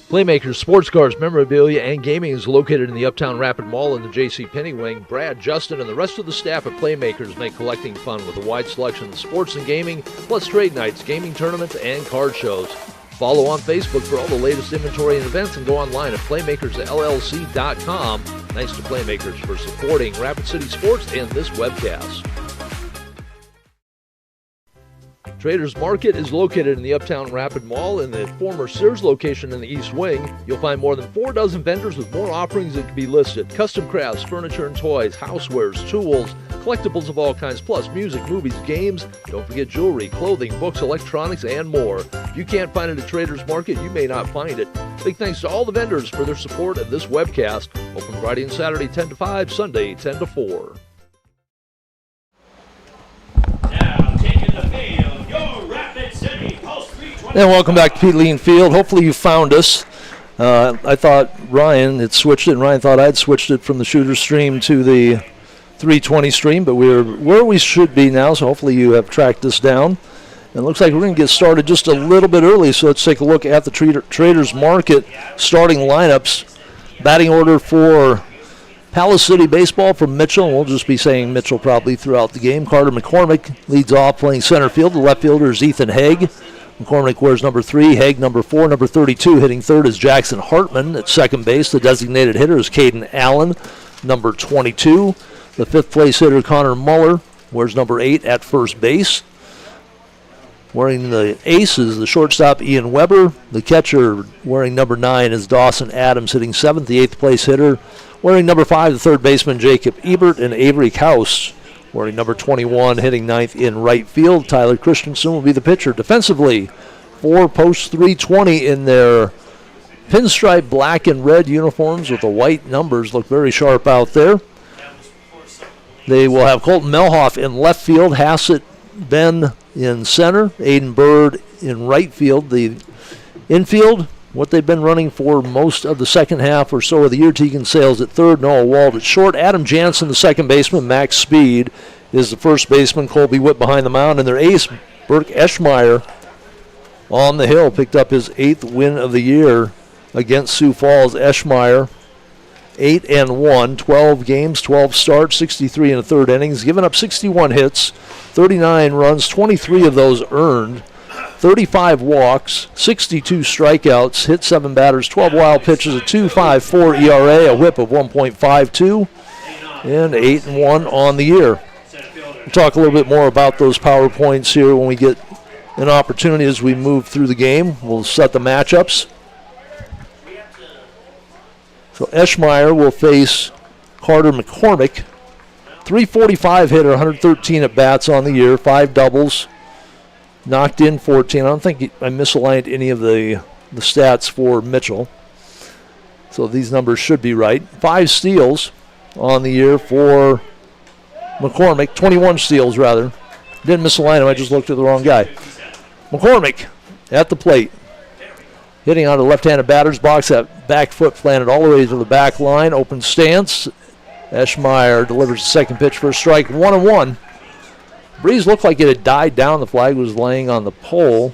Playmakers Sports Cars, Memorabilia, and Gaming is located in the Uptown Rapid Mall in the J.C. Penney wing. Brad, Justin, and the rest of the staff at Playmakers make collecting fun with a wide selection of sports and gaming, plus trade nights, gaming tournaments, and card shows. Follow on Facebook for all the latest inventory and events, and go online at playmakersllc.com. Thanks to Playmakers for supporting Rapid City Sports and this webcast. Traders Market is located in the Uptown Rapid Mall in the former Sears location in the East Wing. You'll find more than 4 dozen vendors with more offerings that can be listed. Custom crafts, furniture and toys, housewares, tools, collectibles of all kinds, plus music, movies, games. Don't forget jewelry, clothing, books, electronics, and more. If you can't find it at Traders Market, you may not find it. Big thanks to all the vendors for their support of this webcast. Open Friday and Saturday 10 to 5, Sunday 10 to 4. Now taking the field. And welcome back to Pete Lean Field. Hopefully you found us. I thought Ryan had switched it, and Ryan thought I'd switched it from the shooter stream to the 320 stream, but we're where we should be now, so hopefully you have tracked us down. And it looks like we're going to get started just a little bit early, so let's take a look at the Traders Market starting lineups. Batting order for Palace City Baseball from Mitchell. We'll just be saying Mitchell probably throughout the game. Carter McCormick leads off playing center field. The left fielder is Ethan Haig. McCormick wears number 3, Haig number 4, number 32. Hitting third is Jackson Hartman at second base. The designated hitter is Caden Allen, number 22. The fifth place hitter, Connor Muller, wears number 8 at first base. Wearing the aces, the shortstop Ian Weber. The catcher wearing number 9 is Dawson Adams, hitting seventh. The eighth place hitter wearing number 5, the third baseman Jacob Ebert, and Avery Kaus wearing number 21, hitting ninth in right field. Tyler Christensen will be the pitcher. Defensively, for post 320 in their pinstripe black and red uniforms with the white numbers. Look very sharp out there. They will have Colton Melhoff in left field, Hassett Ben in center, Aiden Bird in right field. The infield, what they've been running for most of the second half or so of the year. Tegan Sales at third, Noah Wald at short. Adam Jansen, the second baseman. Max Speed is the first baseman. Colby Witt behind the mound. And their ace, Burke Eschmeyer, on the hill, picked up his 8th win of the year against Sioux Falls. Eschmeyer, 8-1, 12 games, 12 starts, 63 in the third innings. Given up 61 hits, 39 runs, 23 of those earned. 35 walks, 62 strikeouts, hit 7 batters, 12 wild pitches, a 2.54 ERA, a whip of 1.52, and 8-1 on the year. We'll talk a little bit more about those PowerPoints here when we get an opportunity as we move through the game. We'll set the matchups. So Eschmeyer will face Carter McCormick. 345 hitter, 113 at bats on the year, 5 doubles. Knocked in 14. I don't think I misaligned any of the stats for Mitchell. So these numbers should be right. 5 steals on the year for McCormick. 21 steals, rather. Didn't misalign him. I just looked at the wrong guy. McCormick at the plate. Hitting on the left-handed batter's box. That back foot planted all the way to the back line. Open stance. Eschmeyer delivers the second pitch for a strike. 1-1. Breeze looked like it had died down. The flag was laying on the pole,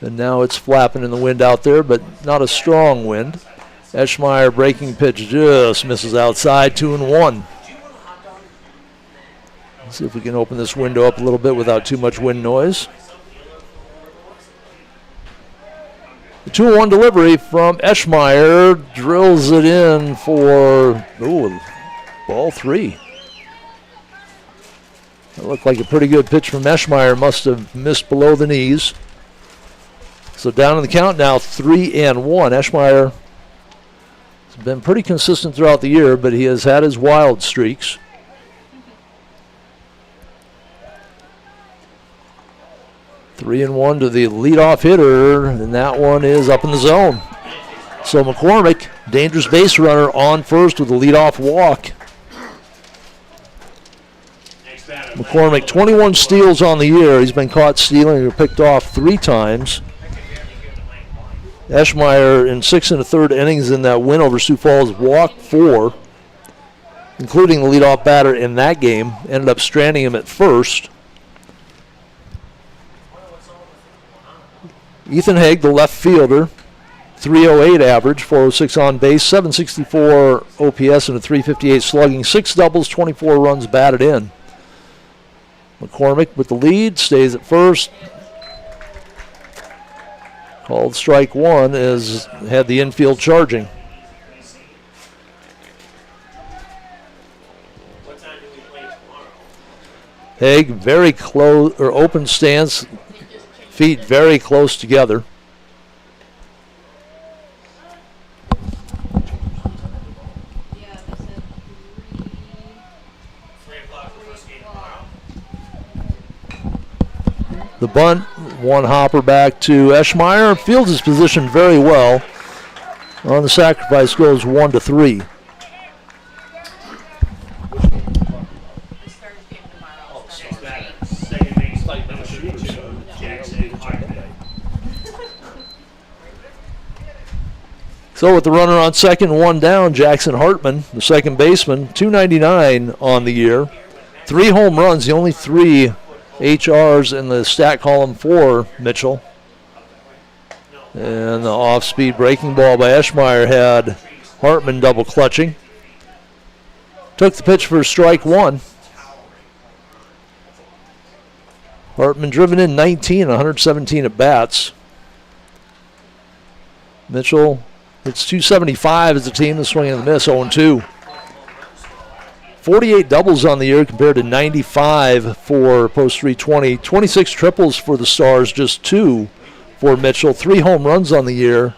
and now it's flapping in the wind out there, but not a strong wind. Eschmeyer breaking pitch just misses outside, 2-1. Let's see if we can open this window up a little bit without too much wind noise. The 2-1 delivery from Eschmeyer drills it in for ball 3. It looked like a pretty good pitch from Eschmeyer. Must have missed below the knees. So down in the count now, 3-1. Eschmeyer has been pretty consistent throughout the year, but he has had his wild streaks. Three and 1 to the leadoff hitter, and that one is up in the zone. So McCormick, dangerous base runner on first with a leadoff walk. McCormick, 21 steals on the year. He's been caught stealing or picked off 3 times. Eschmeyer in 6 1/3 innings in that win over Sioux Falls walked 4, including the leadoff batter in that game. Ended up stranding him at first. Ethan Haig, the left fielder, .308 average, 406 on base, 764 OPS, and a .358 slugging. 6 doubles, 24 runs batted in. McCormick with the lead, stays at first. Called strike one as had the infield charging. What time do we play tomorrow? Haig very close, or open stance, feet very close together. Yeah, they said 3 o'clock the first game tomorrow. The bunt, one hopper back to Eschmeyer. Fields his position very well. On the sacrifice goes 1-3. the Stars game tomorrow. It's that second base number 32, Jackson Hartman. So with the runner on second, one down, Jackson Hartman, the second baseman, .299 on the year. 3 home runs, the only 3 HRs in the stat column for Mitchell. And the off-speed breaking ball by Eschmeyer had Hartman double clutching. Took the pitch for strike one. Hartman driven in 19, 117 at bats. Mitchell, it's .275 as a team, the swing and the miss, 0-2. 48 doubles on the year compared to 95 for post 320. 26 triples for the Stars, just 2 for Mitchell. 3 home runs on the year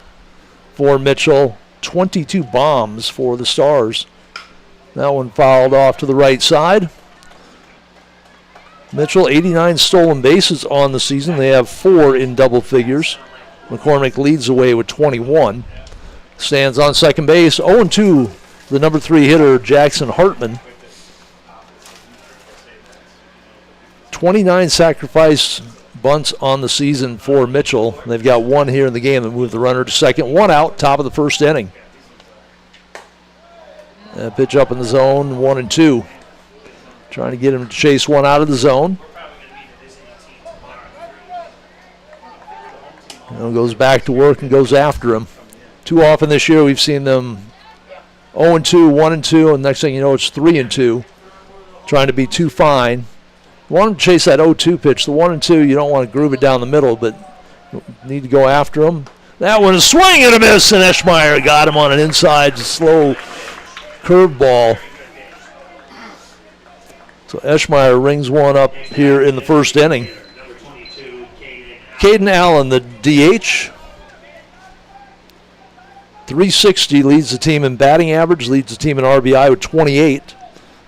for Mitchell. 22 bombs for the Stars. That one fouled off to the right side. Mitchell, 89 stolen bases on the season. They have 4 in double figures. McCormick leads away with 21. Stands on second base. 0-2, the number 3 hitter, Jackson Hartman. 29 sacrifice bunts on the season for Mitchell. They've got 1 here in the game that moved the runner to second. 1 out, top of the first inning. Pitch up in the zone, 1-2. Trying to get him to chase 1 out of the zone. Goes back to work and goes after him. Too often this year we've seen them 0-2, 1-2, and next thing you know it's 3-2. Trying to be too fine. You want him to chase that 0-2 pitch. The 1-2, you don't want to groove it down the middle, but you need to go after him. That one, a swing and a miss, and Eschmeyer got him on an inside slow curveball. So Eschmeyer rings 1 up here in the first inning. Number 22, Caden Allen, the DH. 360 leads the team in batting average, leads the team in RBI with 28.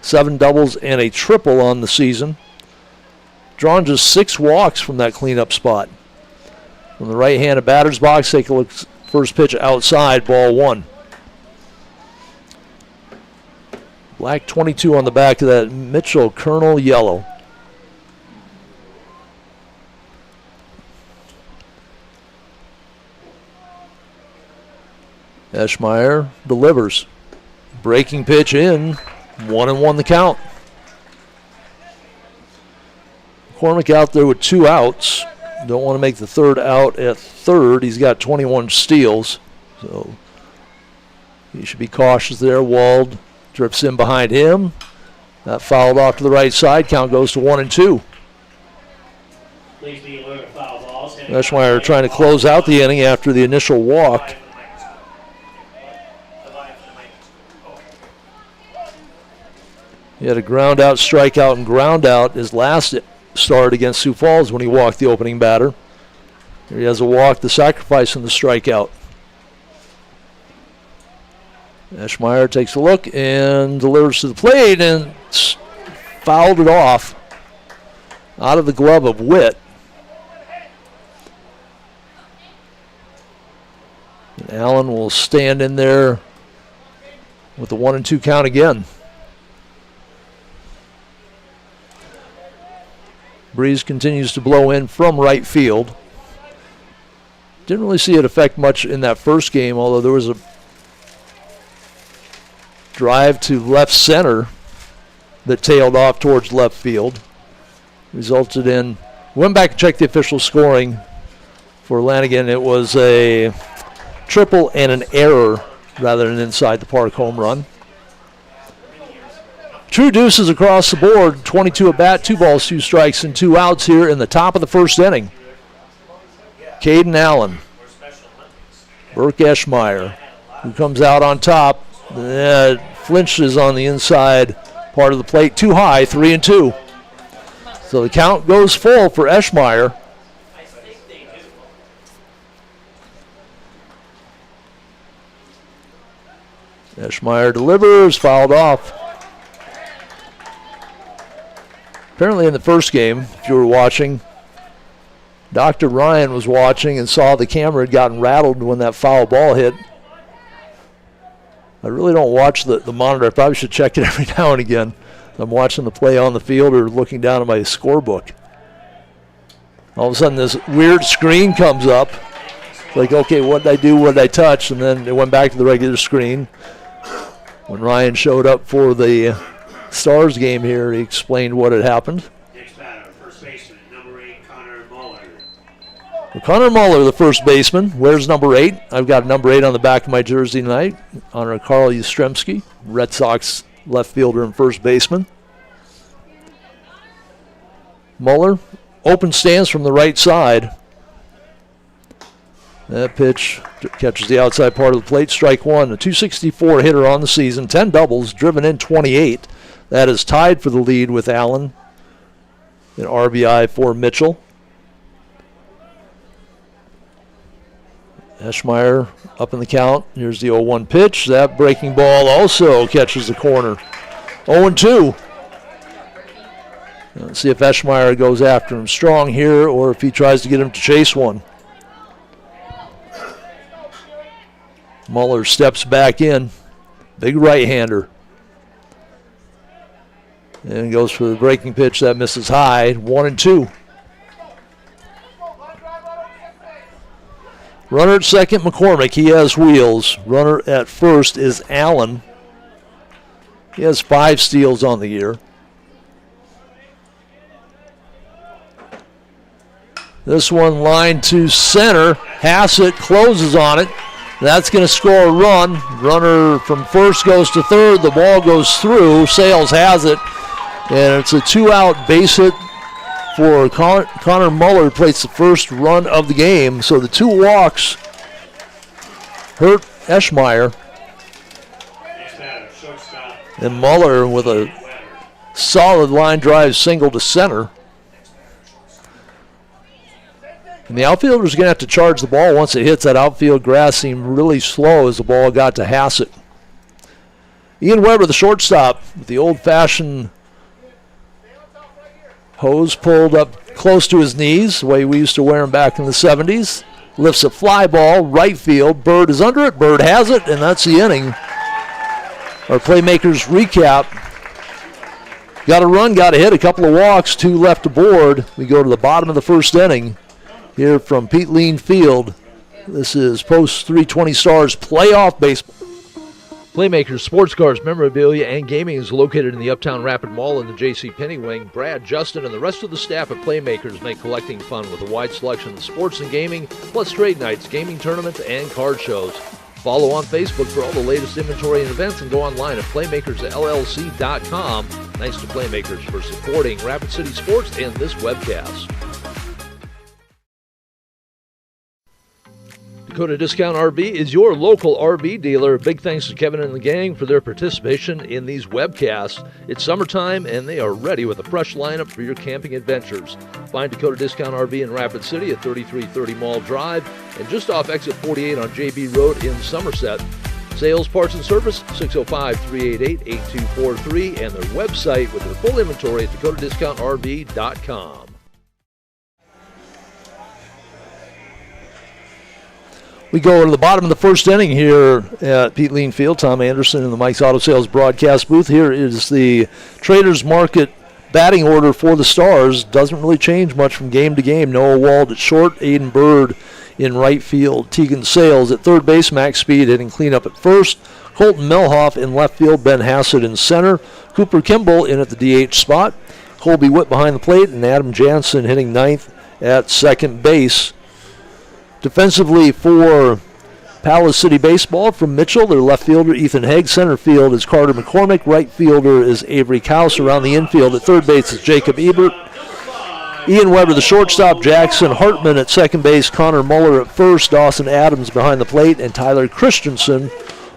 7 doubles and a triple on the season. Drawn just 6 walks from that cleanup spot. From the right-handed batter's box, take a look. First pitch outside, ball 1. Black 22 on the back of that Mitchell Colonel yellow. Eschmeyer delivers. Breaking pitch in. 1-1 the count. McCormick out there with 2 outs. Don't want to make the third out at third. He's got 21 steals. So he should be cautious there. Wald drifts in behind him. That fouled off to the right side. Count goes to 1-2. Please be alert of foul balls. Eschmeyer trying to close out the inning after the initial walk. He had a ground out, strikeout, and ground out his last start against Sioux Falls when he walked the opening batter. Here he has a walk, the sacrifice, and the strikeout. Eschmeyer takes a look and delivers to the plate and fouled it off out of the glove of Witt. And Allen will stand in there with the 1-2 count again. Breeze continues to blow in from right field. Didn't really see it affect much in that first game, although there was a drive to left center that tailed off towards left field. Resulted in, went back and checked the official scoring for Lanigan. It was a triple and an error rather than inside the park home run. True deuces across the board, 22 at bat, 2 balls, 2 strikes, and 2 outs here in the top of the first inning. Caden Allen, Burke Eschmeyer, who comes out on top, flinches on the inside part of the plate, too high, 3-2. So the count goes full for Eschmeyer. Eschmeyer delivers, fouled off. Apparently in the first game, if you were watching, Dr. Ryan was watching and saw the camera had gotten rattled when that foul ball hit. I really don't watch the monitor. I probably should check it every now and again. I'm watching the play on the field or looking down at my scorebook. All of a sudden this weird screen comes up. It's like, okay, what did I do? What did I touch? And then it went back to the regular screen. When Ryan showed up for the Stars game here, he explained what had happened. Next batter, first baseman, number 8, Connor Muller. Well, Connor Muller, the first baseman. Where's number 8? I've got number 8 on the back of my jersey tonight. Honor Carl Yastrzemski, Red Sox left fielder and first baseman. Muller, open stance from the right side. That pitch catches the outside part of the plate. Strike one. A .264 hitter on the season. 10 doubles, driven in 28. That is tied for the lead with Allen. An RBI for Mitchell. Eschmeyer up in the count. Here's the 0-1 pitch. That breaking ball also catches the corner. 0-2. Let's see if Eschmeyer goes after him strong here or if he tries to get him to chase one. Muller steps back in. Big right-hander. And goes for the breaking pitch. That misses high. 1-2. Runner at second, McCormick. He has wheels. Runner at first is Allen. He has 5 steals on the year. This one lined to center. Hassett closes on it. That's going to score a run. Runner from first goes to third. The ball goes through. Sales has it. And it's a 2-out base hit for Connor Muller, who plays the first run of the game. So the 2 walks hurt Eschmeyer. And Muller with a solid line drive single to center. And the outfielder's going to have to charge the ball once it hits. That outfield grass seemed really slow as the ball got to Hassett. Ian Weber, the shortstop, with the old-fashioned hose pulled up close to his knees, the way we used to wear them back in the 70s. Lifts a fly ball, right field. Bird is under it. Bird has it, and that's the inning. Our playmakers recap. Got a run, got a hit, a couple of walks, 2 left aboard. We go to the bottom of the first inning here from Pete Lean Field. This is Post 320 Stars playoff baseball. Playmakers Sports Cars, Memorabilia, and Gaming is located in the Uptown Rapid Mall in the J.C. Penney Wing. Brad, Justin, and the rest of the staff at Playmakers make collecting fun with a wide selection of sports and gaming, plus trade nights, gaming tournaments, and card shows. Follow on Facebook for all the latest inventory and events, and go online at playmakersllc.com. Thanks to Playmakers for supporting Rapid City Sports and this webcast. Dakota Discount RV is your local RV dealer. Big thanks to Kevin and the gang for their participation in these webcasts. It's summertime and they are ready with a fresh lineup for your camping adventures. Find Dakota Discount RV in Rapid City at 3330 Mall Drive and just off exit 48 on JB Road in Somerset. Sales, parts, and service, 605-388-8243, and their website with their full inventory at dakotadiscountrv.com. We go to the bottom of the first inning here at Pete Lean Field. Tom Anderson in the Mike's Auto Sales broadcast booth. Here is the Traders Market batting order for the Stars. Doesn't really change much from game to game. Noah Wald at short, Aiden Bird in right field, Tegan Sales at third base, Max Speed hitting cleanup at first, Colton Melhoff in left field, Ben Hassett in center, Cooper Kimball in at the DH spot, Colby Witt behind the plate, and Adam Jansen hitting ninth at second base. Defensively for Palace City Baseball from Mitchell. Their left fielder, Ethan Haig. Center field is Carter McCormick. Right fielder is Avery Kaus. Around the infield at third base is Jacob Ebert. Ian Weber, the shortstop. Jackson Hartman at second base. Connor Muller at first. Dawson Adams behind the plate. And Tyler Christensen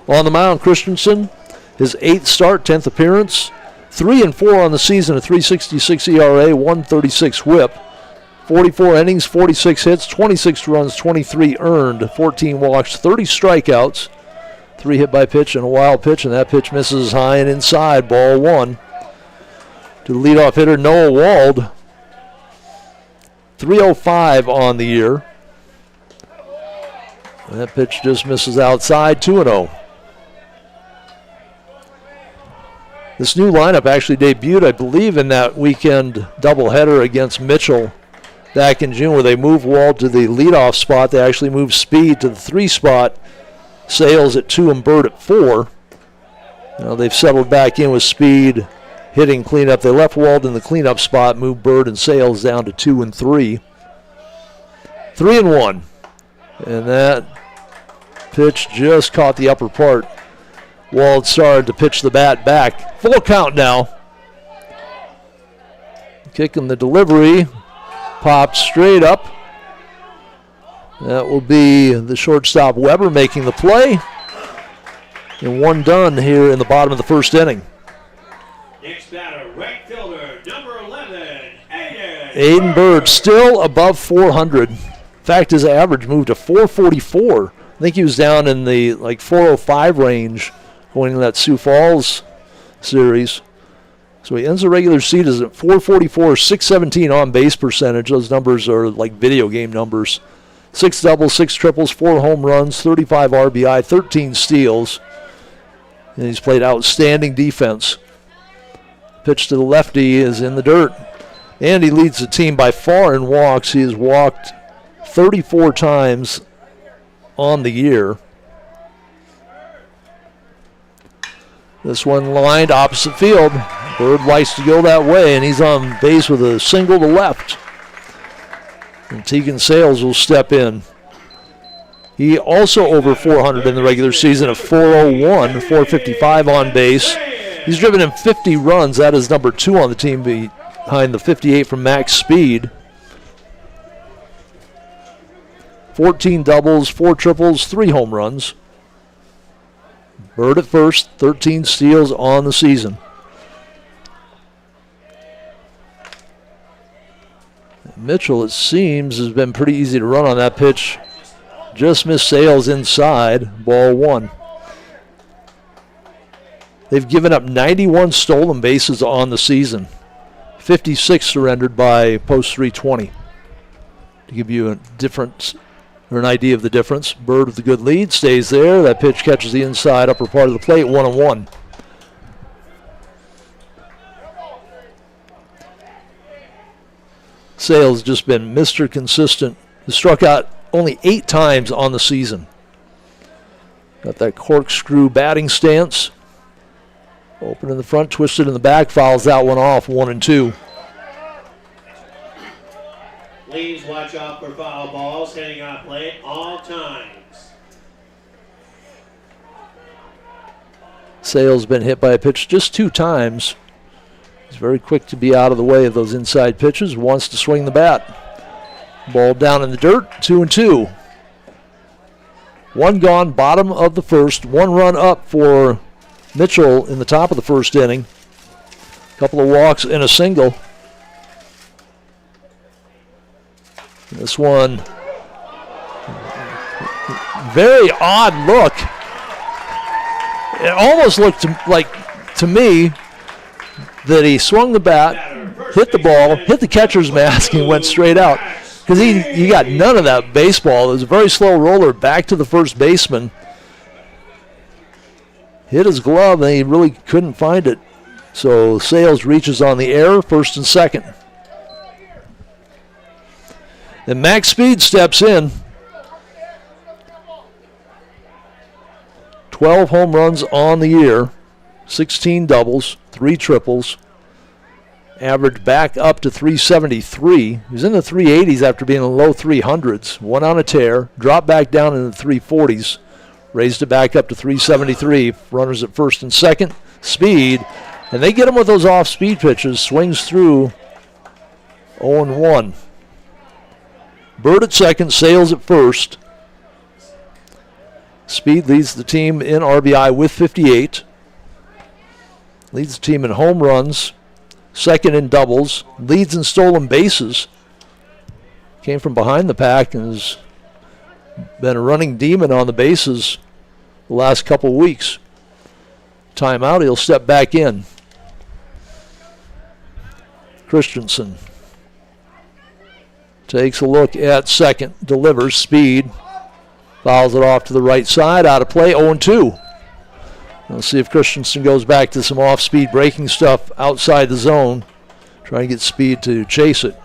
on the mound. Christensen, his 8th start, 10th appearance. 3-4 on the season, a 3.66 ERA, 1.36 WHIP. 44 innings, 46 hits, 26 runs, 23 earned, 14 walks, 30 strikeouts. 3 hit by pitch and a wild pitch, and that pitch misses high and inside. Ball 1. To the leadoff hitter, Noah Wald. 3.05 on the year. And that pitch just misses outside, 2-0. This new lineup actually debuted, I believe, in that weekend doubleheader against Mitchell back in June, where they moved Wald to the leadoff spot. They actually moved Speed to the 3 spot, Sales at 2 and Bird at 4. Now they've settled back in with Speed hitting cleanup. They left Wald in the cleanup spot, moved Bird and Sales down to 2 and 3. 3-1. And that pitch just caught the upper part. Wald started to pitch the bat back. Full count now. Kicking the delivery. Popped straight up. That will be the shortstop Weber making the play. And 1 done here in the bottom of the first inning. Next batter, right fielder, number 11, Aiden Bird still above 400. In fact, his average moved to 444. I think he was down in the 405 range going into that Sioux Falls series. So he ends the regular season at 444, 617 on base percentage. Those numbers are like video game numbers. 6 doubles, 6 triples, 4 home runs, 35 RBI, 13 steals. And he's played outstanding defense. Pitch to the lefty is in the dirt. And he leads the team by far in walks. He has walked 34 times on the year. This one lined opposite field. Bird likes to go that way, and he's on base with a single to left. And Tegan Sales will step in. He also over 400 in the regular season of 401, 455 on base. He's driven in 50 runs. That is number 2 on the team behind the 58 from Max Speed. 14 doubles, 4 triples, 3 home runs. Bird at first, 13 steals on the season. Mitchell, it seems, has been pretty easy to run on that pitch. Just missed Sales inside, ball 1. They've given up 91 stolen bases on the season. 56 surrendered by post 320. To give you a difference or an idea of the difference. Bird with a good lead, stays there. That pitch catches the inside upper part of the plate, 1-1. Sales just been Mr. Consistent. He struck out only 8 times on the season. Got that corkscrew batting stance. Open in the front, twisted in the back, fouls that one off, 1-2. Please watch out for foul balls hitting on plate all times. Sales been hit by a pitch just 2 times. He's very quick to be out of the way of those inside pitches, wants to swing the bat. Ball down in the dirt, 2-2. 1 gone, bottom of the first. 1 run up for Mitchell in the top of the first inning. A couple of walks and a single. This one, very odd look. It almost looked to me that he swung the bat, hit the ball, hit the catcher's mask, and went straight out. Because he got none of that baseball. It was a very slow roller back to the first baseman. Hit his glove, and he really couldn't find it. So Sales reaches on the air, first and second. Then Max Speed steps in. 12 home runs on the year, 16 doubles, 3 triples. Average back up to 373. He was in the 380s after being in the low 300s. Went on a tear, dropped back down in the 340s. Raised it back up to 373. Runners at first and second. Speed. And they get him with those off-speed pitches. Swings through 0-1. Bird at second. Sales at first. Speed leads the team in RBI with 58. Leads the team in home runs. Second in doubles. Leads in stolen bases. Came from behind the pack and has been a running demon on the bases the last couple weeks. Timeout, he'll step back in. Christensen takes a look at second, delivers, Speed. Fouls it off to the right side, out of play, 0-2. Let's see if Christensen goes back to some off-speed breaking stuff outside the zone. Trying to get Speed to chase it.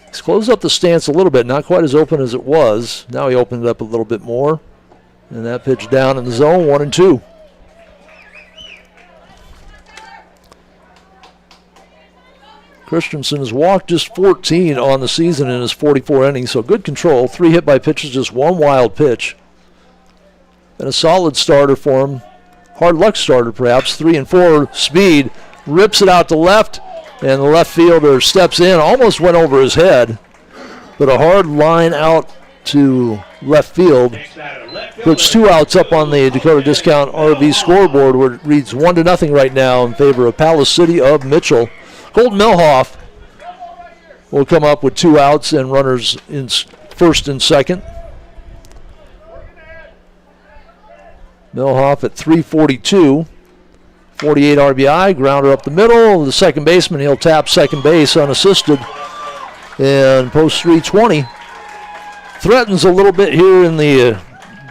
He's closed up the stance a little bit, not quite as open as it was. Now he opened it up a little bit more. And that pitch down in the zone, 1-2. Christensen has walked just 14 on the season in his 44 innings, so good control. 3 hit by pitches, just 1 wild pitch. And a solid starter for him. Hard luck starter, perhaps. 3 and 4. Speed rips it out to left, and the left fielder steps in. Almost went over his head, but a hard line out to left field. Puts 2 outs up on the Dakota Discount RV scoreboard, where it reads 1-0 right now in favor of Palace City of Mitchell. Colton Milhoff will come up with 2 outs and runners in first and second. Milhoff at 342, 48 RBI, grounder up the middle. The second baseman, he'll tap second base unassisted and post 320. Threatens a little bit here in the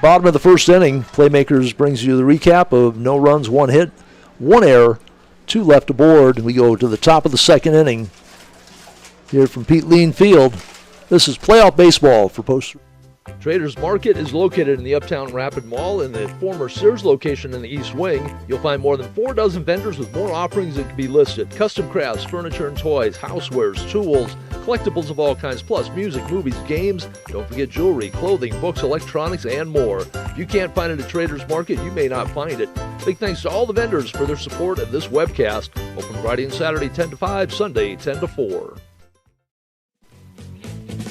bottom of the first inning. Playmakers brings you the recap of no runs, 1 hit, 1 error. 2 left aboard. We go to the top of the second inning here from Pete Lean Field. This is playoff baseball for Post. Traders Market is located in the Uptown Rapid Mall in the former Sears location in the East Wing. You'll find more than 4 dozen vendors with more offerings that can be listed. Custom crafts, furniture and toys, housewares, tools, collectibles of all kinds, plus music, movies, games. Don't forget jewelry, clothing, books, electronics, and more. If you can't find it at Traders Market, you may not find it. Big thanks to all the vendors for their support of this webcast. Open Friday and Saturday 10 to 5, Sunday 10 to 4.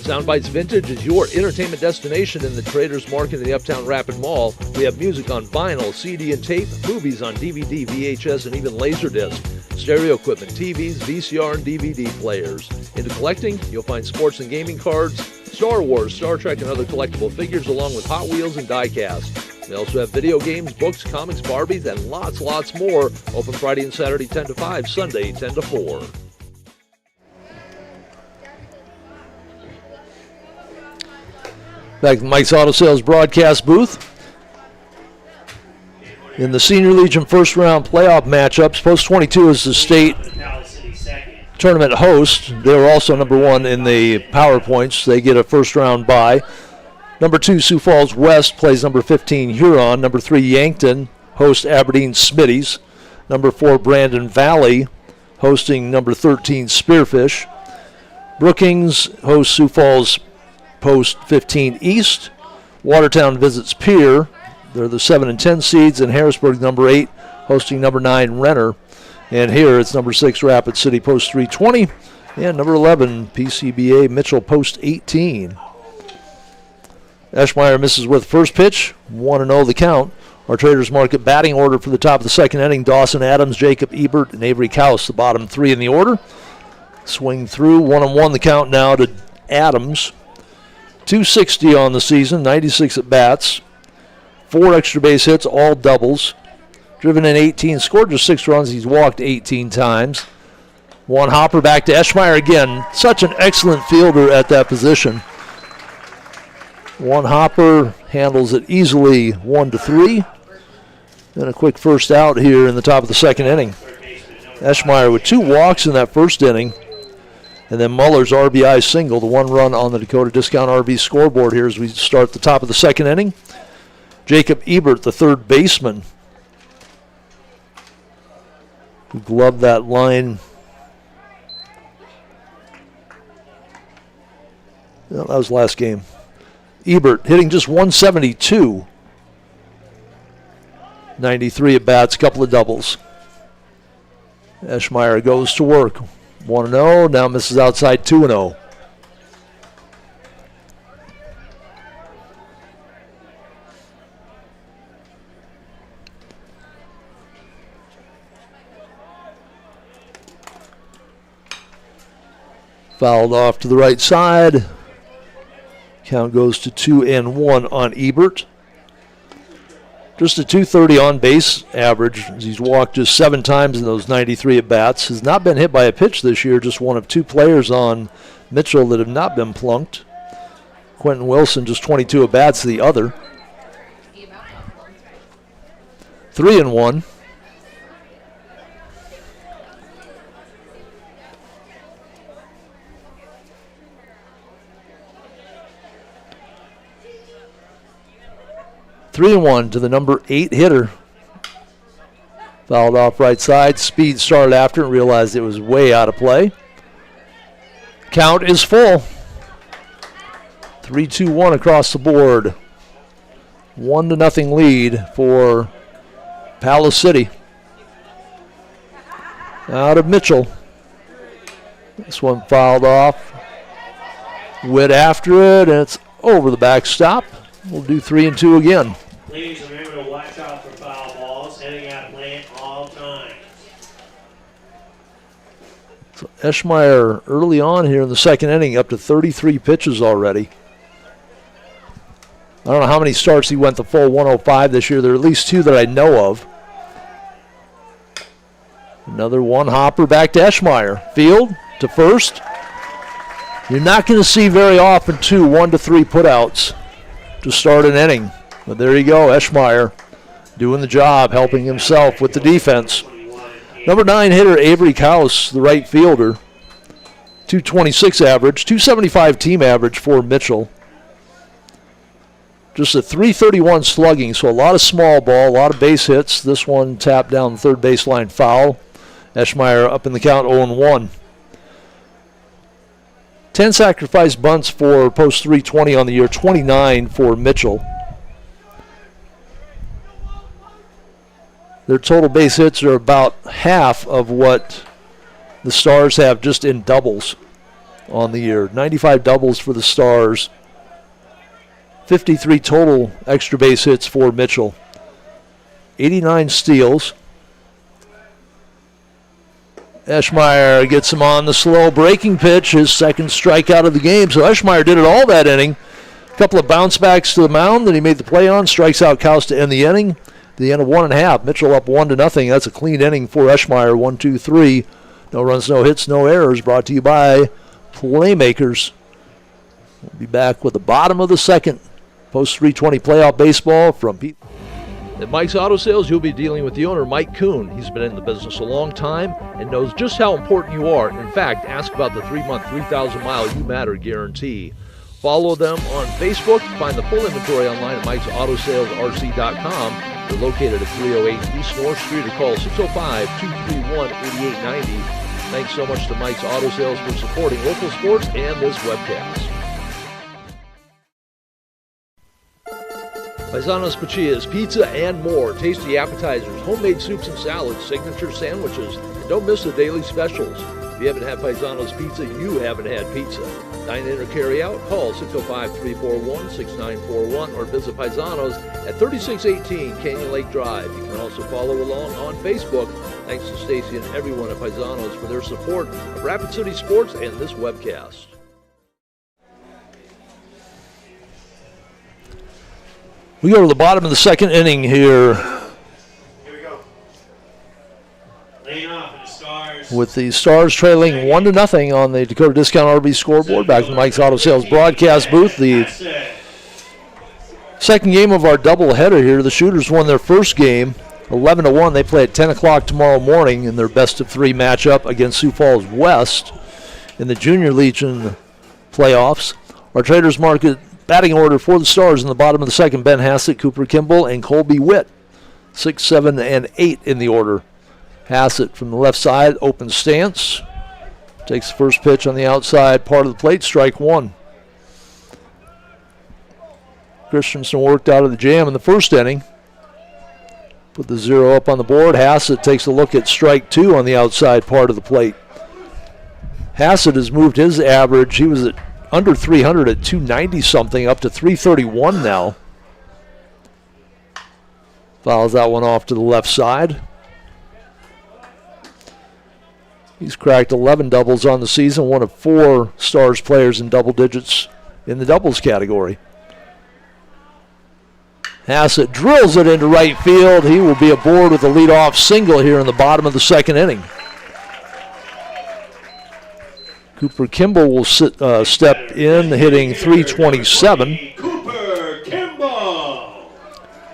Soundbites Vintage is your entertainment destination in the Traders Market in the Uptown Rapid Mall. We have music on vinyl, CD and tape, movies on DVD, VHS, and even Laserdisc, stereo equipment, TVs, VCR, and DVD players. Into collecting, you'll find sports and gaming cards, Star Wars, Star Trek, and other collectible figures, along with Hot Wheels and die-cast. We also have video games, books, comics, Barbies, and lots more. Open Friday and Saturday 10 to 5, Sunday 10 to 4. Back to Mike's Auto Sales broadcast booth. In the Senior Legion first round playoff matchups, Post 22 is the state tournament host. They were also number 1 in the PowerPoints. They get a first round bye. Number 2, Sioux Falls West plays number 15, Huron. Number 3, Yankton hosts Aberdeen Smitties. Number 4, Brandon Valley hosting number 13, Spearfish. Brookings hosts Sioux Falls Post 15 East. Watertown visits Pierre. They're the 7 and 10 seeds, and Harrisburg number 8 hosting number 9 Renner. And here it's number 6 Rapid City Post 320 and number 11 PCBA Mitchell Post 18. Eschmeyer misses with first pitch, 1-0 the count. Our Traders Market batting order for the top of the second inning: Dawson Adams, Jacob Ebert, and Avery Kaus, the bottom 3 in the order. Swing through, 1-1 the count now to Adams. 260 on the season, 96 at bats, 4 extra base hits, all doubles. Driven in 18, scored just 6 runs. He's walked 18 times. 1 hopper back to Eschmeyer again. Such an excellent fielder at that position. 1 hopper handles it easily, 1-3. And a quick first out here in the top of the second inning. Eschmeyer with 2 walks in that first inning. And then Muller's RBI single, the 1 run on the Dakota Discount RV scoreboard here as we start the top of the second inning. Jacob Ebert, the third baseman, who gloved that line. Well, that was last game. Ebert hitting just 172. 93 at bats, couple of doubles. Eschmeyer goes to work. 1-0, now misses outside 2-0. Fouled off to the right side. Count goes to 2-1 on Ebert. Just a 230 on base average. He's walked just 7 times in those 93 at bats. Has not been hit by a pitch this year. Just one of 2 players on Mitchell that have not been plunked. Quentin Wilson just 22 at bats, the other. 3-1. Three and 1 to the number 8 hitter. Fouled off right side. Speed started after and realized it was way out of play. Count is full. 3-2-1 across the board. 1-0 lead for Palace City. Out of Mitchell. This one fouled off. Witt after it, and it's over the backstop. We'll do 3 and 2 again. Please remember to watch out for foul balls, heading out play at all times. So Eschmeyer early on here in the second inning, up to 33 pitches already. I don't know how many starts he went the full 105 this year. There are at least 2 that I know of. Another one hopper back to Eschmeyer. Field to first. You're not going to see very often 2 1-3 putouts to start an inning. But there you go, Eschmeyer doing the job, helping himself with the defense. Number 9 hitter Avery Kaus, the right fielder. 226 average, 275 team average for Mitchell. Just a 331 slugging, so a lot of small ball, a lot of base hits. This one tapped down the third baseline foul. Eschmeyer up in the count 0-1. 10 sacrifice bunts for post 320 on the year, 29 for Mitchell. Their total base hits are about half of what the Stars have just in doubles on the year. 95 doubles for the Stars. 53 total extra base hits for Mitchell. 89 steals. Eschmeyer gets him on the slow breaking pitch, his second strikeout of the game. So Eschmeyer did it all that inning. A couple of bounce backs to the mound that he made the play on. Strikes out Kaus to end the inning. The end of 1.5. Mitchell up 1-0. That's a clean inning for Eschmeyer. 1-2-3. No runs, no hits, no errors. Brought to you by Playmakers. We'll be back with the bottom of the second. Post 320 playoff baseball from Pete. At Mike's Auto Sales, you'll be dealing with the owner, Mike Kuhn. He's been in the business a long time and knows just how important you are. In fact, ask about the 3-month, 3,000-mile You Matter guarantee. Follow them on Facebook. Find the full inventory online at Mike'sAutoSalesRC.com. They're located at 308 East North Street or call 605-231-8890. Thanks so much to Mike's Auto Sales for supporting local sports and this webcast. Paisanos Pachias, pizza and more. Tasty appetizers, homemade soups and salads, signature sandwiches, and don't miss the daily specials. If you haven't had Paisanos Pizza, you haven't had pizza. Dine in or carry out, call 605-341-6941 or visit Paisanos at 3618 Canyon Lake Drive. You can also follow along on Facebook. Thanks to Stacy and everyone at Paisanos for their support of Rapid City Sports and this webcast. We go to the bottom of the second inning here. Here we go. Laying off for the Stars. With the Stars trailing 1-0 on the Dakota Discount RV scoreboard. Back to Mike's Auto Sales broadcast booth. The second game of our doubleheader here. The Shooters won their first game 11-1. They play at 10 o'clock tomorrow morning in their best-of-3 matchup against Sioux Falls West in the Junior Legion playoffs. Our Traders Market batting order for the Stars in the bottom of the second: Ben Hassett, Cooper Kimball, and Colby Witt. 6, 7, and 8 in the order. Hassett from the left side, open stance. Takes the first pitch on the outside part of the plate, strike one. Christensen worked out of the jam in the first inning. Put the 0 up on the board. Hassett takes a look at strike 2 on the outside part of the plate. Hassett has moved his average. He was at under 300 at 290 something, up to 331 now. Fouls that one off to the left side. He's cracked 11 doubles on the season, one of 4 Stars players in double digits in the doubles category. Hassett drills it into right field. He will be aboard with a leadoff single here in the bottom of the second inning. Cooper Kimball will step in, hitting .327. Cooper Kimball.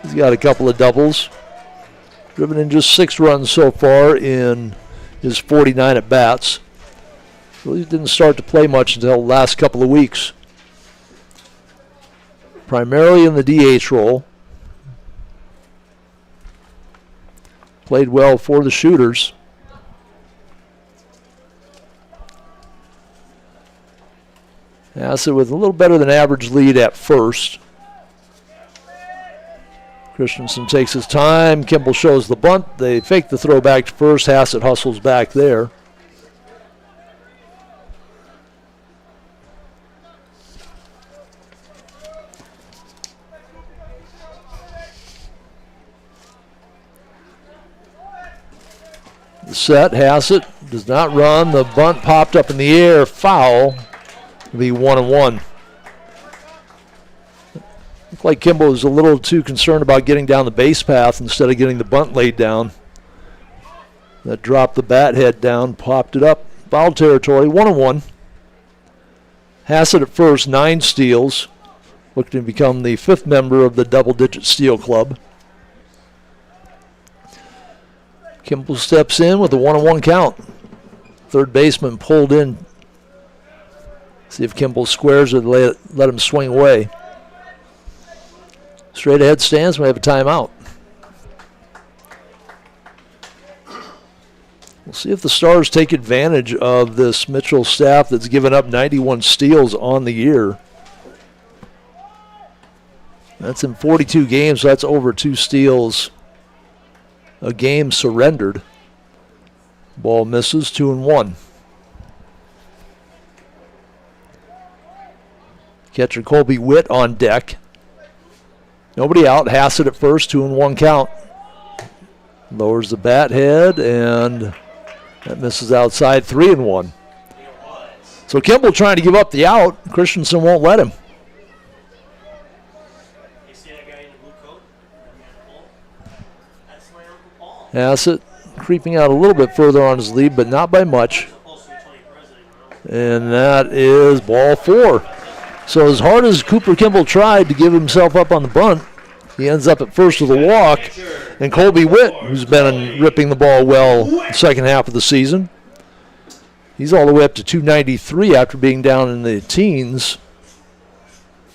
He's got a couple of doubles. Driven in just 6 runs so far in his 49 at-bats. Really didn't start to play much until the last couple of weeks. Primarily in the DH role. Played well for the Shooters. Hassett with a little better than average lead at first. Christensen takes his time. Kimball shows the bunt. They fake the throw back to first. Hassett hustles back there. The set, Hassett does not run. The bunt popped up in the air. Foul. It'll be 1-1. Looked like Kimball was a little too concerned about getting down the base path instead of getting the bunt laid down. That dropped the bat head down, popped it up. Foul territory, 1-1. Hassett at first, 9 steals. Looking to become the 5th member of the double-digit steal club. Kimball steps in with a 1-1 count. Third baseman pulled in. See if Kimball squares or let him swing away. Straight ahead stands. We have a timeout. We'll see if the Stars take advantage of this Mitchell staff that's given up 91 steals on the year. That's in 42 games, so that's over 2 steals a game surrendered. Ball misses, 2-1. Catcher Colby Witt on deck. Nobody out. Hassett at first, 2-1 count. Lowers the bat head, and that misses outside, 3-1. So Kimball trying to give up the out. Christensen won't let him. Hassett creeping out a little bit further on his lead, but not by much. And that is ball 4. So as hard as Cooper Kimball tried to give himself up on the bunt, he ends up at first with a walk. And Colby Witt, who's been ripping the ball well the second half of the season, he's all the way up to 293 after being down in the teens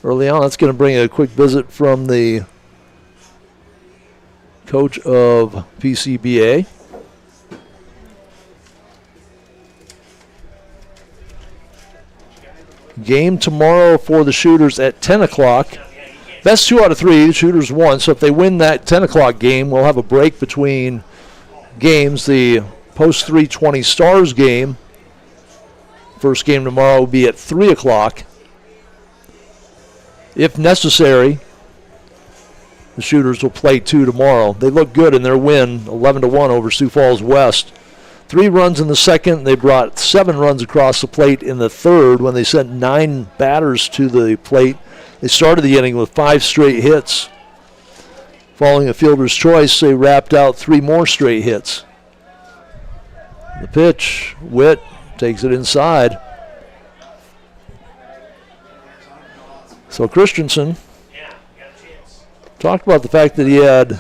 early on. That's going to bring a quick visit from the coach of PCBA. Game tomorrow for the Shooters at 10 o'clock. Best 2 out of 3. The Shooters won. So if they win that 10 o'clock game, we'll have a break between games. The post 3:20 Stars game, first game tomorrow, will be at 3 o'clock. If necessary, the Shooters will play 2 tomorrow. They look good in their win, 11-1 over Sioux Falls West. 3 runs in the second. They brought 7 runs across the plate in the third when they sent 9 batters to the plate. They started the inning with 5 straight hits. Following a fielder's choice, they wrapped out 3 more straight hits. The pitch, Witt takes it inside. So Christensen talked about the fact that he had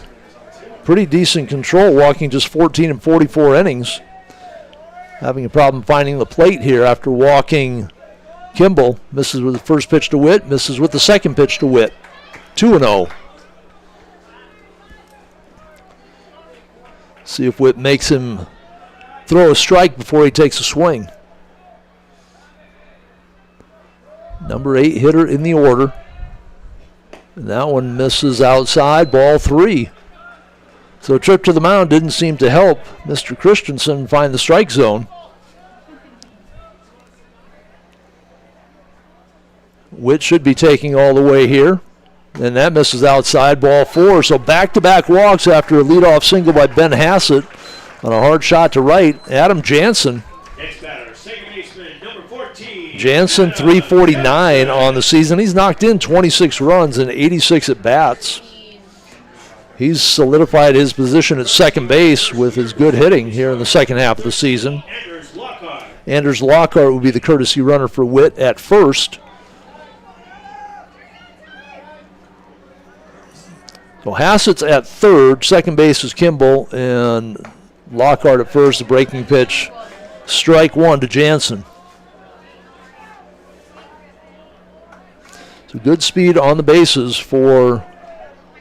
pretty decent control, walking just 14 and 44 innings. Having a problem finding the plate here after walking Kimball. Misses with the first pitch to Witt, misses with the second pitch to Witt. 2-0. See if Witt makes him throw a strike before he takes a swing. Number 8 hitter in the order. And that one misses outside, ball 3. So a trip to the mound didn't seem to help Mr. Christensen find the strike zone. Witt should be taking all the way here. And that misses outside, ball 4. So back-to-back walks after a leadoff single by Ben Hassett on a hard shot to right. Adam Jansen. Next batter, second baseman, number 14. Jansen, 349 on the season. He's knocked in 26 runs and 86 at-bats. He's solidified his position at second base with his good hitting here in the second half of the season. Anders Lockhart. Anders Lockhart will be the courtesy runner for Witt at first. So Hassett's at third, second base is Kimball, and Lockhart at first, the breaking pitch. Strike 1 to Jansen. So good speed on the bases for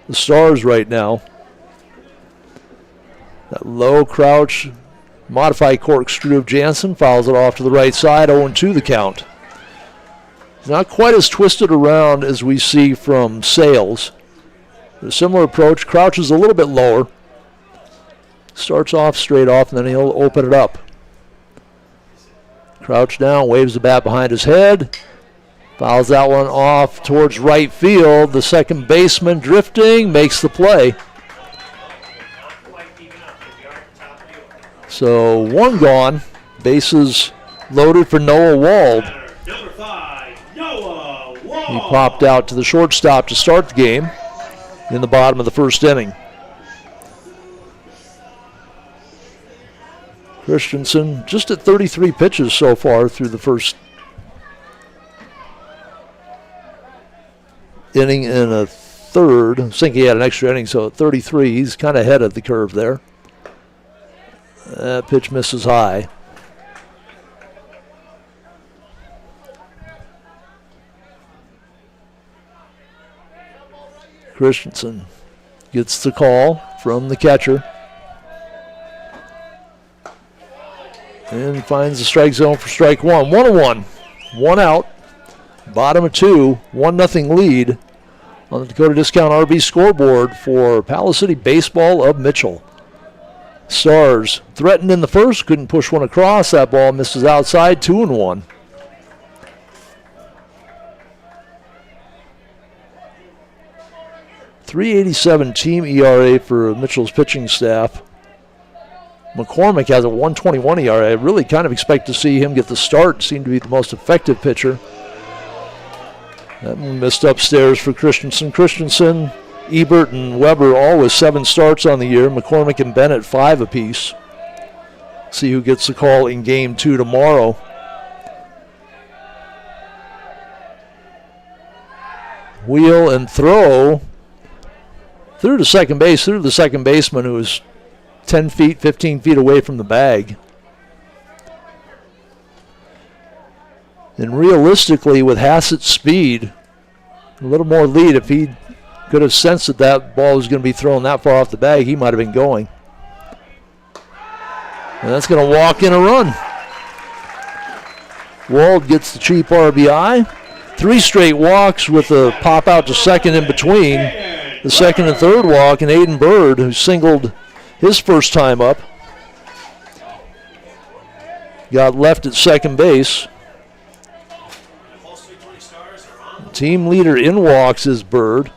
the Stars right now. That low crouch, modified corkscrew of Jansen, fouls it off to the right side, 0-2 the count. Not quite as twisted around as we see from Sales. A similar approach, crouches a little bit lower. Starts off straight off, and then he'll open it up. Crouch down, waves the bat behind his head. Fouls that one off towards right field. The second baseman drifting, makes the play. So one gone. Bases loaded for Noah Wald. Number 5, Noah Wald. He popped out to the shortstop to start the game in the bottom of the first inning. Christensen just at 33 pitches so far through the first inning and a third. I think he had an extra inning, so at 33, he's kind of ahead of the curve there. That pitch misses high. Christensen gets the call from the catcher and finds the strike zone for strike 1. 1-1, 1 out, bottom of 2, 1-0 lead on the Dakota Discount RV scoreboard for Palace City Baseball of Mitchell. Stars threatened in the first, couldn't push one across. That ball misses outside, 2-1. .387 team ERA for Mitchell's pitching staff. McCormick has a 1.21 ERA. I really kind of expect to see him get the start. Seemed to be the most effective pitcher. That one missed upstairs for Christensen. Christensen, Ebert, and Weber all with 7 starts on the year. McCormick and Bennett 5 apiece. See who gets the call in game 2 tomorrow. Wheel and throw through to second base, through the second baseman who is 10 feet, 15 feet away from the bag. And realistically, with Hassett's speed, a little more lead, if he could have sensed that that ball was going to be thrown that far off the bag, he might have been going. And that's going to walk in a run. Wald gets the cheap RBI. 3 straight walks with a pop out to second in between. The second and third walk, and Aiden Bird, who singled his first time up, got left at second base. Team leader in walks is Bird.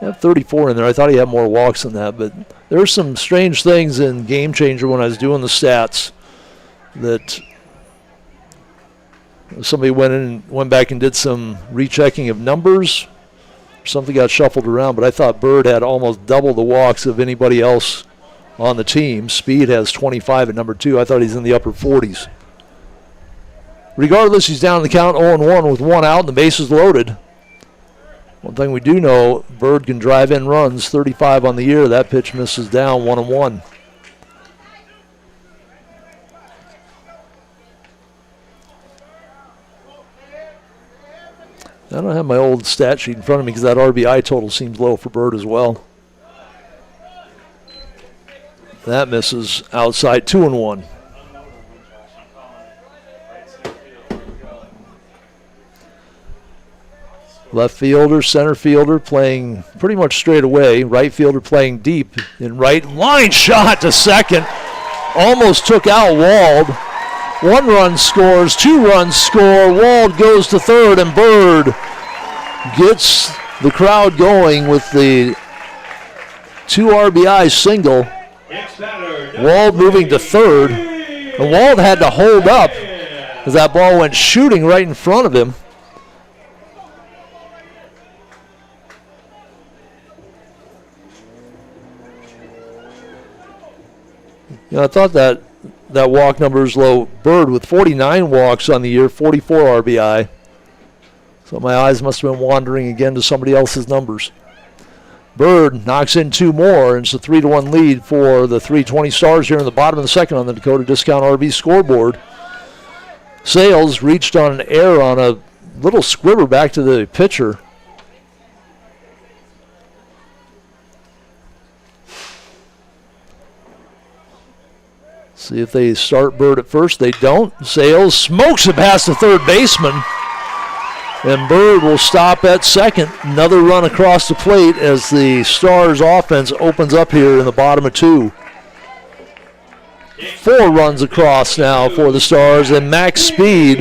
I have 34 in there. I thought he had more walks than that, but there's some strange things in Game Changer when I was doing the stats that somebody went back and did some rechecking of numbers. Something got shuffled around, but I thought Bird had almost double the walks of anybody else on the team. Speed has 25 at number 2. I thought he's in the upper 40s. Regardless, he's down in the count 0-1 with 1 out and the bases loaded. One thing we do know, Bird can drive in runs, 35 on the year. That pitch misses down, 1-1. I don't have my old stat sheet in front of me because that RBI total seems low for Bird as well. That misses outside, 2-1. Left fielder, center fielder playing pretty much straight away. Right fielder playing deep in right. Line shot to second. Almost took out Wald. 1 run scores, 2 runs score. Wald goes to third, and Bird gets the crowd going with the 2 RBI single. Wald moving to third. And Wald had to hold up as that ball went shooting right in front of him. You know, I thought that walk number was low. Bird with 49 walks on the year, 44 RBI. So my eyes must have been wandering again to somebody else's numbers. Bird knocks in 2 more, and it's a 3-1 lead for the 320 Stars here in the bottom of the second on the Dakota Discount RV scoreboard. Sales reached on an error on a little squibber back to the pitcher. See if they start Bird at first. They don't. Sales smokes it past the third baseman. And Bird will stop at second. Another run across the plate as the Stars offense opens up here in the bottom of 2. 4 runs across now for the Stars, and Max Speed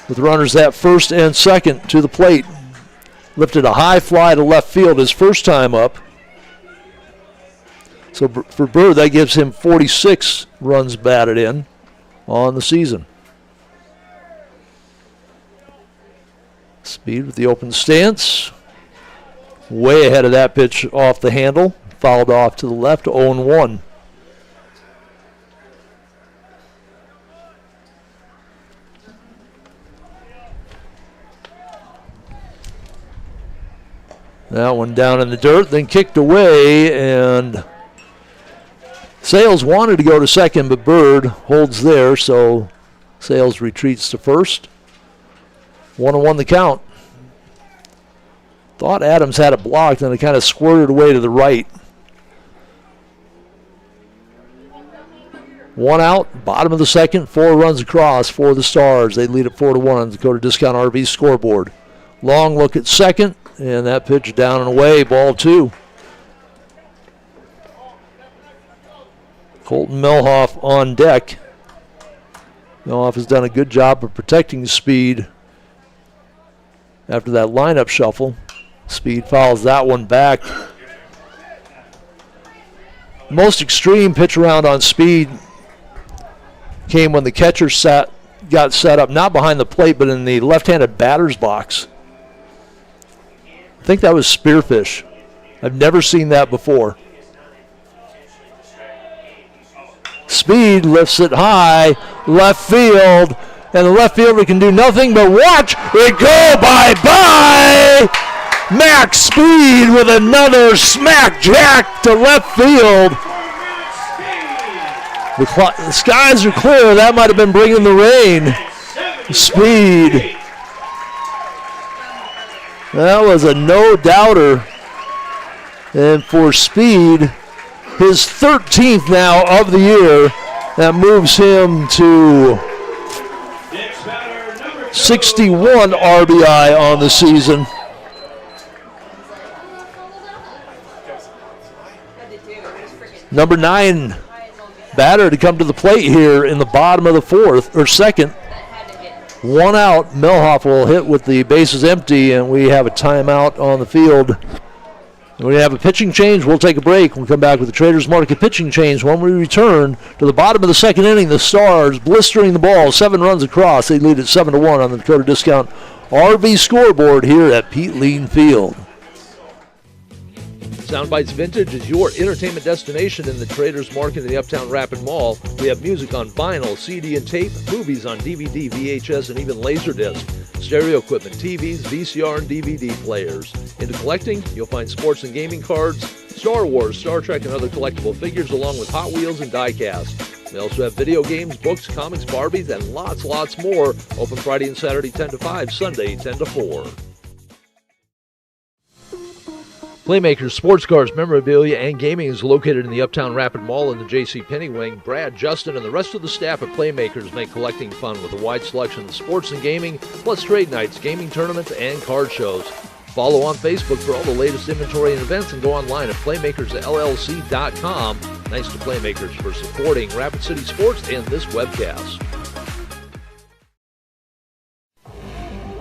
with runners at first and second to the plate. Lifted a high fly to left field his first time up. So for Bird, that gives him 46 runs batted in on the season. Speed with the open stance. Way ahead of that pitch off the handle. Fouled off to the left, 0-1. That one down in the dirt, then kicked away, and Sales wanted to go to second, but Bird holds there, so Sales retreats to first. 1-1 the count. Thought Adams had it blocked, and it kind of squirted away to the right. 1 out, bottom of the second, 4 runs across for the Stars. They lead at 4-1 on the Dakota Discount RV scoreboard. Long look at second, and that pitch down and away, ball 2. Colton Melhoff on deck. Melhoff has done a good job of protecting Speed after that lineup shuffle. Speed fouls that one back. Most extreme pitch around on Speed came when the catcher got set up, not behind the plate, but in the left-handed batter's box. I think that was spearfish. I've never seen that before. Speed lifts it high, left field, and the left fielder can do nothing but watch it go bye-bye. Max Speed with another smack jack to left field. The skies are clear. That might have been bringing the rain. Speed. That was a no-doubter. And for Speed, his 13th now of the year. That moves him to 61 RBI on the season. Number 9 batter to come to the plate here in the bottom of the fourth, or second. 1 out. Melhoff will hit with the bases empty, and we have a timeout on the field. We're going to have a pitching change. We'll take a break. We'll come back with the Traders Market pitching change when we return to the bottom of the second inning. The Stars blistering the ball, 7 runs across. They lead at 7-1 on the Dakota Discount RV scoreboard here at Pete Lean Field. Soundbites Vintage is your entertainment destination in the Traders Market in the Uptown Rapid Mall. We have music on vinyl, CD and tape, movies on DVD, VHS, and even Laserdisc, stereo equipment, TVs, VCR, and DVD players. Into collecting, you'll find sports and gaming cards, Star Wars, Star Trek, and other collectible figures, along with Hot Wheels and die-cast. We also have video games, books, comics, Barbies, and lots more. Open Friday and Saturday 10 to 5, Sunday 10 to 4. Playmakers Sports Cars, Memorabilia, and Gaming is located in the Uptown Rapid Mall in the J.C. Penney wing. Brad, Justin, and the rest of the staff at Playmakers make collecting fun with a wide selection of sports and gaming, plus trade nights, gaming tournaments, and card shows. Follow on Facebook for all the latest inventory and events, and go online at playmakersllc.com. Thanks to Playmakers for supporting Rapid City Sports and this webcast.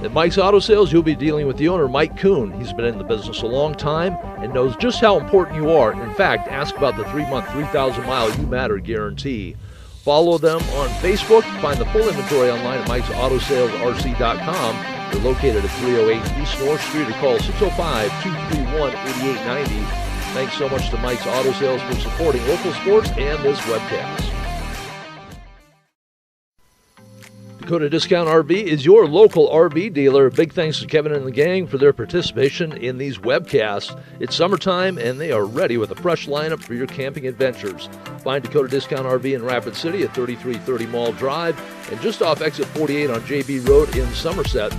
At Mike's Auto Sales, you'll be dealing with the owner, Mike Kuhn. He's been in the business a long time and knows just how important you are. In fact, ask about the 3-month, 3,000-mile You Matter guarantee. Follow them on Facebook. Find the full inventory online at Mike'sAutoSalesRC.com. They're located at 308 East North Street, or call 605-231-8890. Thanks so much to Mike's Auto Sales for supporting local sports and this webcast. Dakota Discount RV is your local RV dealer. Big thanks to Kevin and the gang for their participation in these webcasts. It's summertime and they are ready with a fresh lineup for your camping adventures. Find Dakota Discount RV in Rapid City at 3330 Mall Drive and just off exit 48 on JB Road in Somerset.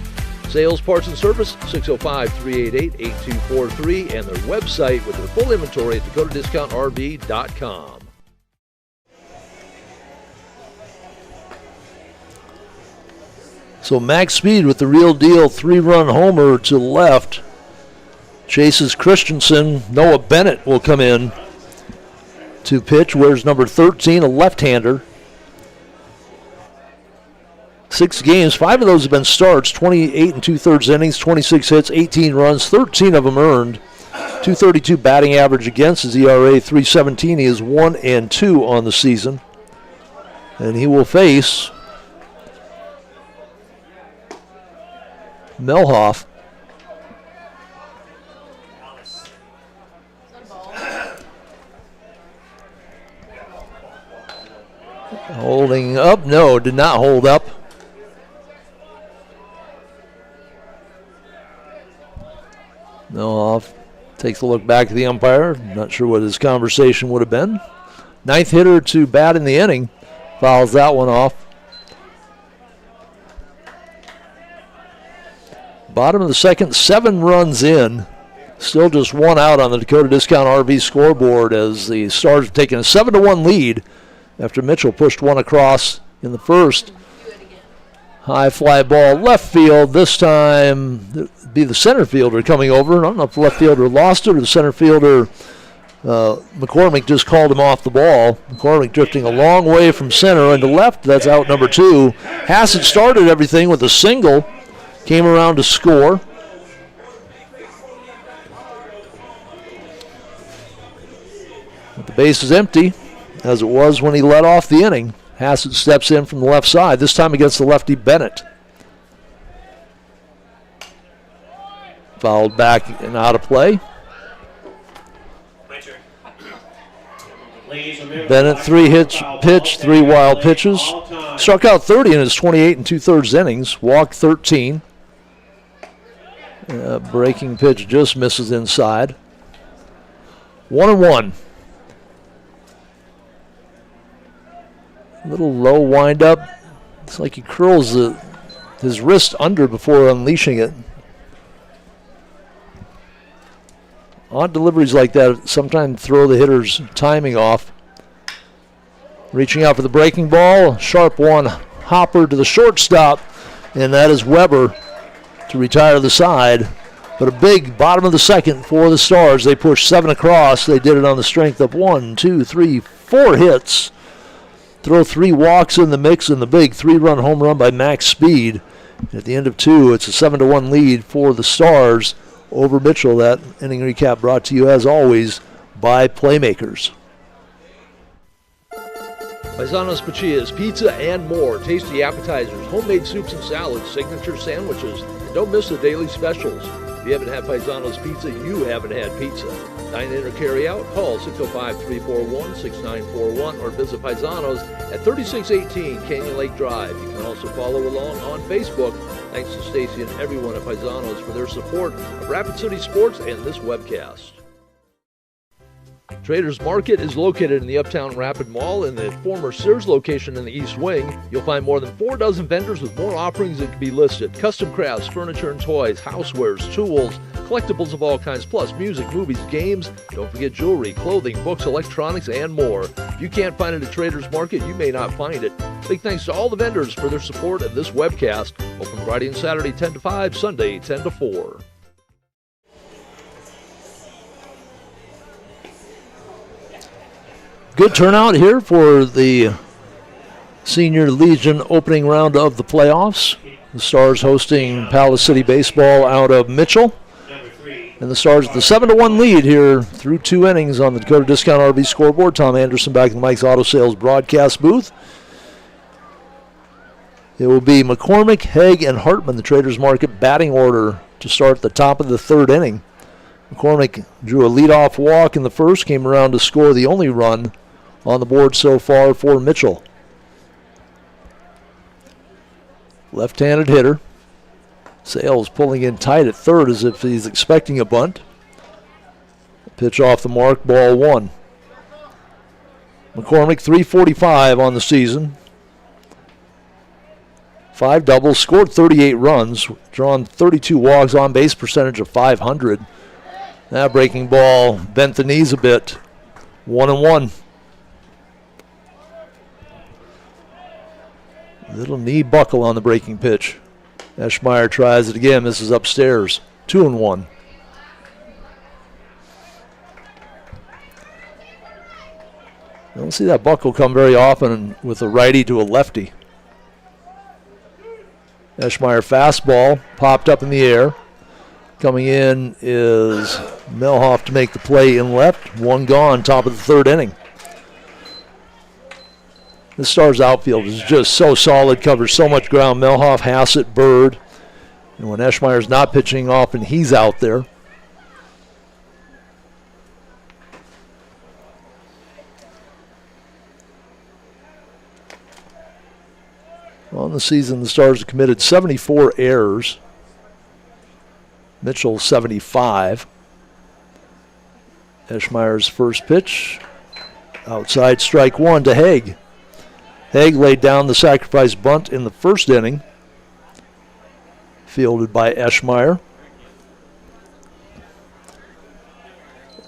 Sales, parts, and service, 605-388-8243, and their website with their full inventory at dakotadiscountrv.com. So Max Speed with the real deal 3-run homer to the left. Chases Christensen. Noah Bennett will come in to pitch. Wears number 13, a left-hander. 6 games, 5 of those have been starts, 28 and 2/3 innings, 26 hits, 18 runs, 13 of them earned. 232 batting average against his ERA, 317. He is 1-2 on the season. And he will face Melhoff. Holding up, no, did not hold up. Melhoff takes a look back at the umpire. Not sure what his conversation would have been. 9th hitter to bat in the inning. Fouls that one off. Bottom of the second, 7 runs in. Still just 1 out on the Dakota Discount RV scoreboard as the Stars have taken a 7-1 lead after Mitchell pushed one across in the first. High fly ball left field. This time it'd be the center fielder coming over. I don't know if the left fielder lost it or the center fielder, McCormick, just called him off the ball. McCormick drifting a long way from center into left. That's out number 2. Hassett started everything with a single. Came around to score. But the base is empty, as it was when he led off the inning. Hassett steps in from the left side, this time against the lefty Bennett. Fouled back and out of play. Bennett, 3 hits pitched, 3 wild pitches. Struck out 30 in his 28 and 2/3 innings. Walked 13. Breaking pitch just misses inside. 1-1. Little low windup. It's like he curls his wrist under before unleashing it. Odd deliveries like that sometimes throw the hitter's timing off. Reaching out for the breaking ball. Sharp one hopper to the shortstop, and that is Weber to retire the side. But a big bottom of the second for the Stars. They pushed 7 across. They did it on the strength of 1, 2, 3, 4 hits. Throw 3 walks in the mix and the big 3-run home run by Max Speed. At the end of 2, it's a 7-1 lead for the Stars over Mitchell. That inning recap brought to you, as always, by Playmakers. Paisanos Pachias, pizza and more. Tasty appetizers, homemade soups and salads, signature sandwiches, and don't miss the daily specials. If you haven't had Paisanos Pizza, you haven't had pizza. Dine in or carry out, call 605-341-6941 or visit Paisanos at 3618 Canyon Lake Drive. You can also follow along on Facebook. Thanks to Stacy and everyone at Paisanos for their support of Rapid City Sports and this webcast. Traders Market is located in the Uptown Rapid Mall in the former Sears location in the East Wing. You'll find more than 4 dozen vendors with more offerings that can be listed. Custom crafts, furniture and toys, housewares, tools, collectibles of all kinds, plus music, movies, games. Don't forget jewelry, clothing, books, electronics, and more. If you can't find it at Traders Market, you may not find it. Big thanks to all the vendors for their support of this webcast. Open Friday and Saturday 10 to 5, Sunday 10 to 4. Good turnout here for the Senior Legion opening round of the playoffs. The Stars hosting Palace City Baseball out of Mitchell. And the Stars with the 7-1 lead here through 2 innings on the Dakota Discount RV scoreboard. Tom Anderson back in Mike's Auto Sales broadcast booth. It will be McCormick, Haig, and Hartman, the Traders Market batting order to start the top of the 3rd inning. McCormick drew a leadoff walk in the first, came around to score the only run on the board so far for Mitchell. Left-handed hitter. Sales pulling in tight at 3rd as if he's expecting a bunt. Pitch off the mark, ball 1. McCormick, 345 on the season. 5 doubles, scored 38 runs, drawn 32 walks, on base percentage of .500. That breaking ball bent the knees a bit. 1-1. Little knee buckle on the breaking pitch. Eschmeyer tries it again, misses upstairs. 2-1. I don't see that buckle come very often with a righty to a lefty. Eschmeyer fastball popped up in the air. Coming in is Melhoff to make the play in left. 1 gone, top of the 3rd inning. The Stars outfield is just so solid, covers so much ground. Melhoff, Hassett, Bird. And when Eschmeyer's not pitching, often he's out there. On the season, the Stars have committed 74 errors. Mitchell 75. Eschmeyer's first pitch. Outside strike 1 to Haig. Haig laid down the sacrifice bunt in the 1st inning. Fielded by Eschmeyer.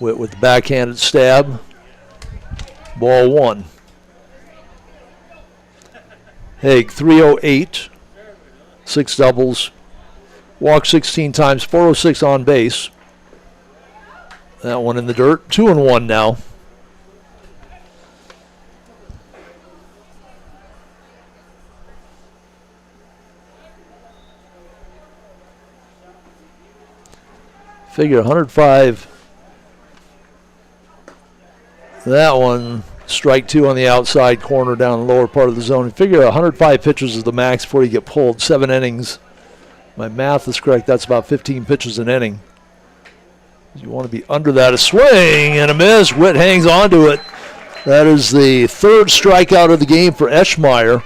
Witt with the backhanded stab. Ball 1. Haig 308. 6 doubles. Walked 16 times, 406 on base. That one in the dirt. 2-1 now. Figure 105. That one, strike 2 on the outside corner down the lower part of the zone. Figure 105 pitches is the max before you get pulled. 7 innings. My math is correct. That's about 15 pitches an inning. You want to be under that. A swing and a miss. Witt hangs on to it. That is the 3rd strikeout of the game for Eschmeyer.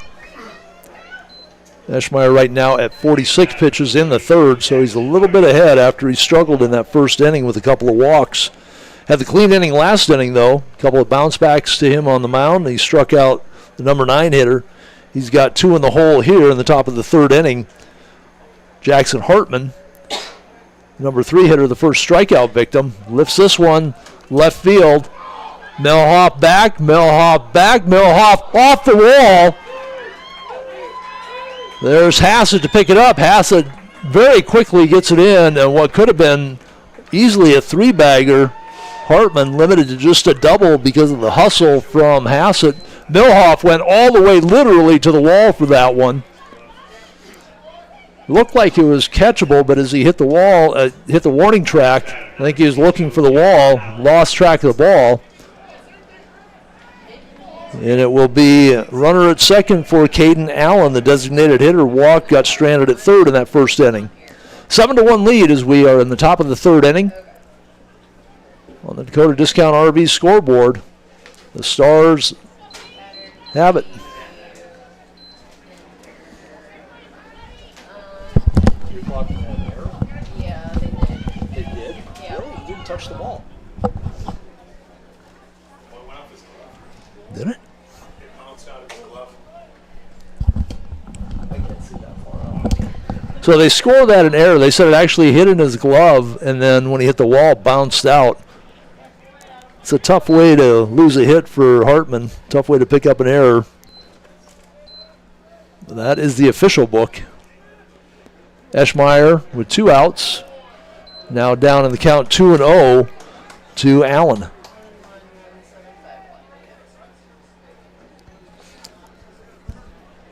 Eschmeyer right now at 46 pitches in the 3rd, so he's a little bit ahead after he struggled in that 1st inning with a couple of walks. Had the clean inning last inning, though. A couple of bounce backs to him on the mound. He struck out the number 9 hitter. He's got 2 in the hole here in the top of the 3rd inning. Jackson Hartman, number 3 hitter, the first strikeout victim, lifts this one left field. Melhoff back, Melhoff off the wall. There's Hassett to pick it up. Hassett very quickly gets it in, and what could have been easily a 3-bagger. Hartman limited to just a double because of the hustle from Hassett. Melhoff went all the way literally to the wall for that one. Looked like it was catchable, but as he hit the wall, hit the warning track, I think he was looking for the wall, lost track of the ball. And it will be runner at second for Caden Allen, the designated hitter. Walk, got stranded at 3rd in that 1st inning. 7-1 lead as we are in the top of the 3rd inning. On the Dakota Discount RV scoreboard, the Stars have it. Yeah, they did. They did? Yeah. Really? You didn't touch the ball. Did it? So they scored that an error. They said it actually hit in his glove, and then when he hit the wall, bounced out. It's a tough way to lose a hit for Hartman. Tough way to pick up an error. That is the official book. Eschmeyer with 2 outs. Now down in the count 2-0 to Allen.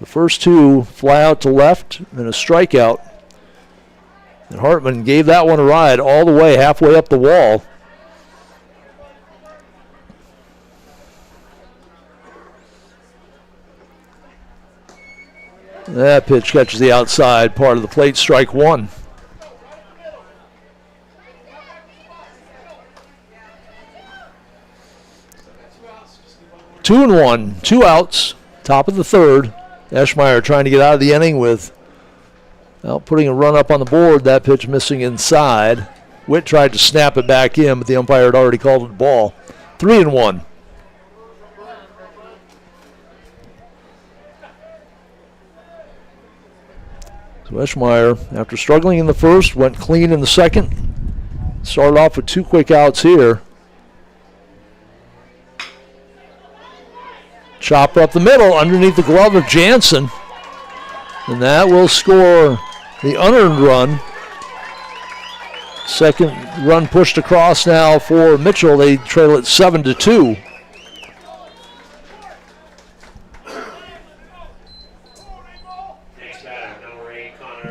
The first 2 fly out to left and a strikeout. And Hartman gave that one a ride all the way halfway up the wall. That pitch catches the outside part of the plate, strike 1. Two and 1, 2 outs, top of the third. Eschmeyer trying to get out of the inning without putting a run up on the board. That pitch missing inside. Witt tried to snap it back in, but the umpire had already called it a ball. 3 and 1. So Eschmeyer, after struggling in the first, went clean in the second. Started off with 2 quick outs here. Chopper up the middle underneath the glove of Jansen. And that will score the unearned run. Second run pushed across now for Mitchell. They trail it 7-2.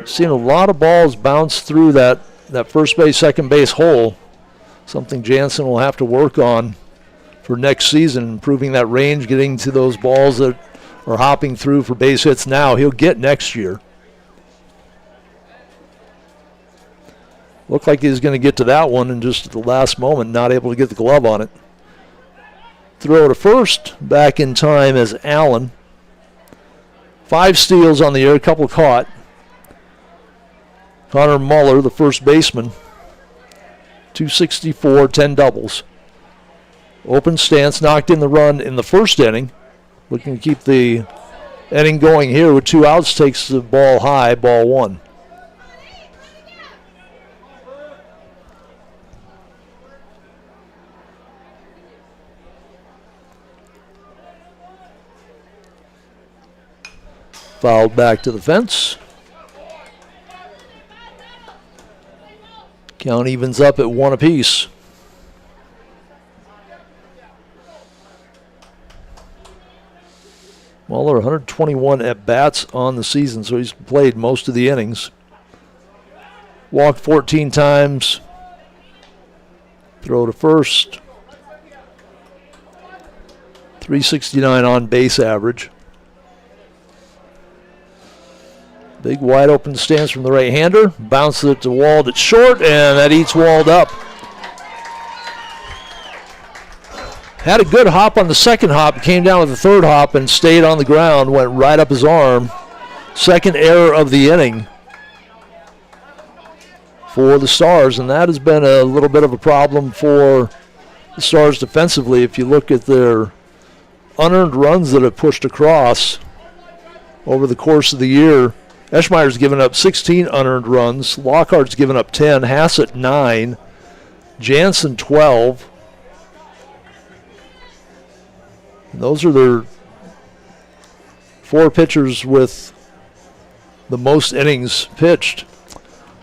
Seen a lot of balls bounce through that first base, second base hole. Something Jansen will have to work on for next season, improving that range, getting to those balls that are hopping through for base hits now. He'll get next year. Looked like he was going to get to that one, and just at the last moment, not able to get the glove on it. Throw to first, back in time as Allen. 5 steals on the year, a couple caught. Connor Muller, the first baseman, 264, 10 doubles. Open stance, knocked in the run in the first inning. Looking to keep the inning going here with 2 outs, takes the ball high, ball 1. Fouled back to the fence. Count evens up at 1 apiece. Muller, 121 at-bats on the season, so he's played most of the innings. Walked 14 times. Throw to first. 369 on base average. Big wide open stance from the right-hander. Bounces it to Wald. It's short, and that eats Wald up. Had a good hop on the second hop. Came down with the third hop and stayed on the ground. Went right up his arm. Second error of the inning for the Stars, and that has been a little bit of a problem for the Stars defensively. If you look at their unearned runs that have pushed across over the course of the year, Eschmeyer's given up 16 unearned runs. Lockhart's given up 10. Hassett 9. Jansen 12. And those are their 4 pitchers with the most innings pitched.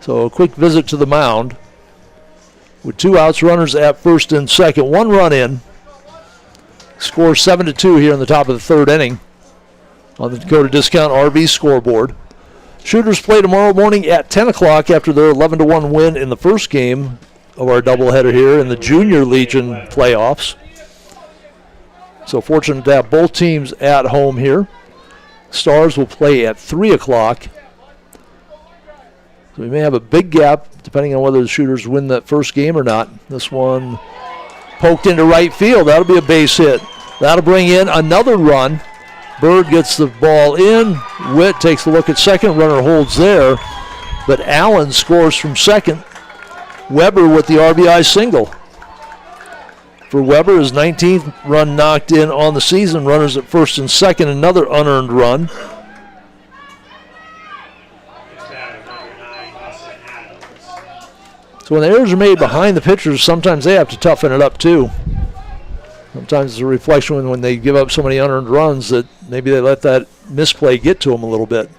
So a quick visit to the mound. With 2 outs, runners at first and second. 1 run in. Score 7-2 here in the top of the third inning on the Dakota Discount RV scoreboard. Shooters play tomorrow morning at 10 o'clock after their 11-1 win in the first game of our doubleheader here in the Junior Legion playoffs. So fortunate to have both teams at home here. Stars will play at 3 o'clock. So we may have a big gap depending on whether the Shooters win that first game or not. This one poked into right field. That'll be a base hit. That'll bring in another run. Bird gets the ball in. Witt takes a look at second. Runner holds there. But Allen scores from second. Weber with the RBI single. for Weber. His 19th run knocked in on the season. Runners at first and second, another unearned run. So when the errors are made behind the pitchers, sometimes they have to toughen it up too. Sometimes it's a reflection when they give up so many unearned runs that maybe they let that misplay get to them a little bit.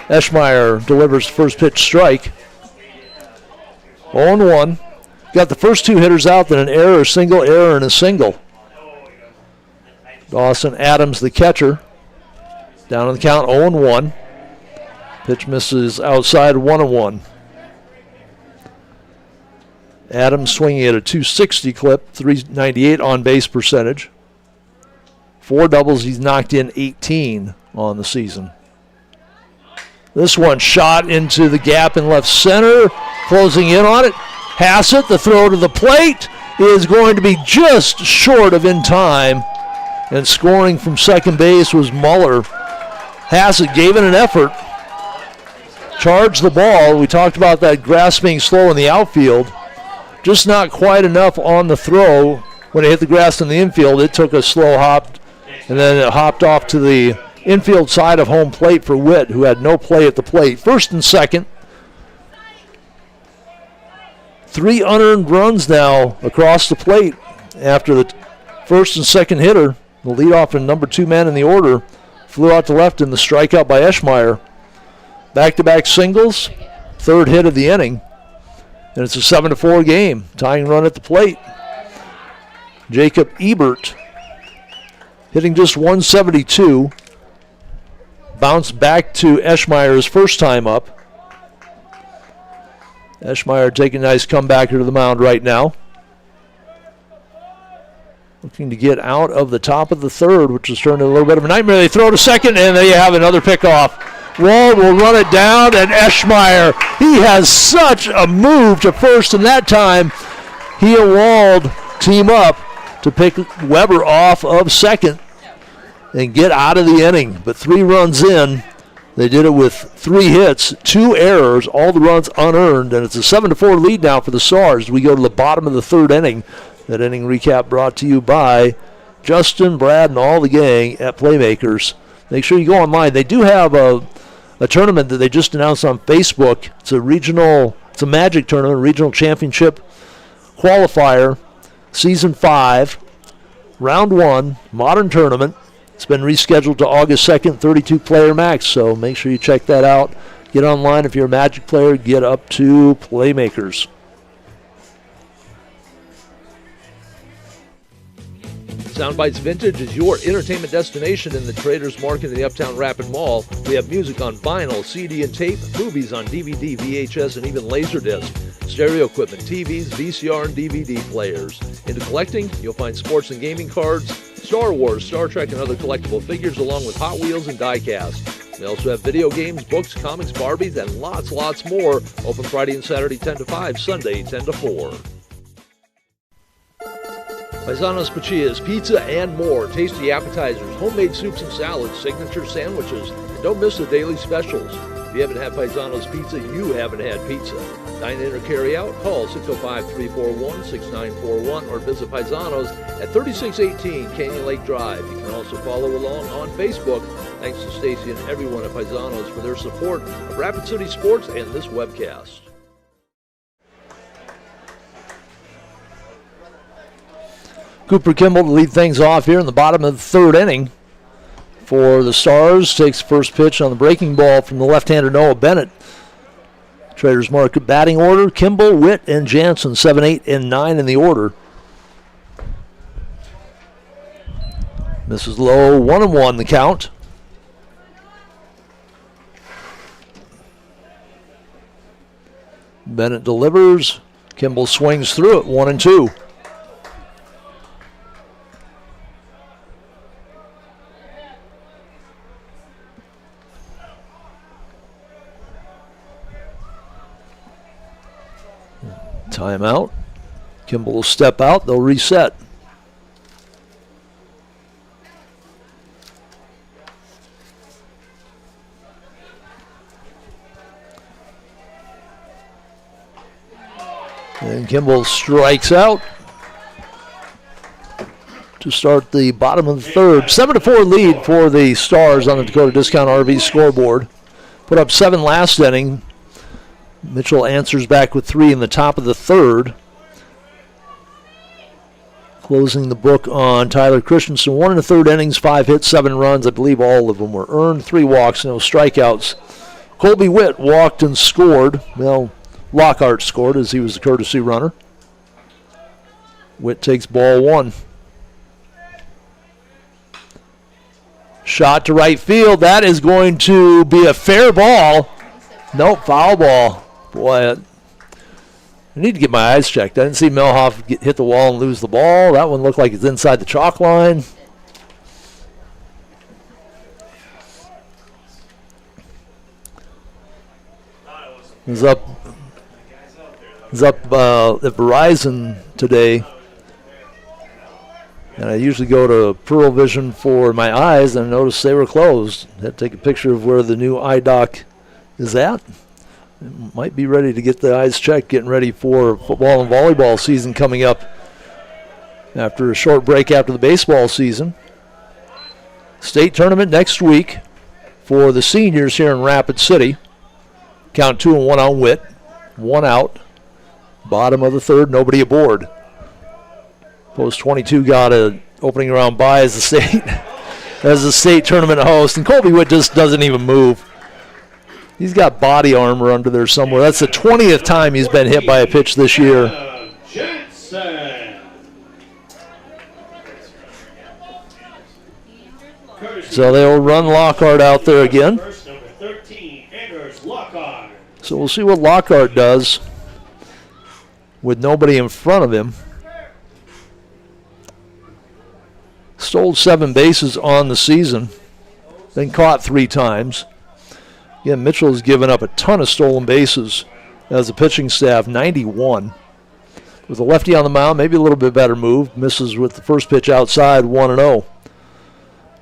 Eschmeyer delivers first pitch strike. 0-1. Got the first two hitters out, then an error, a single, and a single. Dawson Adams, the catcher. Down on the count, 0-1. Pitch misses outside, 1-1. Adams swinging at a 260 clip, 398 on base percentage. 4 doubles, he's knocked in 18 on the season. This one shot into the gap in left center, closing in on it. Hassett, the throw to the plate, is going to be just short of in time. And scoring from second base was Muller. Hassett gave it an effort, charged the ball. We talked about that grass being slow in the outfield. Just not quite enough on the throw. When it hit the grass in the infield, it took a slow hop, and then it hopped off to the infield side of home plate for Witt, who had no play at the plate. First and second. 3 unearned runs now across the plate after the first and second hitter. The leadoff and number 2 man in the order flew out to left in the strikeout by Eschmeyer. Back-to-back singles, third hit of the inning. And it's a 7-4 game. Tying run at the plate. Jacob Ebert hitting just 172. Bounced back to Eschmeyer his first time up. Eschmeyer taking a nice comebacker to the mound right now. Looking to get out of the top of the third, which has turned into a little bit of a nightmare. They throw to second, and there you have another pickoff. Wald will run it down, and Eschmeyer, he has such a move to first, and that time he and Wald team up to pick Weber off of second and get out of the inning. But 3 runs in, they did it with 3 hits, 2 errors, all the runs unearned, and it's a 7-4 lead now for the Stars. We go to the bottom of the third inning. That inning recap brought to you by Justin, Brad, and all the gang at Playmakers. Make sure you go online. They do have a tournament that they just announced on Facebook. It's a Magic tournament, regional championship qualifier, season 5, round 1, modern tournament. It's been rescheduled to August 2nd, 32-player max, so make sure you check that out. Get online if you're a Magic player. Get up to Playmakers. Soundbites Vintage is your entertainment destination in the Traders Market in the Uptown Rapid Mall. We have music on vinyl, CD, and tape, movies on DVD, VHS, and even Laserdisc, stereo equipment, TVs, VCR, and DVD players. Into collecting, you'll find sports and gaming cards, Star Wars, Star Trek, and other collectible figures, along with Hot Wheels and die-cast. We also have video games, books, comics, Barbies, and lots more. Open Friday and Saturday 10 to 5, Sunday 10 to 4. Paisanos Pachillas, pizza and more. Tasty appetizers, homemade soups and salads, signature sandwiches, and don't miss the daily specials. If you haven't had Paisanos Pizza, you haven't had pizza. Dine in or carry out, call 605-341-6941 or visit Paisanos at 3618 Canyon Lake Drive. You can also follow along on Facebook. Thanks to Stacy and everyone at Paisanos for their support of Rapid City Sports and this webcast. Cooper Kimball to lead things off here in the bottom of the third inning for the Stars. Takes first pitch on the breaking ball from the left-hander Noah Bennett. Traders Market batting order, Kimball, Witt, and Jansen, 7, 8, and 9 in the order. Misses low, 1-1 the count. Bennett delivers. Kimball swings through it, 1-2. Timeout. Kimball will step out. They'll reset. And Kimball strikes out. to start the bottom of the third. 7-4 lead for the Stars on the Dakota Discount RV scoreboard. Put up 7 last inning. Mitchell answers back with 3 in the top of the third. Closing the book on Tyler Christensen. 1 1/3 innings, 5 hits, 7 runs. I believe all of them were earned. 3 walks, no strikeouts. Colby Witt walked and scored. Well, Lockhart scored as he was the courtesy runner. Witt takes ball 1. Shot to right field. That is going to be a fair ball. Nope, foul ball. Boy, I need to get my eyes checked. I didn't see Melhoff hit the wall and lose the ball. That one looked like it's inside the chalk line. It was up at Verizon today. And I usually go to Pearl Vision for my eyes, and I noticed they were closed. I had to take a picture of where the new eye doc is at. It might be ready to get the eyes checked, getting ready for football and volleyball season coming up after a short break after the baseball season. State tournament next week for the seniors here in Rapid City. Count 2-1 on Witt. 1 out. Bottom of the third, nobody aboard. Post 22 got an opening round bye as the state tournament host, and Colby Witt just doesn't even move. He's got body armor under there somewhere. That's the 20th time he's been hit by a pitch this year. Jensen. So they'll run Lockhart out there again. First, number 13, Anders Lockhart. So we'll see what Lockhart does with nobody in front of him. Stole 7 bases on the season, been caught 3 times. Again, Mitchell has given up a ton of stolen bases as a pitching staff, 91. With a lefty on the mound, maybe a little bit better move. Misses with the first pitch outside, 1-0.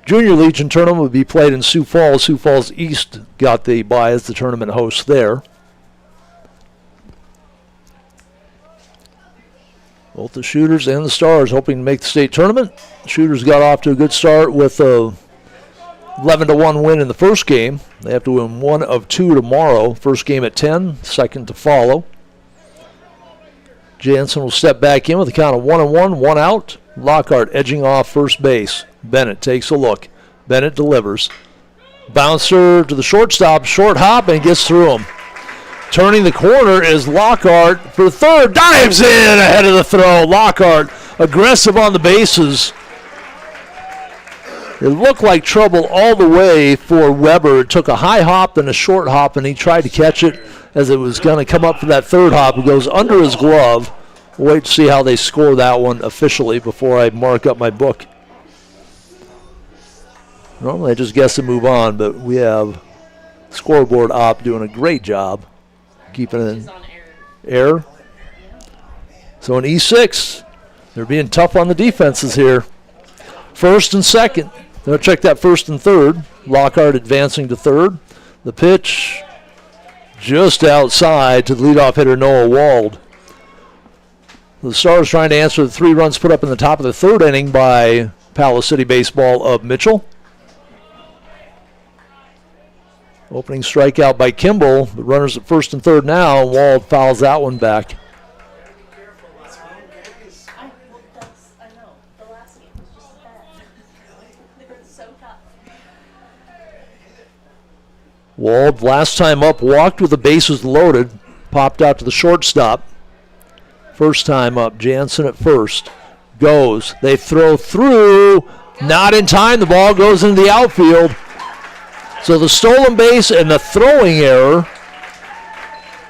Junior Legion tournament would be played in Sioux Falls. Sioux Falls East got the bye as the tournament host there. Both the Shooters and the Stars hoping to make the state tournament. Shooters got off to a good start with a 11-1 win in the first game. They have to win 1 of 2 tomorrow. First game at 10, second to follow. Jansen will step back in with a count of 1-1, 1 out. Lockhart edging off first base. Bennett takes a look. Bennett delivers. Bouncer to the shortstop, short hop, and gets through him. Turning the corner is Lockhart for third. Dives in ahead of the throw. Lockhart aggressive on the bases. It looked like trouble all the way for Weber. It took a high hop and a short hop, and he tried to catch it as it was going to come up for that third hop. It goes under his glove. We'll wait to see how they score that one officially before I mark up my book. Normally I just guess and move on, but we have scoreboard op doing a great job keeping it in error. So in E6, they're being tough on the defenses here. First and second. They'll check that first and third. Lockhart advancing to third. The pitch just outside to the leadoff hitter Noah Wald. The Stars trying to answer the 3 runs put up in the top of the third inning by Palace City Baseball of Mitchell. Opening strikeout by Kimball. The runners at first and third now. Wald fouls that one back. Wald, last time up, walked with the bases loaded. Popped out to the shortstop. First time up, Jansen at first. Goes. They throw through. Not in time. The ball goes into the outfield. So the stolen base and the throwing error.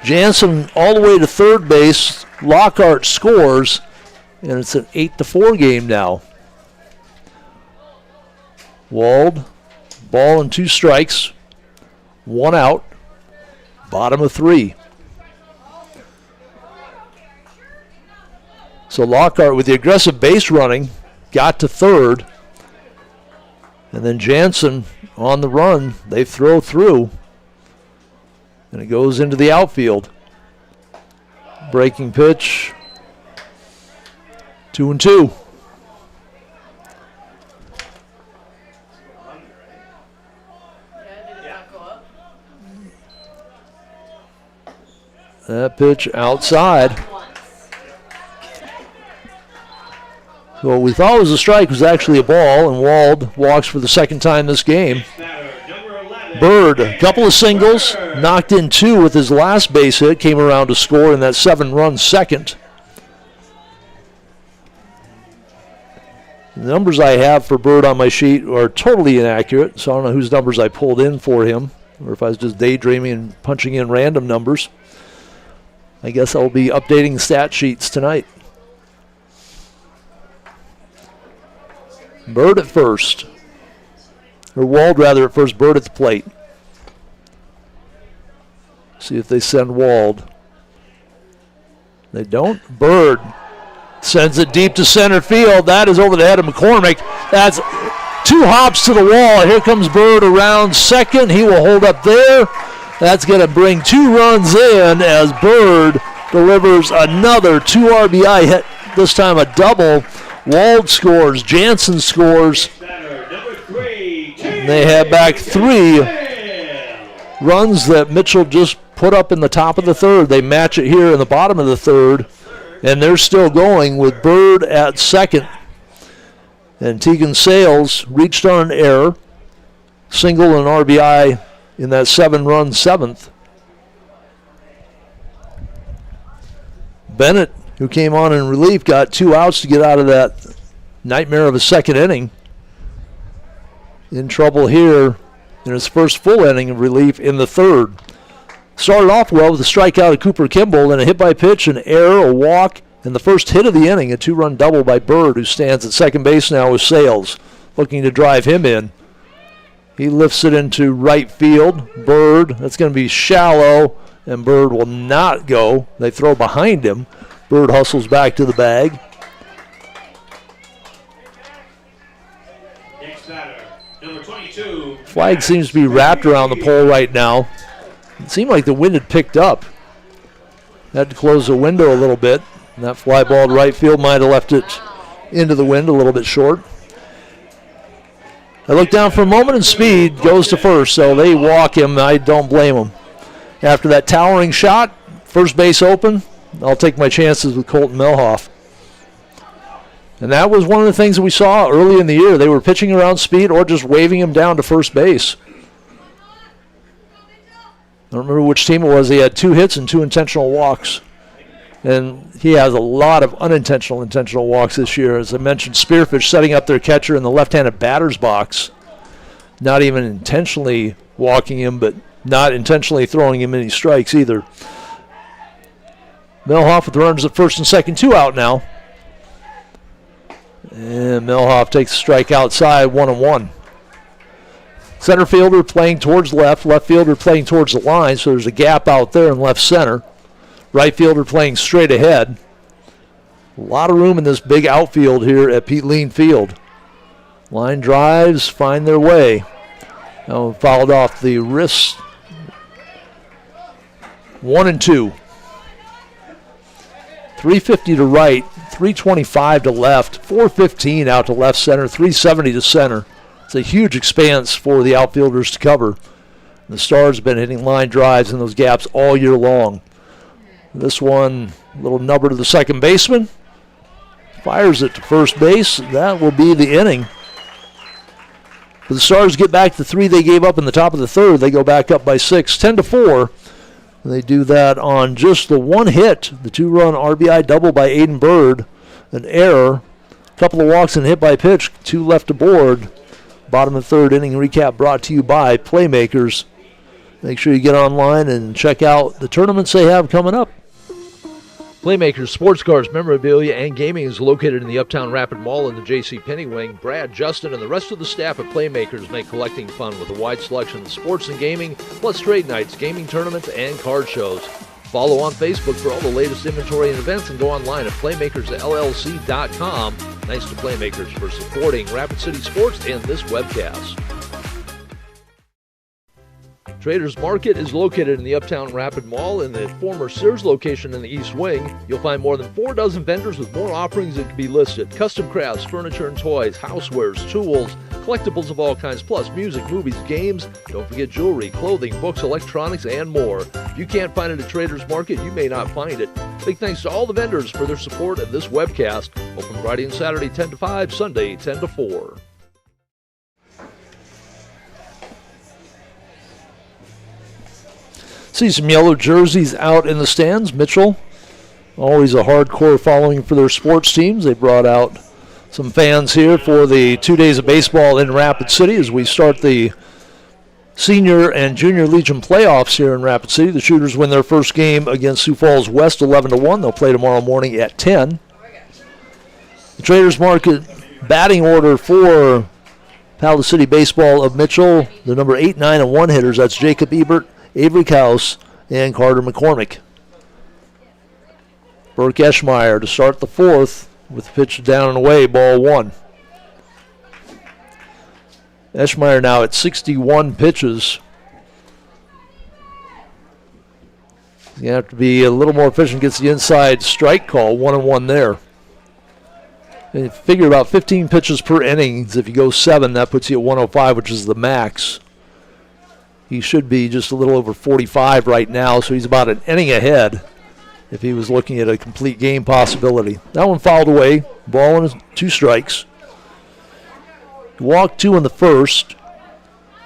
Jansen all the way to third base. Lockhart scores. And it's an 8-4 game now. Wald, ball and 2 strikes. 1 out. Bottom of 3. So Lockhart with the aggressive base running got to third. And then Jansen on the run. They throw through. And it goes into the outfield. Breaking pitch. 2-2. That pitch outside. So what we thought was a strike was actually a ball, and Wald walks for the second time this game. Bird, a couple of singles, knocked in 2 with his last base hit, came around to score in that 7-run second. The numbers I have for Bird on my sheet are totally inaccurate, so I don't know whose numbers I pulled in for him, or if I was just daydreaming and punching in random numbers. I guess I'll be updating stat sheets tonight. Bird at first. Or Wald rather at first, Bird at the plate. See if they send Wald. They don't. Bird sends it deep to center field. That is over the head of McCormick. That's 2 hops to the wall. Here comes Bird around second. He will hold up there. That's going to bring 2 runs in as Bird delivers another 2 RBI hit, this time a double. Wald scores. Jansen scores. They have back 3 runs that Mitchell just put up in the top of the third. They match it here in the bottom of the third, and they're still going with Bird at second. And Tegan Sales reached on an error, single and RBI in that 7-run seventh. Bennett, who came on in relief, got 2 outs to get out of that nightmare of a second inning. In trouble here in his first full inning of relief in the third. Started off well with a strikeout of Cooper Kimball and a hit by pitch, an error, a walk, and the first hit of the inning, a 2-run double by Bird, who stands at second base now with Sales, looking to drive him in. He lifts it into right field. Bird, that's going to be shallow, and Bird will not go. They throw behind him. Bird hustles back to the bag. Flag seems to be wrapped around the pole right now. It seemed like the wind had picked up. Had to close the window a little bit. And that fly ball to right field might have left it into the wind a little bit short. I look down for a moment and Speed goes to first, so they walk him. I don't blame him. After that towering shot, first base open, I'll take my chances with Colton Melhoff. And that was one of the things that we saw early in the year. They were pitching around Speed or just waving him down to first base. I don't remember which team it was. He had 2 hits and 2 intentional walks. And he has a lot of intentional walks this year. As I mentioned, Spearfish setting up their catcher in the left-handed batter's box. Not even intentionally walking him, but not intentionally throwing him any strikes either. Melhoff with the runners at first and second, 2 out now. And Melhoff takes a strike outside, 1-1. Center fielder playing towards left fielder playing towards the line, so there's a gap out there in left center. Right fielder playing straight ahead. A lot of room in this big outfield here at Pete Lean Field. Line drives find their way. Now fouled off the wrist. 1-2. 350 to right, 325 to left, 415 out to left center, 370 to center. It's a huge expanse for the outfielders to cover. The Stars have been hitting line drives in those gaps all year long. This one, a little number to the second baseman. Fires it to first base. That will be the inning. But the Stars get back the 3 they gave up in the top of the third. They go back up by 6, 10-4. They do that on just the 1 hit, the 2-run RBI double by Aiden Bird, an error, a couple of walks and hit by pitch, 2 left aboard. Bottom of the third inning recap brought to you by Playmakers. Make sure you get online and check out the tournaments they have coming up. Playmakers Sports Cars, Memorabilia, and Gaming is located in the Uptown Rapid Mall in the J.C. Penney wing. Brad, Justin, and the rest of the staff at Playmakers make collecting fun with a wide selection of sports and gaming, plus trade nights, gaming tournaments, and card shows. Follow on Facebook for all the latest inventory and events, and go online at playmakersllc.com. Thanks to Playmakers for supporting Rapid City Sports and this webcast. Traders Market is located in the Uptown Rapid Mall in the former Sears location in the East Wing. You'll find more than 4 dozen vendors with more offerings that can be listed. Custom crafts, furniture and toys, housewares, tools, collectibles of all kinds, plus music, movies, games. Don't forget jewelry, clothing, books, electronics, and more. If you can't find it at Traders Market, you may not find it. Big thanks to all the vendors for their support of this webcast. Open Friday and Saturday 10 to 5, Sunday 10 to 4. See some yellow jerseys out in the stands. Mitchell, always a hardcore following for their sports teams. They brought out some fans here for the 2 days of baseball in Rapid City as we start the Senior and Junior Legion playoffs here in Rapid City. The Shooters win their first game against Sioux Falls West 11-1. They'll play tomorrow morning at 10. The Traders Market batting order for Palo City Baseball of Mitchell. The number 8, 9, and 1 hitters. That's Jacob Ebert, Avery Kaus, and Carter McCormick. Burke Eschmeyer to start the fourth with the pitch down and away, ball 1. Eschmeyer now at 61 pitches. He's going to have to be a little more efficient, gets the inside strike call, 1-1 there. And you figure about 15 pitches per innings. If you go 7, that puts you at 105, which is the max. He should be just a little over 45 right now, so he's about an inning ahead if he was looking at a complete game possibility. That one fouled away, ball and 2 strikes. He walked 2 in the first.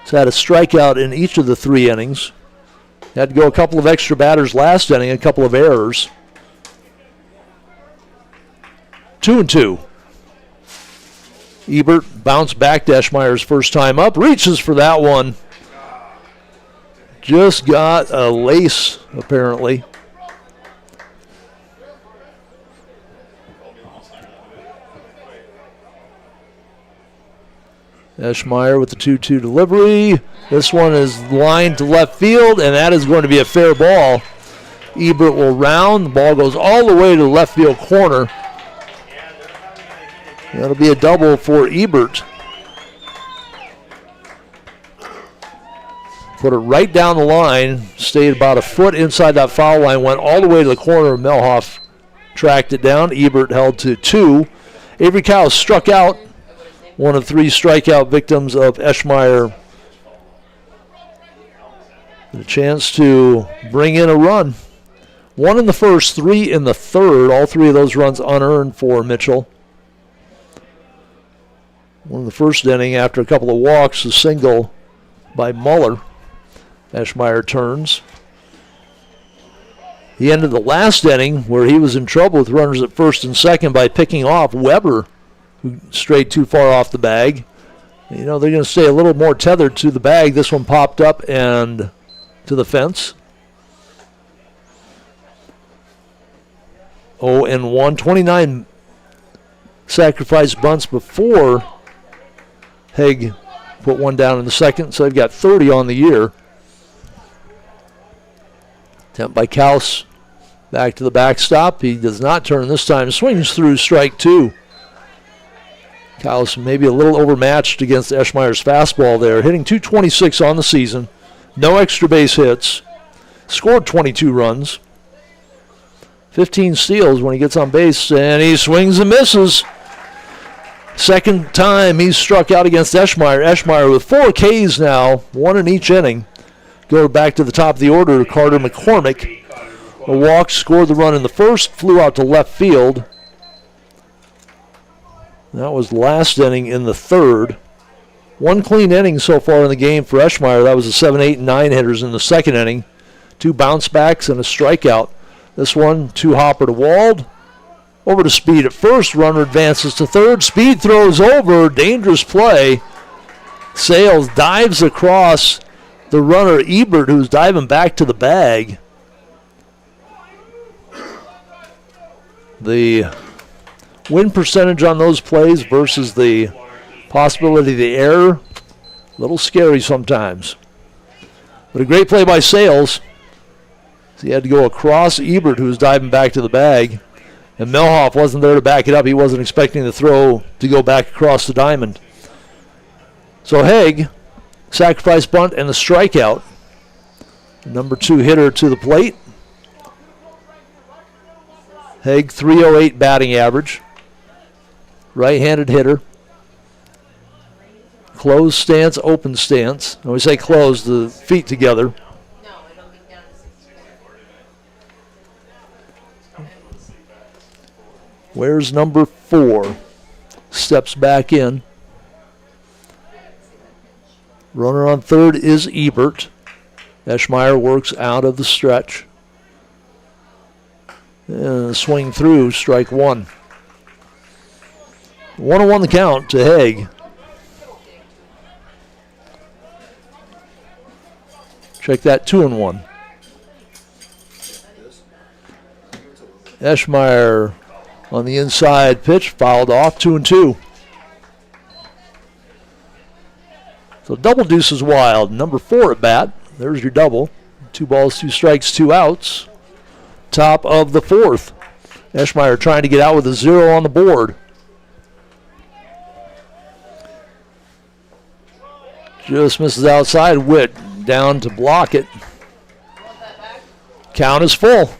He's had a strikeout in each of the 3 innings. Had to go a couple of extra batters last inning, a couple of errors. 2-2. Ebert bounced back to Eschmeyer's first time up, reaches for that one. Just got a lace, apparently. Eschmeyer with the 2-2 delivery. This one is lined to left field, and that is going to be a fair ball. Ebert will round. The ball goes all the way to the left field corner. That'll be a double for Ebert. Put it right down the line, stayed about a foot inside that foul line, went all the way to the corner. Melhoff tracked it down. Ebert held to 2. Avery Kaus struck out, one of 3 strikeout victims of Eschmeyer. A chance to bring in a run. 1 in the first, 3 in the third. All 3 of those runs unearned for Mitchell. One in the first inning after a couple of walks, a single by Muller. Eschmeyer turns. He ended the last inning where he was in trouble with runners at first and second by picking off Weber, who strayed too far off the bag. You know, they're going to stay a little more tethered to the bag. This one popped up and to the fence. 0-1, 29 sacrifice bunts before Haig put one down in the second, so they've got 30 on the year. Attempt by Kaus, back to the backstop. He does not turn this time, swings through strike 2. Kaus maybe a little overmatched against Eschmeyer's fastball there, hitting .226 on the season. No extra base hits. Scored 22 runs. 15 steals when he gets on base, and he swings and misses. Second time he's struck out against Eschmeyer. Eschmeyer with 4 Ks now, 1 in each inning. Go back to the top of the order, Carter McCormick. A walk, scored the run in the first, flew out to left field. That was last inning in the third. 1 clean inning so far in the game for Eschmeyer. That was the 7, 8, and 9 hitters in the second inning. 2 bounce backs and a strikeout. This one, 2 hopper to Wald. Over to Speed at first. Runner advances to third. Speed throws over. Dangerous play. Sales dives across the runner, Ebert, who's diving back to the bag. The win percentage on those plays versus the possibility of the error, a little scary sometimes. But a great play by Sales. He had to go across Ebert, who was diving back to the bag. And Melhoff wasn't there to back it up. He wasn't expecting the throw to go back across the diamond. So Haig, sacrifice bunt and the strikeout. number 2 hitter to the plate. Haig, 308 batting average. Right-handed hitter. Closed stance, open stance. When we say closed, the feet together. No, it'll be down to 64. Where's number 4? Steps back in. Runner on third is Ebert. Eschmeyer works out of the stretch. And swing through, strike 1. 1-1 the count to Haig. Check that, 2-1. Eschmeyer on the inside pitch, fouled off, 2-2. So double deuces wild. Number 4 at bat. There's your double. 2 balls, 2 strikes, 2 outs. Top of the 4th. Eschmeyer trying to get out with a 0 on the board. Just misses outside. Witt down to block it. Count is full.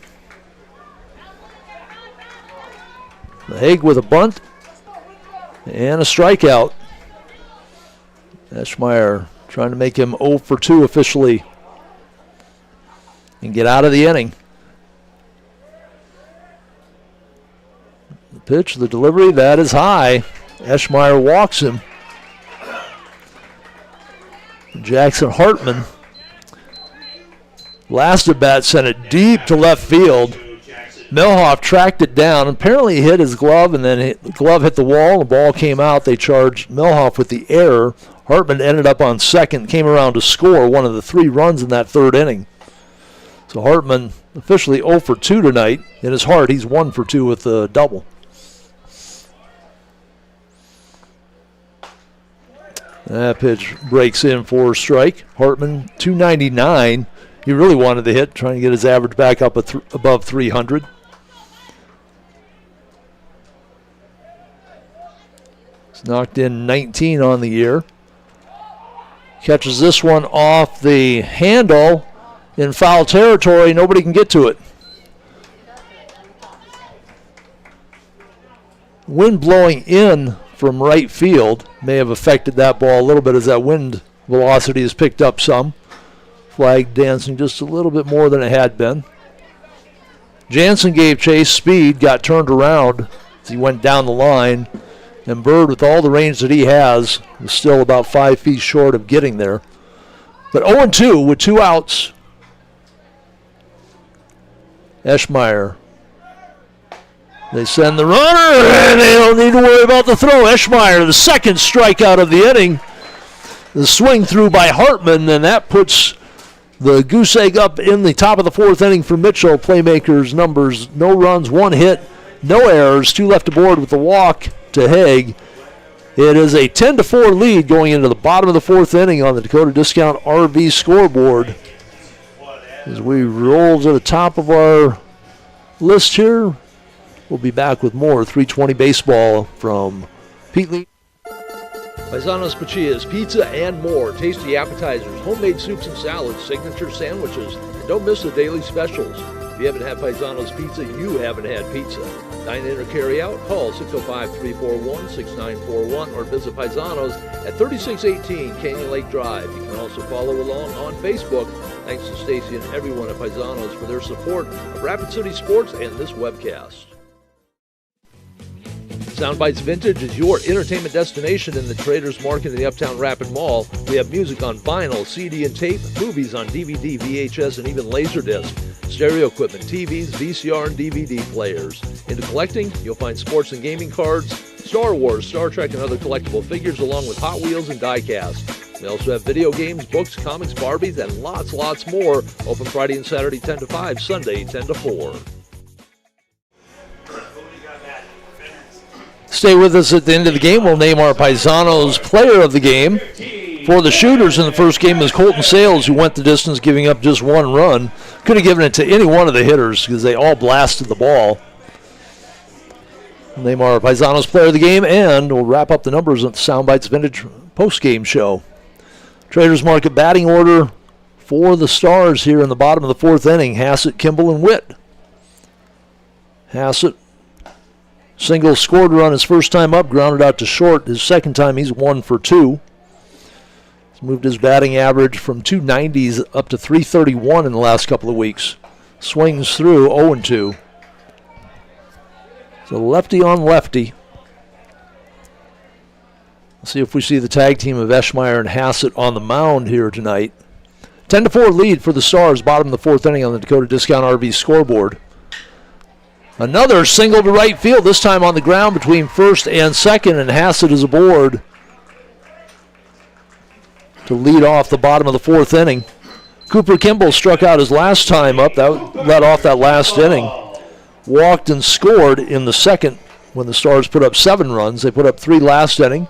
Haig with a bunt and a strikeout. Eschmeyer trying to make him 0 for 2 officially and get out of the inning. The pitch, the delivery, that is high. Eschmeyer walks him. Jackson Hartman, last at bat, sent it deep to left field. Melhoff tracked it down. Apparently he hit his glove, and then the glove hit the wall. The ball came out. They charged Melhoff with the error. Hartman ended up on second, came around to score one of the 3 runs in that 3rd inning. So Hartman officially 0 for 2 tonight. In his heart, he's 1 for 2 with the double. That pitch breaks in for a strike. Hartman, 299. He really wanted the hit, trying to get his average back up above 300. He's knocked in 19 on the year. Catches this one off the handle in foul territory. Nobody can get to it. Wind blowing in from right field may have affected that ball a little bit as that wind velocity has picked up some. Flag dancing just a little bit more than it had been. Jansen gave chase, speed, got turned around as he went down the line. And Bird, with all the range that he has, is still about 5 feet short of getting there. But 0-2 with 2 outs. Eschmeyer. They send the runner, and they don't need to worry about the throw. Eschmeyer, the second strikeout of the inning. The swing through by Hartman, and that puts the goose egg up in the top of the 4th inning for Mitchell. Playmakers numbers, no runs, 1 hit, no errors, 2 left aboard with the walk to Haig. It is a 10-4 lead going into the bottom of the 4th inning on the Dakota Discount RV scoreboard. As we roll to the top of our list here, we'll be back with more 320 baseball from Pete Lee. Paisanos Pachillas, pizza and more. Tasty appetizers, homemade soups and salads, signature sandwiches, and don't miss the daily specials. If you haven't had Paisanos Pizza, you haven't had pizza. Dine in or carry out, call 605-341-6941 or visit Paisanos at 3618 Canyon Lake Drive. You can also follow along on Facebook. Thanks to Stacy and everyone at Paisanos for their support of Rapid City Sports and this webcast. Soundbites Vintage is your entertainment destination in the Traders Market in the Uptown Rapid Mall. We have music on vinyl, CD and tape, movies on DVD, VHS, and even Laserdisc, stereo equipment, TVs, VCR, and DVD players. Into collecting, you'll find sports and gaming cards, Star Wars, Star Trek, and other collectible figures, along with Hot Wheels and die-cast. We also have video games, books, comics, Barbies, and lots more. Open Friday and Saturday 10 to 5, Sunday 10 to 4. Stay with us at the end of the game. We'll name our Paisanos player of the game. For the shooters in the first game was Colton Sales, who went the distance, giving up just 1 run. Could have given it to any one of the hitters because they all blasted the ball. We'll name our Paisanos player of the game, and we'll wrap up the numbers at the Soundbites Vintage post-game show. Traders Market batting order for the Stars here in the bottom of the fourth inning. Hassett, Kimball, and Witt. Hassett, single, scored a run his first time up, grounded out to short. His second time, he's 1 for 2. He's moved his batting average from 290s up to 331 in the last couple of weeks. Swings through 0-2. So lefty on lefty. Let's see if we see the tag team of Eschmeyer and Hassett on the mound here tonight. 10-4 lead for the Stars, bottom of the fourth inning on the Dakota Discount RV scoreboard. Another single to right field, this time on the ground between first and second, and Hassett is aboard to lead off the bottom of the fourth inning. Cooper Kimball struck out his last time up. That led off that last inning. Walked and scored in the second when the Stars put up 7 runs. They put up 3 last inning.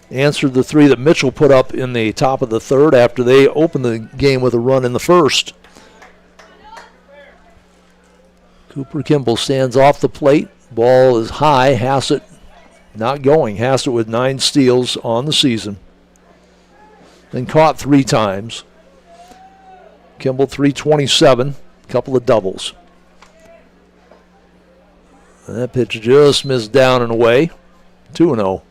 Answered the 3 that Mitchell put up in the top of the third after they opened the game with a run in the first. Cooper Kimball stands off the plate. Ball is high. Hassett not going. Hassett with 9 steals on the season. Been caught 3 times. Kimball 327. Couple of doubles. And that pitch just missed down and away. 2-0.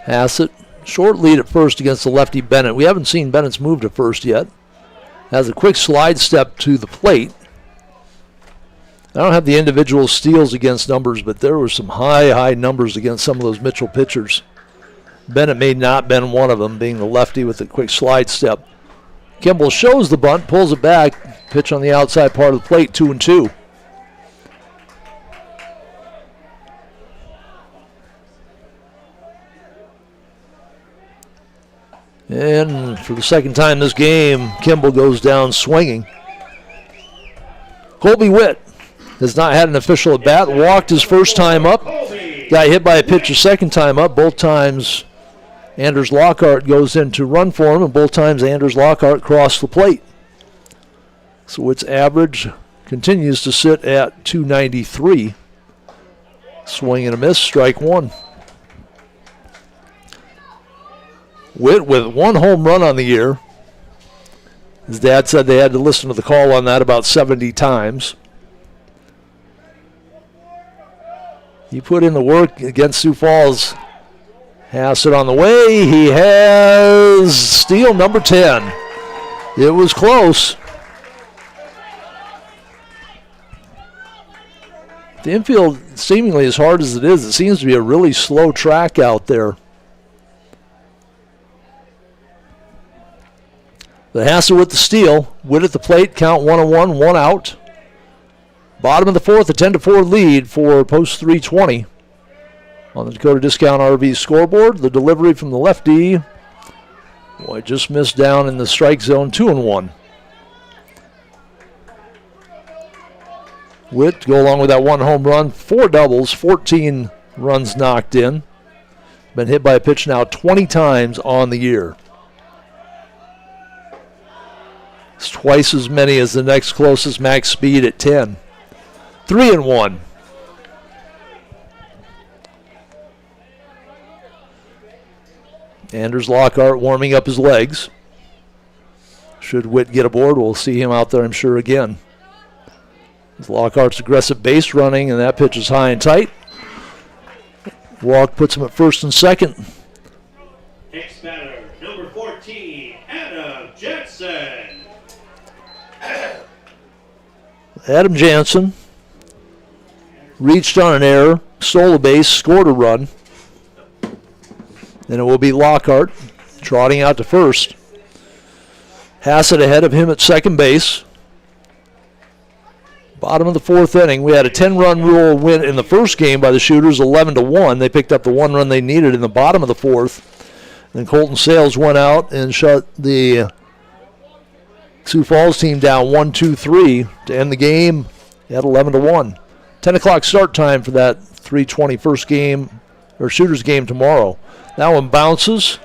Hassett, short lead at first against the lefty Bennett. We haven't seen Bennett's move to first yet. Has a quick slide step to the plate. I don't have the individual steals against numbers, but there were some high numbers against some of those Mitchell pitchers. Bennett may not have been one of them, being the lefty with the quick slide step. Kimball shows the bunt, pulls it back. Pitch on the outside part of the plate, 2-2. And for the second time this game, Kimball goes down swinging. Colby Witt has not had an official at bat. Walked his first time up. Got hit by a pitch his second time up. Both times Anders Lockhart goes in to run for him, and both times Anders Lockhart crossed the plate. So its average continues to sit at 293. Swing and a miss, strike 1. Witt with 1 home run on the year. His dad said they had to listen to the call on that about 70 times. He put in the work against Sioux Falls. Hassett on the way. He has steal number 10. It was close. The infield, seemingly as hard as it is, it seems to be a really slow track out there. The Hassett with the steal. Witt at the plate, count 1-1, 1 out. Bottom of the fourth, a 10-4 lead for post 320. On the Dakota Discount RV scoreboard, the delivery from the lefty. Boy, just missed down in the strike zone, 2-1. Witt go along with that 1 home run, 4 doubles, 14 runs knocked in. Been hit by a pitch now 20 times on the year. It's twice as many as the next closest, Max Speed at 10. 3-1. Anders Lockhart warming up his legs. Should Witt get aboard, we'll see him out there, I'm sure, again. Lockhart's aggressive base running, and that pitch is high and tight. Walk puts him at first and second. Next batter, number 14, Adam Jensen. Adam Jansen reached on an error, stole a base, scored a run. And it will be Lockhart trotting out to first. Hassett ahead of him at second base. Bottom of the fourth inning. We had a 10-run rule win in the first game by the Shooters, 11-1. They picked up the 1 run they needed in the bottom of the fourth. Then Colton Sales went out and shut the Sioux Falls team down 1-2-3 to end the game at 11-1. 10 o'clock start time for that 3:20 first game, or Shooters game tomorrow. That one bounces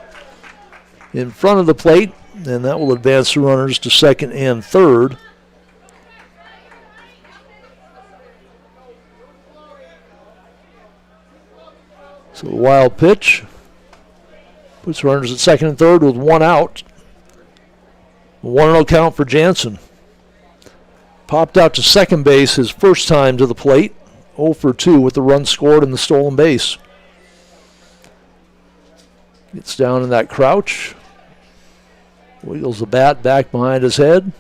in front of the plate, and that will advance the runners to second and third. So the wild pitch puts runners at second and third with one out. 1-0 count for Jansen. Popped out to second base his first time to the plate. 0 for 2 with the run scored and the stolen base. Gets down in that crouch. Wiggles the bat back behind his head.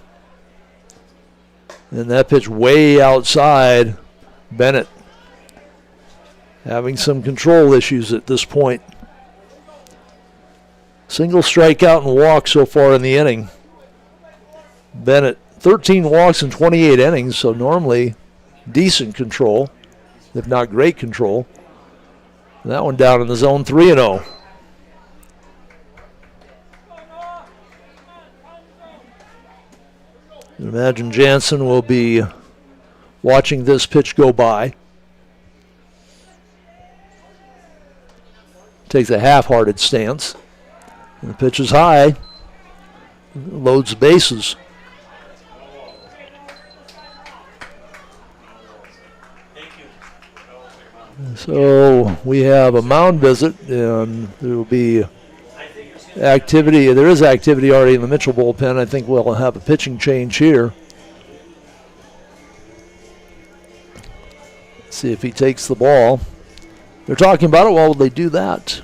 And that pitch way outside. Bennett having some control issues at this point. Single strikeout and walk so far in the inning. Bennett, 13 walks in 28 innings, so normally decent control, if not great control. And that one down in the zone, 3-0. Imagine Jansen will be watching this pitch go by. Takes a half-hearted stance. And the pitch is high. Loads the bases. So we have a mound visit, and there will be activity. There is activity already in the Mitchell bullpen. I think we'll have a pitching change here. See if he takes the ball. They're talking about it. While they do that,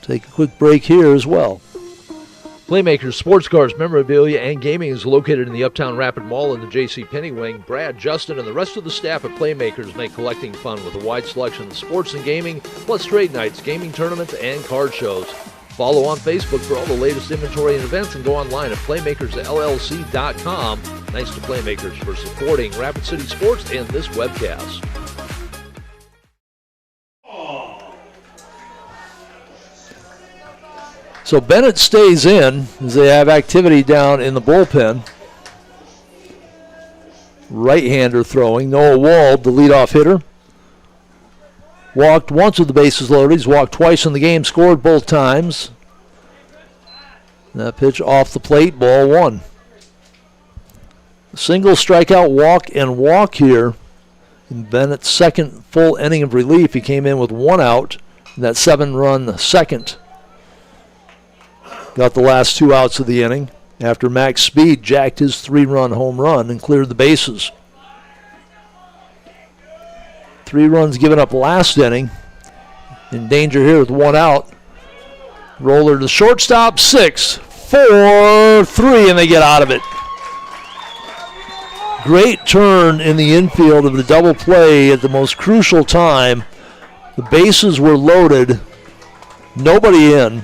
take a quick break here as well. Playmakers Sports Cars, Memorabilia, and Gaming is located in the Uptown Rapid Mall in the J.C. Penney wing. Brad, Justin, and the rest of the staff at Playmakers make collecting fun with a wide selection of sports and gaming, plus trade nights, gaming tournaments, and card shows. Follow on Facebook for all the latest inventory and events, and go online at playmakersllc.com. Thanks to Playmakers for supporting Rapid City Sports and this webcast. So Bennett stays in as they have activity down in the bullpen. Right-hander throwing. Noah Wald, the leadoff hitter. Walked once with the bases loaded. He's walked twice in the game, scored both times. That pitch off the plate, ball one. Single strikeout, walk, and walk here in Bennett's second full inning of relief. He came in with one out in that 7-run second. Got the last 2 outs of the inning after Max Speed jacked his 3-run home run and cleared the bases. 3 runs given up last inning. In danger here with 1 out. Roller to shortstop, 6, 4, 3, and they get out of it. Great turn in the infield of the double play at the most crucial time. The bases were loaded. Nobody in.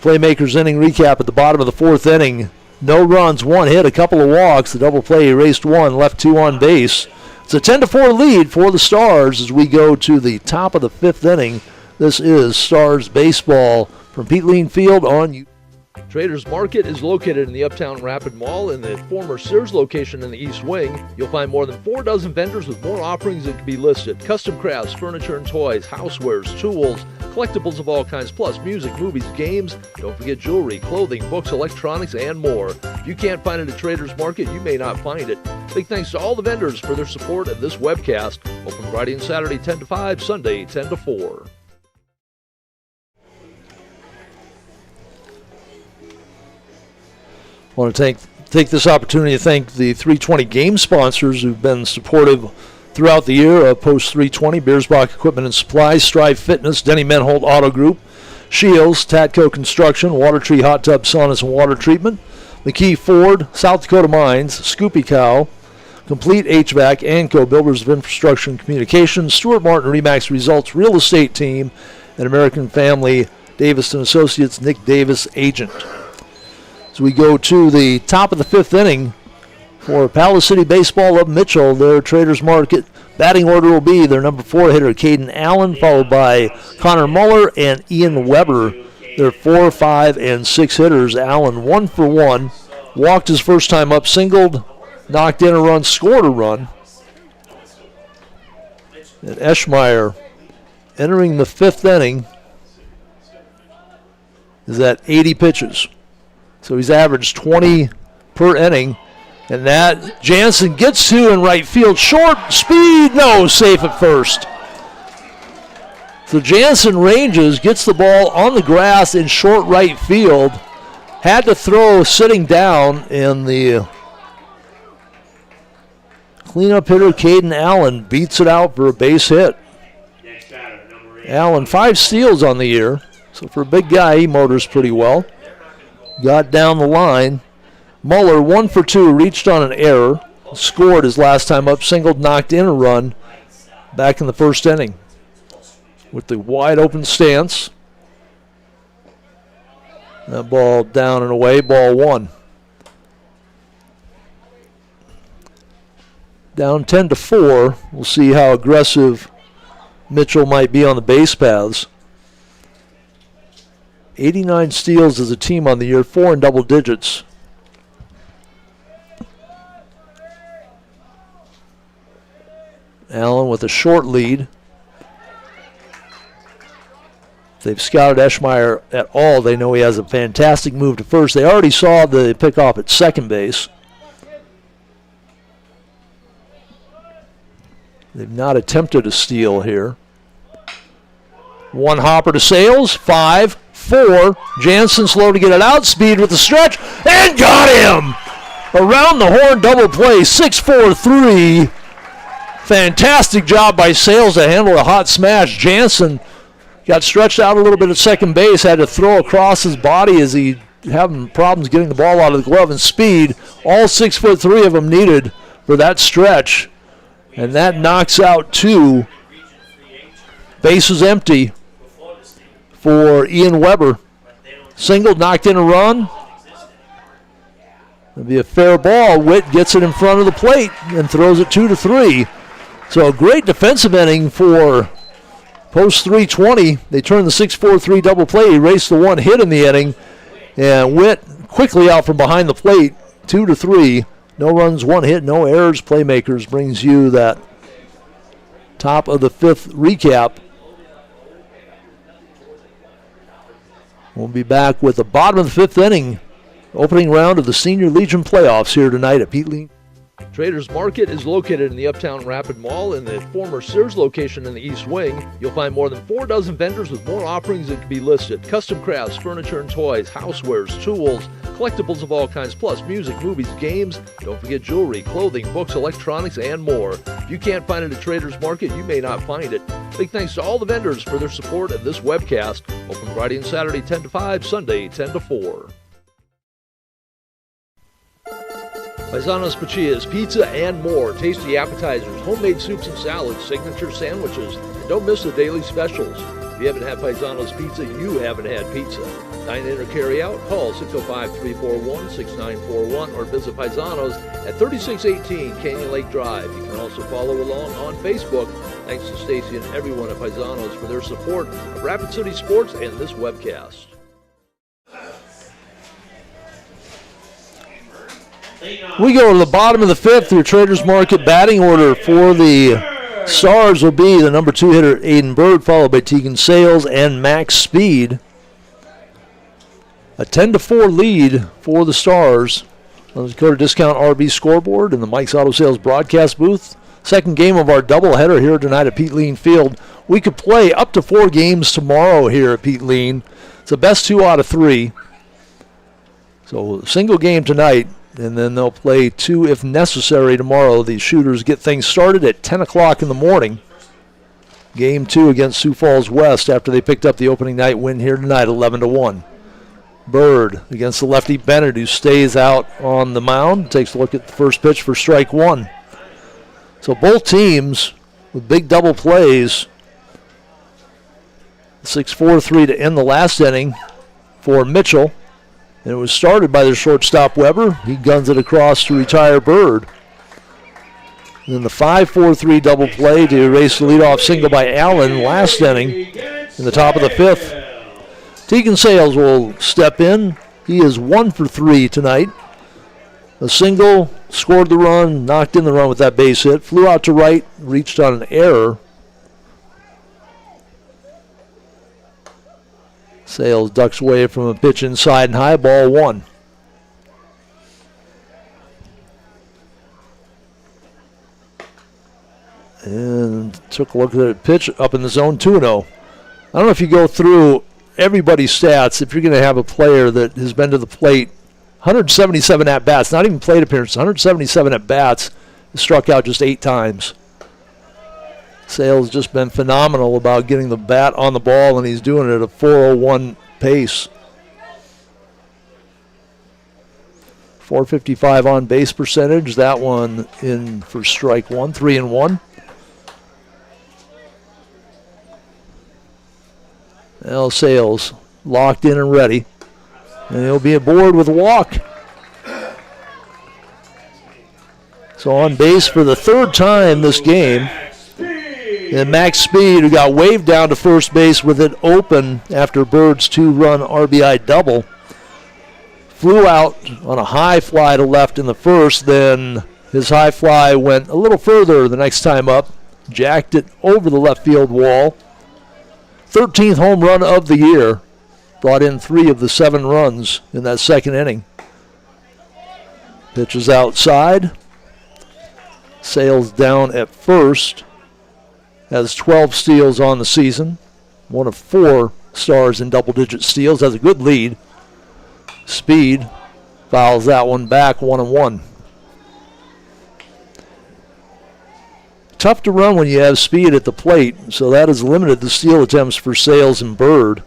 Playmakers inning recap at the bottom of the 4th inning. No runs, 1 hit, a couple of walks. The double play erased 1, left 2 on base. It's a 10-4 lead for the Stars as we go to the top of the 5th inning. This is Stars baseball from Pete Lean Field on Traders Market is located in the Uptown Rapid Mall in the former Sears location in the East Wing. You'll find more than 4 dozen vendors with more offerings that can be listed. Custom crafts, furniture and toys, housewares, tools, collectibles of all kinds, plus music, movies, games. Don't forget jewelry, clothing, books, electronics, and more. If you can't find it at Traders Market, you may not find it. Big thanks to all the vendors for their support of this webcast. Open Friday and Saturday 10 to 5, Sunday 10 to 4. I want to take this opportunity to thank the 320 game sponsors who've been supportive throughout the year of Post 320, Beersbach Equipment and Supplies, Strive Fitness, Denny Menholt Auto Group, Shields, Tatco Construction, Water Tree Hot Tub Saunas and Water Treatment, McKee Ford, South Dakota Mines, Scoopy Cow, Complete HVAC, Anco, Builders of Infrastructure and Communications, Stuart Martin Remax Results Real Estate Team, and American Family Davis & Associates, Nick Davis, Agent. So we go to the top of the 5th inning for Palace City Baseball of Mitchell. Their Traders Market batting order will be their number 4 hitter, Caden Allen, followed by Connor Muller and Ian Weber. Their 4, 5, and 6 hitters. Allen 1 for 1, walked his first time up, singled, knocked in a run, scored a run. And Eschmeyer entering the 5th inning is at 80 pitches. So he's averaged 20 per inning. And that Jansen gets to in right field. Short speed, no, safe at first. So Jansen ranges, gets the ball on the grass in short right field. Had to throw sitting down, and the cleanup hitter Caden Allen beats it out for a base hit. Next batter, number 8. Allen, 5 steals on the year. So for a big guy, he motors pretty well. Got down the line. Muller, 1 for 2, reached on an error. Scored his last time up, singled, knocked in a run back in the first inning. With the wide open stance. That ball down and away, ball 1. Down 10-4. We'll see how aggressive Mitchell might be on the base paths. 89 steals as a team on the year, 4 in double digits. Allen with a short lead. If they've scouted Eschmeyer at all, they know he has a fantastic move to first. They already saw the pickoff at second base. They've not attempted a steal here. 1 hopper to Sales, 5, 4. Jansen slow to get it out. Speed with the stretch, and got him! Around the horn double play, 6-4-3. Fantastic job by Sales to handle a hot smash. Jansen got stretched out a little bit at second base, had to throw across his body as he having problems getting the ball out of the glove and speed. All 6'3" of them needed for that stretch. And that knocks out 2. Bases empty for Ian Weber. Single, knocked in a run. It'll be a fair ball. Witt gets it in front of the plate and throws it 2-3. So a great defensive inning for post 320. They turned the 6-4-3 double play, erased the 1 hit in the inning, and Witt quickly out from behind the plate, 2-3. No runs, 1 hit, no errors. Playmakers brings you that top of the 5th recap. We'll be back with the bottom of the 5th inning, opening round of the Senior Legion playoffs here tonight at Pete Lean. Traders Market is located in the Uptown Rapid Mall in the former Sears location in the East Wing. You'll find more than 4 dozen vendors with more offerings that can be listed. Custom crafts, furniture and toys, housewares, tools, collectibles of all kinds, plus music, movies, games. Don't forget jewelry, clothing, books, electronics, and more. If you can't find it at Traders Market, you may not find it. Big thanks to all the vendors for their support of this webcast. Open Friday and Saturday 10 to 5, Sunday 10 to 4. Paisanos Pachillas, pizza and more, tasty appetizers, homemade soups and salads, signature sandwiches, and don't miss the daily specials. If you haven't had Paisanos Pizza, you haven't had pizza. Dine in or carry out, call 605-341-6941 or visit Paisanos at 3618 Canyon Lake Drive. You can also follow along on Facebook. Thanks to Stacy and everyone at Paisanos for their support of Rapid City Sports and this webcast. We go to the bottom of the 5th. Your Traders Market batting order for the Stars will be the number 2 hitter, Aiden Bird, followed by Tegan Sales and Max Speed. A 10-4 lead for the Stars on the Dakota Discount RV scoreboard in the Mike's Auto Sales broadcast booth. Second game of our doubleheader here tonight at Pete Lean Field. We could play up to 4 games tomorrow here at Pete Lean. It's the best 2 out of 3. So single game tonight. And then they'll play 2 if necessary tomorrow. The Shooters get things started at 10 o'clock in the morning. Game 2 against Sioux Falls West after they picked up the opening night win here tonight, 11-1. Bird against the lefty Bennett, who stays out on the mound. Takes a look at the first pitch for strike 1. So both teams with big double plays. 6-4-3 to end the last inning for Mitchell. And it was started by their shortstop, Weber. He guns it across to retire Bird. And then the 5-4-3 double play to erase the leadoff single by Allen last inning in the top of the 5th. Tegan Sales will step in. He is 1 for 3 tonight. A single, scored the run, knocked in the run with that base hit, flew out to right, reached on an error. Sales ducks away from a pitch inside and high, ball 1. And took a look at the pitch up in the zone, 2-0. I don't know if you go through everybody's stats, if you're going to have a player that has been to the plate 177 at-bats, not even plate appearances, 177 at-bats, struck out just 8 times. Sale's just been phenomenal about getting the bat on the ball, and he's doing it at a 401 pace. 455 on base percentage. That one in for strike one, 3-1. Now Sales locked in and ready. And he'll be aboard with a walk. So on base for the 3rd time this game. And Max Speed, who got waved down to first base with it open after Bird's 2-run RBI double, flew out on a high fly to left in the first. Then his high fly went a little further the next time up, jacked it over the left field wall. 13th home run of the year. Brought in 3 of the 7 runs in that second inning. Pitches outside. Sales down at first. Has 12 steals on the season. One of 4 stars in double-digit steals. Has a good lead. Speed fouls that one back, 1-1. Tough to run when you have Speed at the plate, so that has limited the steal attempts for Sales and Bird.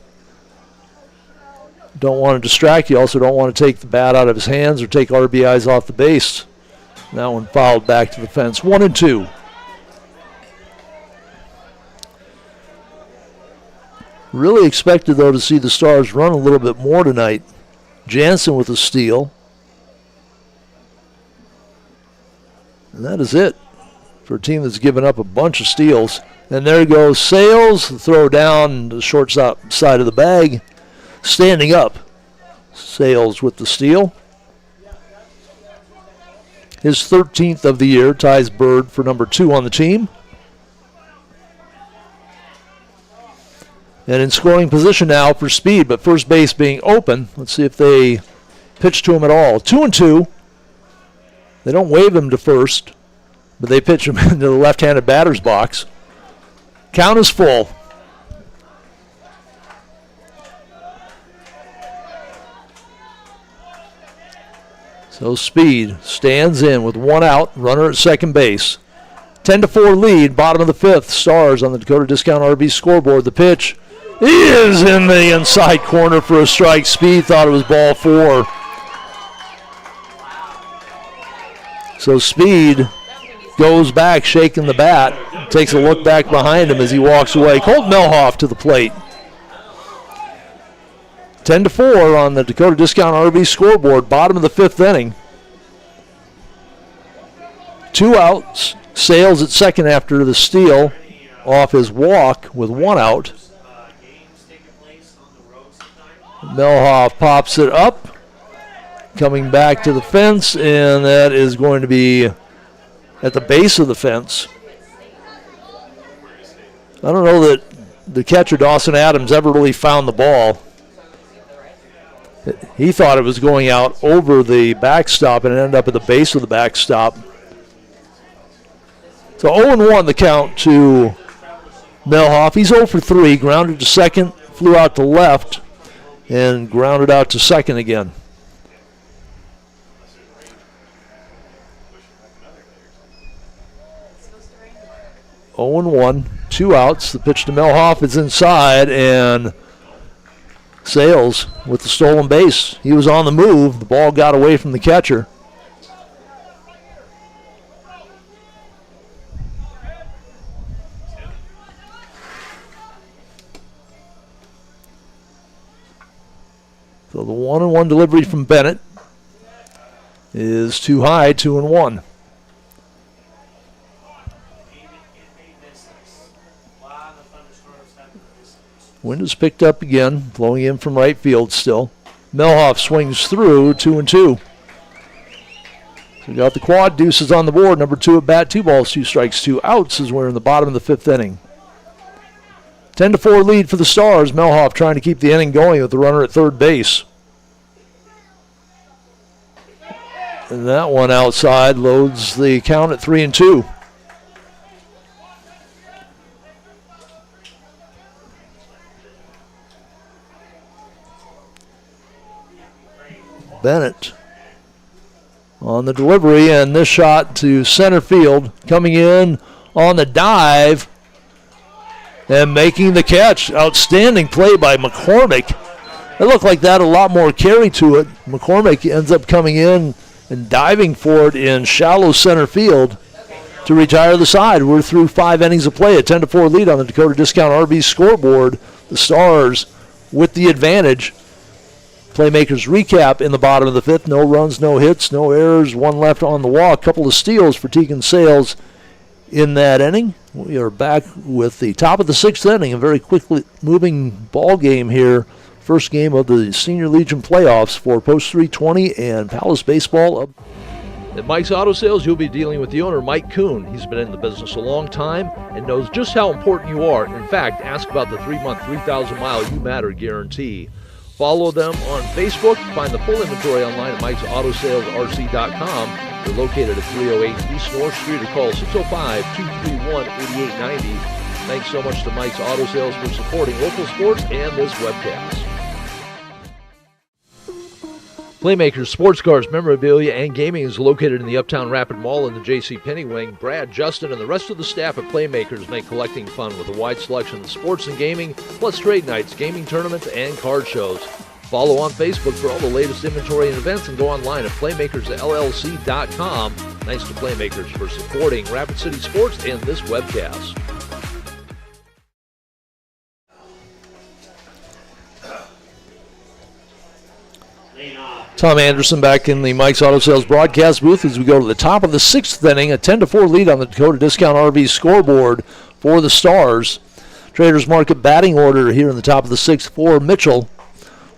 Don't want to distract you. Also don't want to take the bat out of his hands or take RBIs off the base. That one fouled back to the fence. 1-2. Really expected, though, to see the Stars run a little bit more tonight. Jansen with a steal. And that is it for a team that's given up a bunch of steals. And there goes Sales. The throw down the short side of the bag. Standing up. Sales with the steal. His 13th of the year, ties Bird for number 2 on the team. And in scoring position now for Speed, but first base being open. Let's see if they pitch to him at all. 2-2. They don't wave him to first, but they pitch him into the left-handed batter's box. Count is full. So Speed stands in with 1 out, runner at second base. 10-4 lead, bottom of the 5th. Stars on the Dakota Discount RV scoreboard. The pitch is in the inside corner for a strike. Speed thought it was ball 4. So Speed goes back, shaking the bat, takes a look back behind him as he walks away. Colt Melhoff to the plate. 10-4 on the Dakota Discount RV scoreboard, bottom of the 5th inning. 2 outs. Sales at second after the steal off his walk with 1 out. Melhoff pops it up, coming back to the fence, and that is going to be at the base of the fence. I don't know that the catcher, Dawson Adams, ever really found the ball. He thought it was going out over the backstop, and it ended up at the base of the backstop. So 0-1 the count to Melhoff. He's 0 for 3, grounded to second, flew out to left, and grounded out to second again. 0-1, 2 outs. The pitch to Melhoff is inside, and Sales with the stolen base. He was on the move. The ball got away from the catcher. So the 1-1 delivery from Bennett is too high, 2-1. Wind has picked up again, blowing in from right field still. Melhoff swings through, 2-2. So we got the quad, deuces on the board. Number 2 at bat, 2 balls, 2 strikes, 2 outs as we're in the bottom of the 5th inning. 10-4 lead for the Stars. Melhoff trying to keep the inning going with the runner at third base. And that one outside loads the count at 3-2. Bennett on the delivery, and this shot to center field, coming in on the dive and making the catch. Outstanding play by McCormick. It looked like that, a lot more carry to it. McCormick ends up coming in and diving for it in shallow center field to retire the side. We're through 5 innings of play, a 10-4 lead on the Dakota Discount RV scoreboard. The Stars with the advantage. Playmakers recap in the bottom of the 5th. No runs, no hits, no errors, 1 left on the walk. Couple of steals for Tegan Sales in that inning. We are back with the top of the 6th inning. A very quickly moving ball game here. First game of the Senior Legion playoffs for Post 320 and Palace Baseball. At Mike's Auto Sales, you'll be dealing with the owner, Mike Kuhn. He's been in the business a long time and knows just how important you are. In fact, ask about the 3-month, 3,000-mile You Matter guarantee. Follow them on Facebook. Find the full inventory online at Mike'sAutoSalesRC.com. They're located at 308 East North Street, or call 605-231-8890. Thanks so much to Mike's Auto Sales for supporting local sports and this webcast. Playmakers Sports Cars, Memorabilia, and Gaming is located in the Uptown Rapid Mall in the J.C. Penney wing. Brad, Justin, and the rest of the staff at Playmakers make collecting fun with a wide selection of sports and gaming, plus trade nights, gaming tournaments, and card shows. Follow on Facebook for all the latest inventory and events, and go online at PlaymakersLLC.com. Thanks to Playmakers for supporting Rapid City Sports and this webcast. Tom Anderson back in the Mike's Auto Sales broadcast booth as we go to the top of the 6th inning. A 10-4 lead on the Dakota Discount RV scoreboard for the Stars. Traders Market batting order here in the top of the 6th for Mitchell.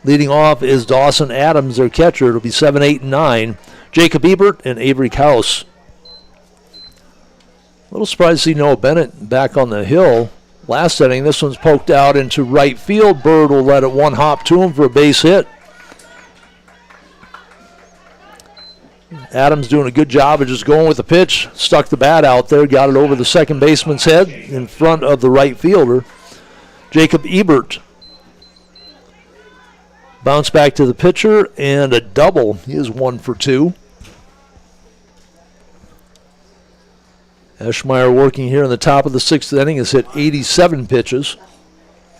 Leading off is Dawson Adams, their catcher. It'll be 7, 8, and 9. Jacob Ebert and Avery Kaus. A little surprised to see Noah Bennett back on the hill. Last inning, this one's poked out into right field. Bird will let it one hop to him for a base hit. Adams doing a good job of just going with the pitch. Stuck the bat out there, got it over the second baseman's head in front of the right fielder. Jacob Ebert. Bounce back to the pitcher and a double. He is 1 for 2. Eschmeyer working here in the top of the 6th inning has hit 87 pitches.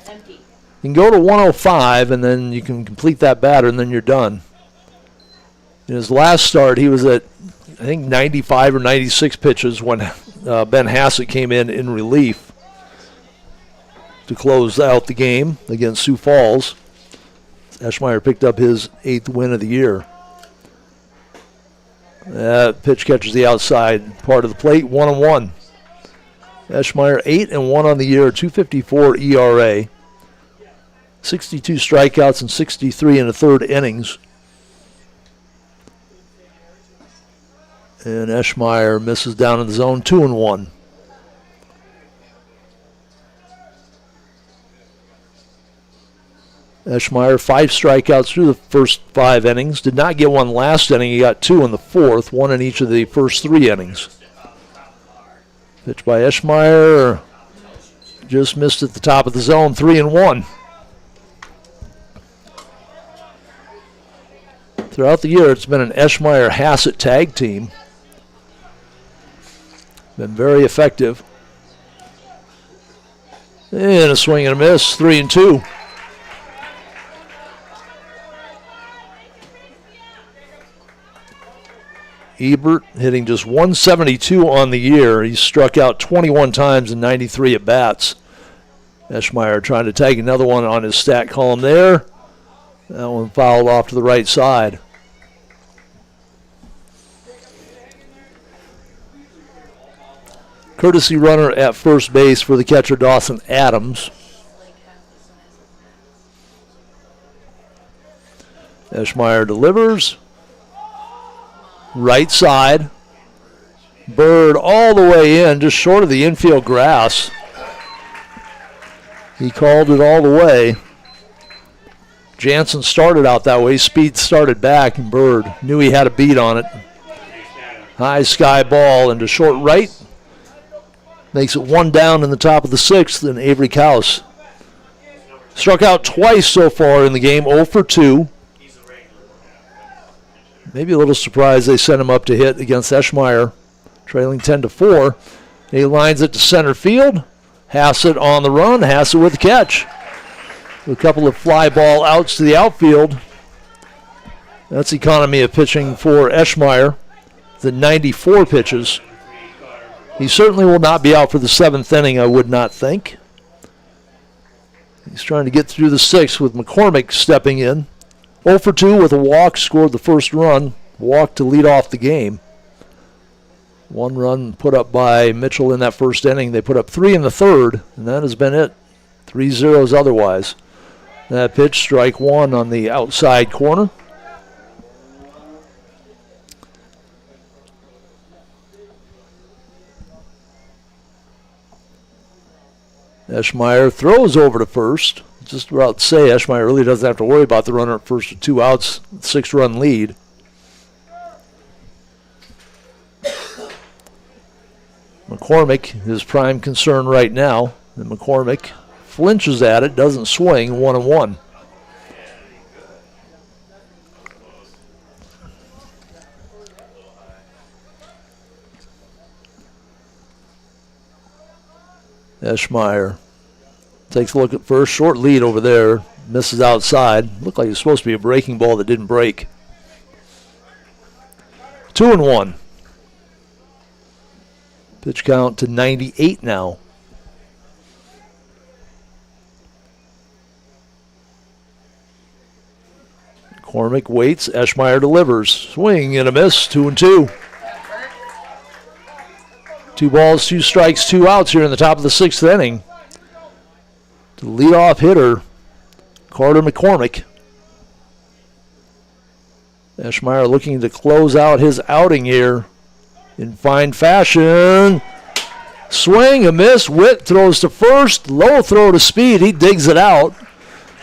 Empty. You can go to 105 and then you can complete that batter and then you're done. In his last start, he was at, I think, 95 or 96 pitches when Ben Hassett came in relief to close out the game against Sioux Falls. Eschmeyer picked up his 8th win of the year. That pitch catches the outside part of the plate, 1-1. Eschmeyer 8-1 on the year, 2.54 ERA. 62 strikeouts and 63 in the 3rd innings. And Eschmeyer misses down in the zone, 2-1. Eschmeyer, 5 strikeouts through the first 5 innings. Did not get one last inning. He got 2 in the 4th, 1 in each of the first 3 innings. Pitch by Eschmeyer. Just missed at the top of the zone, 3-1. Throughout the year, it's been an Eschmeyer-Hassett tag team. Been very effective. And a swing and a miss, 3-2. Ebert hitting just 172 on the year. He's struck out 21 times in 93 at-bats. Eschmeyer trying to tag another one on his stat column there. That one fouled off to the right side. Courtesy runner at first base for the catcher, Dawson Adams. Eschmeyer delivers. Right side. Bird all the way in, just short of the infield grass. He called it all the way. Jansen started out that way. Speed started back, and Bird knew he had a beat on it. High sky ball into short right. Makes it 1 down in the top of the 6th, and Avery Kaus struck out twice so far in the game, 0 for 2. maybe a little surprised they sent him up to hit against Eschmeyer, trailing 10-4. He lines it to center field. Hassett on the run. Hassett with the catch. A couple of fly ball outs to the outfield. That's economy of pitching for Eschmeyer. The 94 pitches. He certainly will not be out for the 7th inning, I would not think. He's trying to get through the 6th with McCormick stepping in. 0 for 2 with a walk, scored the first run. Walk to lead off the game. 1 run put up by Mitchell in that first inning. They put up 3 in the 3rd, and that has been it. 3 zeros otherwise. That pitch, strike 1 on the outside corner. Eschmeyer throws over to first. Just about to say, Eschmeyer really doesn't have to worry about the runner at first with 2 outs, 6-run lead. McCormick, his prime concern right now. And McCormick flinches at it, doesn't swing, 1-1. Eschmeyer takes a look at first. Short lead over there. Misses outside. Looked like it was supposed to be a breaking ball that didn't break. 2-1. Pitch count to 98 now. McCormick waits. Eschmeyer delivers. Swing and a miss. 2-2. 2 balls, 2 strikes, 2 outs here in the top of the 6th inning. The leadoff hitter, Carter McCormick. Eschmeyer looking to close out his outing here in fine fashion. Swing, a miss. Witt throws to first. Low throw to Speed. He digs it out.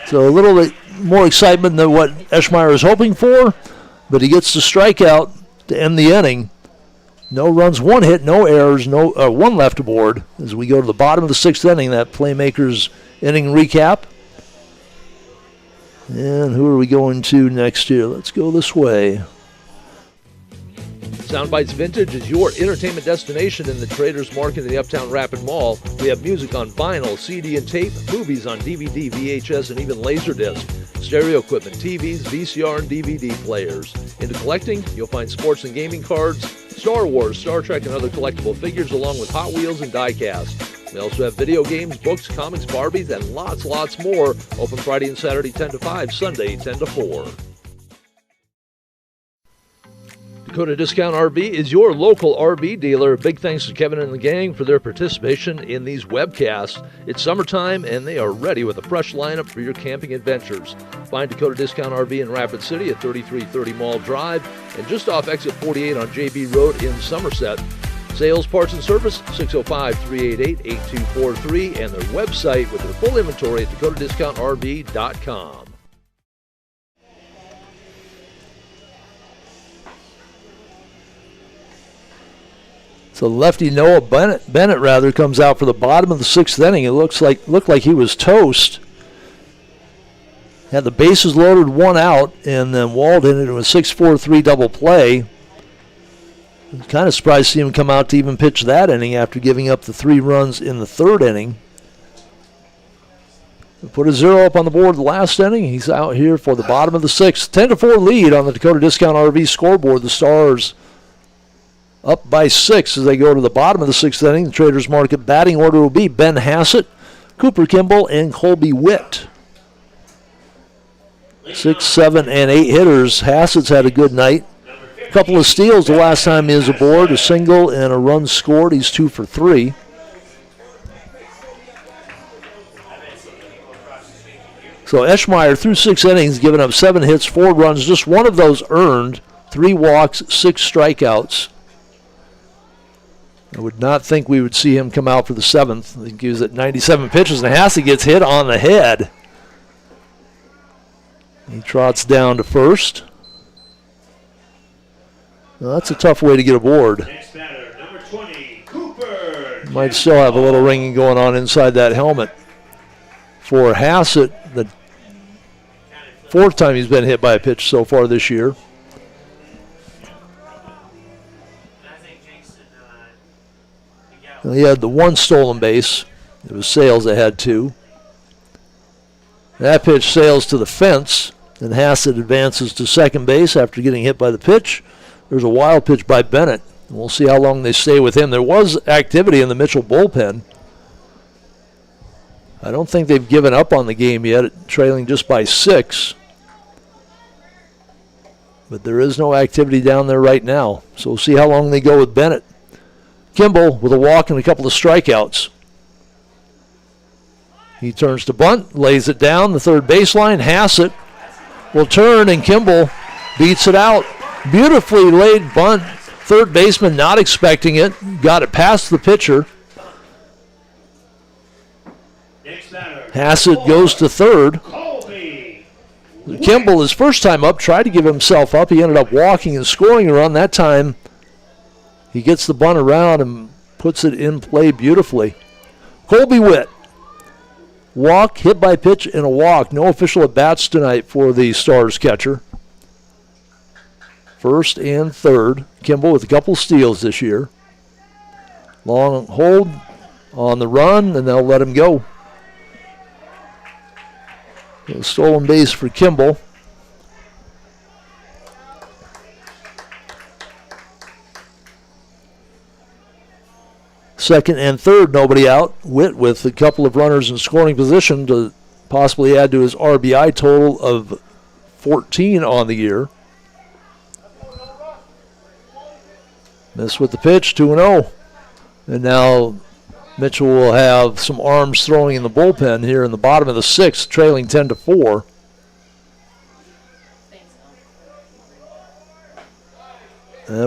So a little bit more excitement than what Eschmeyer is hoping for, but he gets the strikeout to end the inning. No runs, 1 hit, no errors, 1 left aboard as we go to the bottom of the 6th inning, that Playmakers inning recap. And who are we going to next here? Let's go this way. Soundbites Vintage is your entertainment destination in the Traders Market in the Uptown Rapid Mall. We have music on vinyl, CD and tape, movies on DVD, VHS, and even Laserdisc, stereo equipment, TVs, VCR, and DVD players. Into collecting, you'll find sports and gaming cards, Star Wars, Star Trek, and other collectible figures, along with Hot Wheels and die-cast. We also have video games, books, comics, Barbies, and lots more. Open Friday and Saturday 10 to 5, Sunday 10 to 4. Dakota Discount RV is your local RV dealer. Big thanks to Kevin and the gang for their participation in these webcasts. It's summertime and they are ready with a fresh lineup for your camping adventures. Find Dakota Discount RV in Rapid City at 3330 Mall Drive and just off exit 48 on JB Road in Somerset. Sales, parts, and service, 605-388-8243, and their website with their full inventory at dakotadiscountrv.com. So lefty Noah Bennett comes out for the bottom of the 6th inning. It looked like he was toast. Had the bases loaded, 1 out, and then walled in it a 6-4-3 double play. Kind of surprised to see him come out to even pitch that inning after giving up the 3 runs in the 3rd inning. Put a 0 up on the board the last inning. He's out here for the bottom of the 6th. 10-4 lead on the Dakota Discount RV scoreboard. The Stars up by 6 as they go to the bottom of the 6th inning. The Traders Market batting order will be Ben Hassett, Cooper Kimball, and Colby Witt. 6, 7, and 8 hitters. Hassett's had a good night. A couple of steals the last time he was aboard, a single and a run scored. He's 2 for 3. So Eschmeyer through 6 innings, given up 7 hits, 4 runs, just 1 of those earned, 3 walks, 6 strikeouts. I would not think we would see him come out for the 7th. I think he was at 97 pitches, and Hassett gets hit on the head. He trots down to first. Well, that's a tough way to get aboard. Next batter, number 20, Cooper. Might still have a little ringing going on inside that helmet. For Hassett, the 4th time he's been hit by a pitch so far this year. He had the one stolen base. It was Sales that had two. That pitch sails to the fence, and Hassett advances to second base after getting hit by the pitch. There's a wild pitch by Bennett. We'll see how long they stay with him. There was activity in the Mitchell bullpen. I don't think they've given up on the game yet, trailing just by 6. But there is no activity down there right now. So we'll see how long they go with Bennett. Kimball with a walk and a couple of strikeouts. He turns to bunt, lays it down the third baseline. Hassett will turn, and Kimball beats it out. Beautifully laid bunt. Third baseman not expecting it. Got it past the pitcher. Hassett goes to third. Kimball, his first time up, tried to give himself up. He ended up walking and scoring a run. That time, he gets the bunt around and puts it in play beautifully. Colby Witt. Walk, hit by pitch, and a walk. No official at-bats tonight for the Stars catcher. First and third. Kimball with a couple steals this year. Long hold on the run, and they'll let him go. A stolen base for Kimball. Second and third, nobody out. Witt with a couple of runners in scoring position to possibly add to his RBI total of 14 on the year. Miss with the pitch, 2-0. And now Mitchell will have some arms throwing in the bullpen here in the bottom of the 6th, trailing 10-4.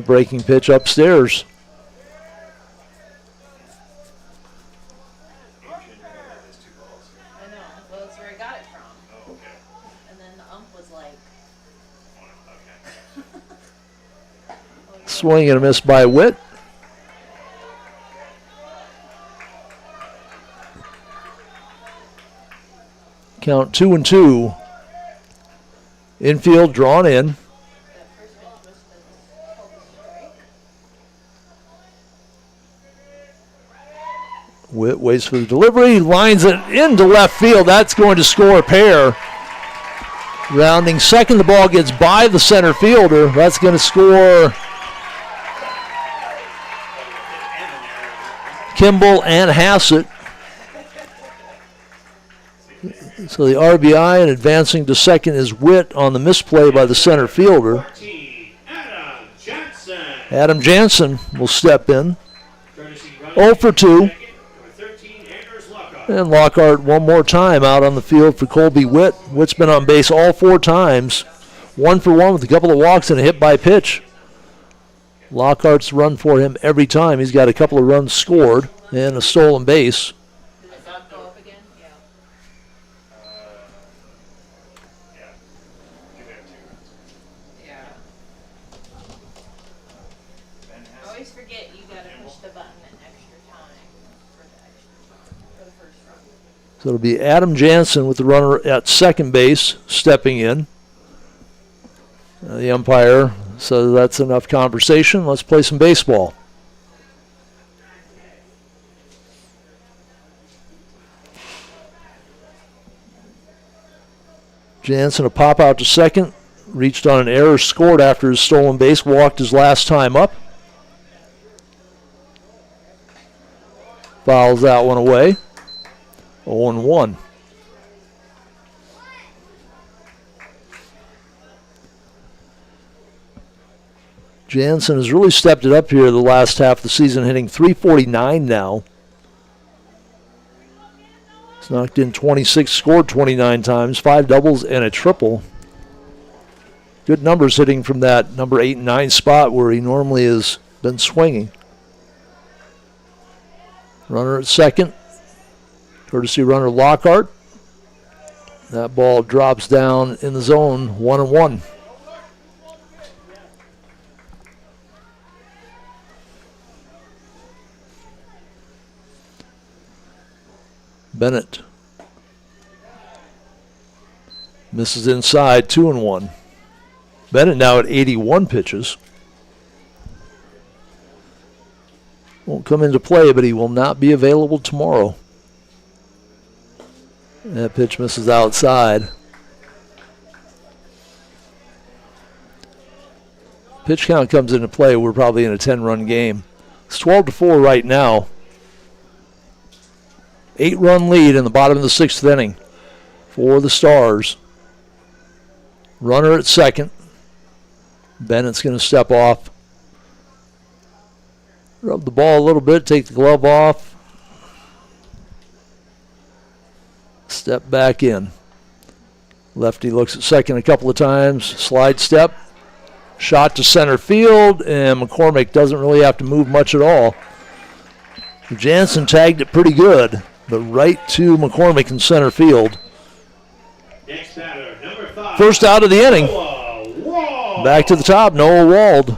Breaking pitch upstairs. Swing and a miss by Witt. Count 2-2. Infield drawn in. Witt waits for the delivery, lines it into left field. That's going to score a pair. Rounding second, the ball gets by the center fielder. That's going to score Kimball and Hassett. So the RBI, and advancing to second is Witt on the misplay by the center fielder. Adam Jansen will step in. 0 for 2. And Lockhart one more time out on the field for Colby Witt. Witt's been on base all 4 times. 1 for 1 with a couple of walks and a hit by pitch. Lockhart's run for him every time. He's got a couple of runs scored and a stolen base. Did the dog go up again? Yeah. I always forget you gotta push the button an extra time for the first run. So it'll be Adam Jansen with the runner at second base stepping in. The umpire says that's enough conversation. Let's play some baseball. Jansen a pop out to second. Reached on an error, scored after his stolen base, walked his last time up. Fouls that one away. 0-1. Jansen has really stepped it up here the last half of the season, hitting .349 now. He's knocked in 26, scored 29 times, 5 doubles and a triple. Good numbers hitting from that number 8 and 9 spot where he normally has been swinging. Runner at second, courtesy runner Lockhart. That ball drops down in the zone, 1-1. Bennett misses inside, 2-1. Bennett now at 81 pitches. won't come into play, but he will not be available tomorrow. That pitch misses outside. Pitch count comes into play. We're probably in a 10-run game. It's 12-4 right now. 8-run lead in the bottom of the 6th inning for the Stars. Runner at second. Bennett's going to step off. Rub the ball a little bit, take the glove off. Step back in. Lefty looks at second a couple of times. Slide step. Shot to center field, and McCormick doesn't really have to move much at all. Jansen tagged it pretty good, but right to McCormick in center field. Next batter, number 5. First out of the inning. Noah Wald. Back to the top, Noah Wald.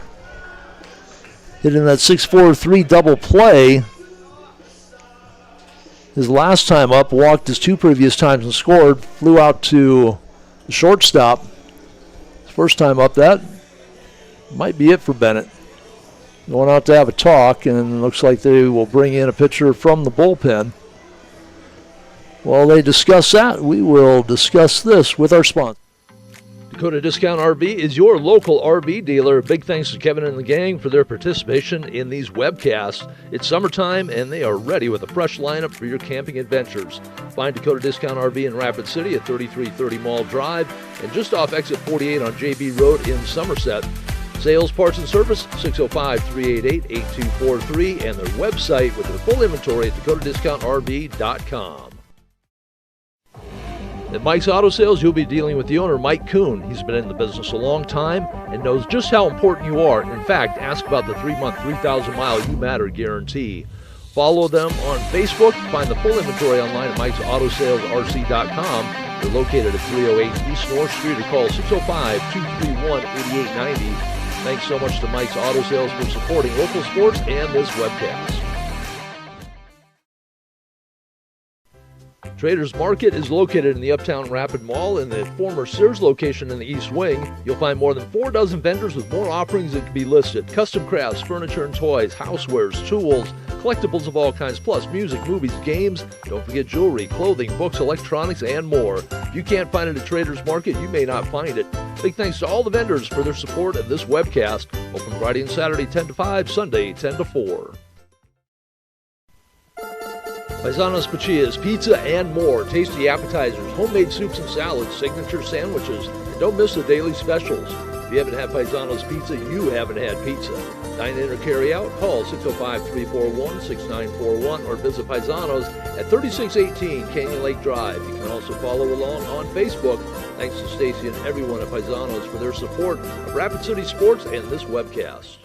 Hitting that 6-4-3 double play. His last time up, walked his 2 previous times and scored. Flew out to the shortstop. His first time up, that might be it for Bennett. Going out to have a talk, and looks like they will bring in a pitcher from the bullpen. While they discuss that, we will discuss this with our sponsor. Dakota Discount RV is your local RV dealer. Big thanks to Kevin and the gang for their participation in these webcasts. It's summertime and they are ready with a fresh lineup for your camping adventures. Find Dakota Discount RV in Rapid City at 3330 Mall Drive and just off exit 48 on JB Road in Somerset. Sales, parts, and service, 605-388-8243, and their website with their full inventory at dakotadiscountrv.com. At Mike's Auto Sales, you'll be dealing with the owner, Mike Kuhn. He's been in the business a long time and knows just how important you are. In fact, ask about the 3-month, 3,000-mile You Matter guarantee. Follow them on Facebook. Find the full inventory online at Mike'sAutoSalesRC.com. They're located at 308 East North Street or call 605-231-8890. Thanks so much to Mike's Auto Sales for supporting local sports and this webcast. Traders Market is located in the Uptown Rapid Mall in the former Sears location in the East Wing. You'll find more than 4 dozen vendors with more offerings that can be listed. Custom crafts, furniture and toys, housewares, tools, collectibles of all kinds, plus music, movies, games. Don't forget jewelry, clothing, books, electronics, and more. If you can't find it at Traders Market, you may not find it. Big thanks to all the vendors for their support of this webcast. Open Friday and Saturday 10 to 5, Sunday 10 to 4. Paisanos Pachias, pizza and more, tasty appetizers, homemade soups and salads, signature sandwiches, and don't miss the daily specials. If you haven't had Paisanos Pizza, you haven't had pizza. Dine in or carry out, call 605-341-6941 or visit Paisanos at 3618 Canyon Lake Drive. You can also follow along on Facebook. Thanks to Stacy and everyone at Paisanos for their support of Rapid City Sports and this webcast.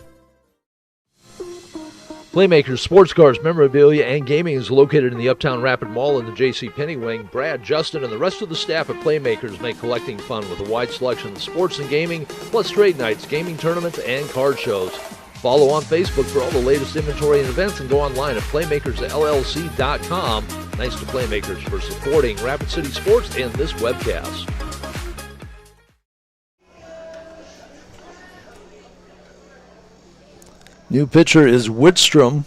Playmakers Sports Cars, Memorabilia, and Gaming is located in the Uptown Rapid Mall in the J.C. Penney Wing. Brad, Justin, and the rest of the staff at Playmakers make collecting fun with a wide selection of sports and gaming, plus trade nights, gaming tournaments, and card shows. Follow on Facebook for all the latest inventory and events and go online at PlaymakersLLC.com. Thanks to Playmakers for supporting Rapid City Sports and this webcast. New pitcher is Whitstrom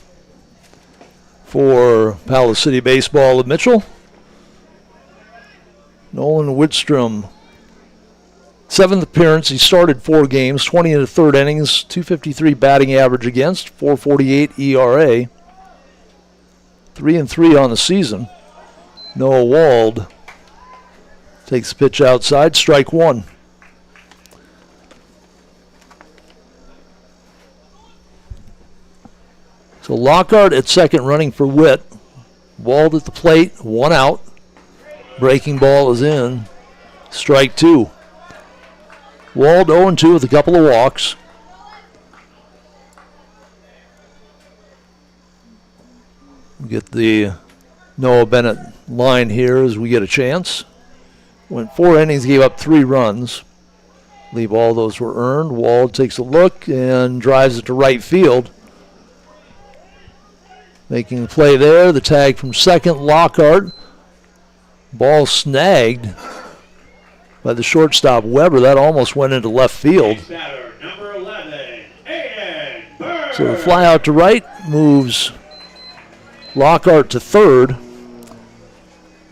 for Palace City Baseball of Mitchell. Nolan Whitstrom, 7th appearance. He started 4 games, 20 in the 3rd innings, 253 batting average against, 448 ERA, 3-3 on the season. Noah Wald takes the pitch outside, strike 1. So Lockhart at second running for Witt. Wald at the plate, 1 out. Breaking ball is in. Strike 2. Wald 0-2 with a couple of walks. We get the Noah Bennett line here as we get a chance. Went 4 innings, gave up 3 runs. I believe all those were earned. Wald takes a look and drives it to right field. Making the play there, the tag from second, Lockhart. Ball snagged by the shortstop, Weber. That almost went into left field. Next batter, number 11, Aiden Burr. So the fly out to right, moves Lockhart to third.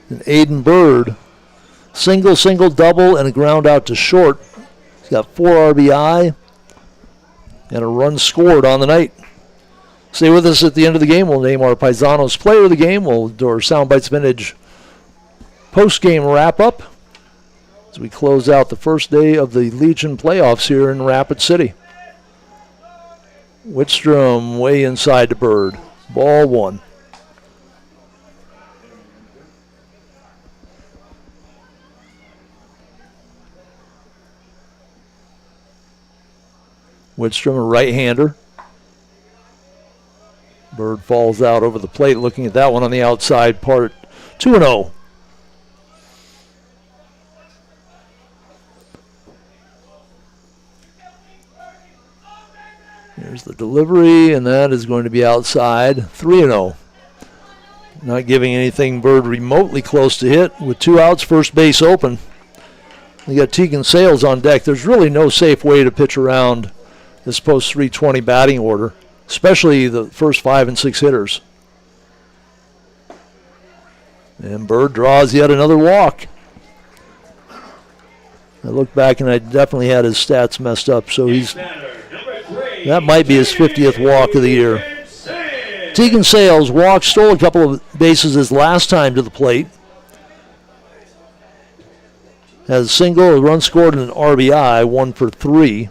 And Aiden Bird, single, double, and a ground out to short. He's got 4 RBI and a run scored on the night. Stay with us at the end of the game. We'll name our Paisanos player of the game. We'll do our Soundbites Vintage post-game wrap-up as we close out the first day of the Legion playoffs here in Rapid City. Whitstrom way inside to Bird. Ball 1. Whitstrom, a right-hander. Bird falls out over the plate, looking at that one on the outside part. 2-0. Here's the delivery, and that is going to be outside. 3-0. Not giving anything Bird remotely close to hit. With 2 outs, first base open. You got Tegan Sales on deck. There's really no safe way to pitch around this post 320 batting order, especially the first 5 and 6 hitters. And Bird draws yet another walk. I look back and I definitely had his stats messed up, so that might be his 50th walk of the year. Tegan Sales walked, stole a couple of bases his last time to the plate. Has a single, a run scored, and an RBI, 1 for 3.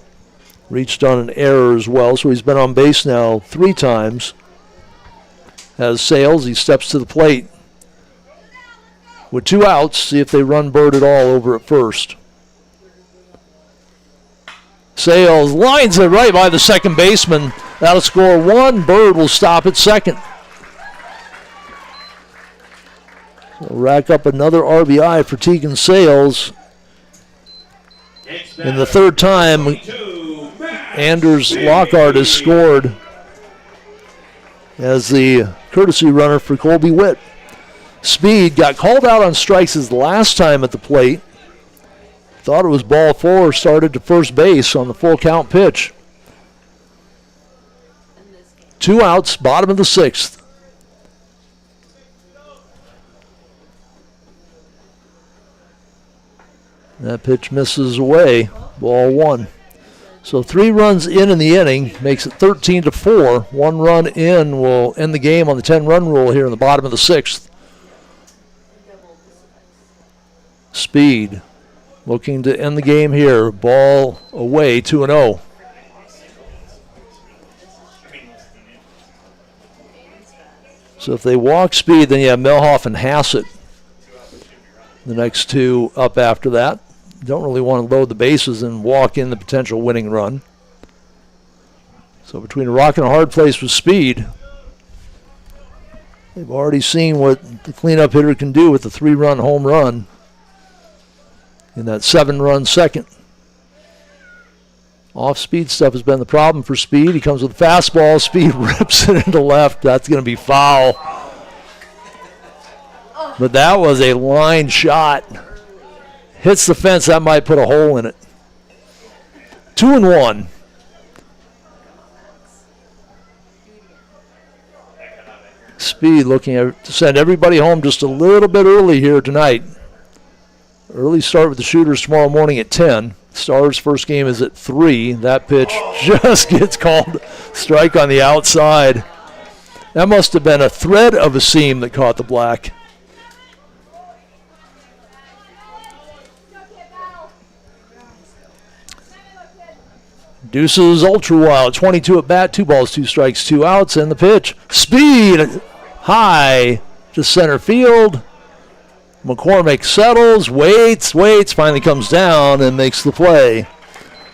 Reached on an error as well, so he's been on base now 3 times. Has Sales, he steps to the plate. With 2 outs, see if they run Bird at all over at first. Sales lines it right by the second baseman. That'll score 1. Bird will stop at second. So rack up another RBI for Tegan Sales. In the third time, Anders Lockhart has scored as the courtesy runner for Colby Witt. Speed got called out on strikes his last time at the plate. Thought it was ball 4, started to first base on the full count pitch. 2 outs, bottom of the 6th. That pitch misses away, ball 1. So 3 runs in the inning makes it 13-4. 1 run in will end the game on the 10-run rule here in the bottom of the 6th. Speed looking to end the game here. Ball away, 2-0. So if they walk Speed, then you have Melhoff and Hassett. The next 2 up after that. Don't really want to load the bases and walk in the potential winning run. So between a rock and a hard place with Speed, they've already seen what the cleanup hitter can do with the 3-run home run in that 7-run second. Off-speed stuff has been the problem for Speed. He comes with a fastball. Speed rips it into left. That's going to be foul. But that was a line shot. Hits the fence. That might put a hole in it. 2-1. Speed looking to send everybody home just a little bit early here tonight. Early start with the Shooters tomorrow morning at 10. Stars' first game is at 3. That pitch just gets called strike on the outside. That must have been a thread of a seam that caught the black. Deuces ultra wild, 22 at bat, 2 balls, 2 strikes, 2 outs, and the pitch. Speed high to center field. McCormick settles, waits, finally comes down and makes the play.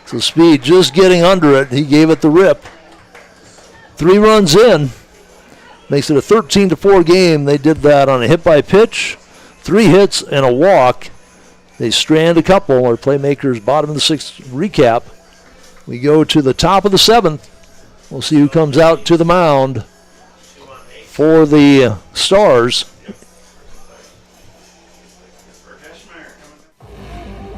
So Speed just getting under it. He gave it the rip. 3 runs in. Makes it a 13-4 game. They did that on a hit by pitch, 3 hits, and a walk. They strand a couple. Our playmakers bottom of the 6th recap. We go to the top of the 7th. We'll see who comes out to the mound for the Stars.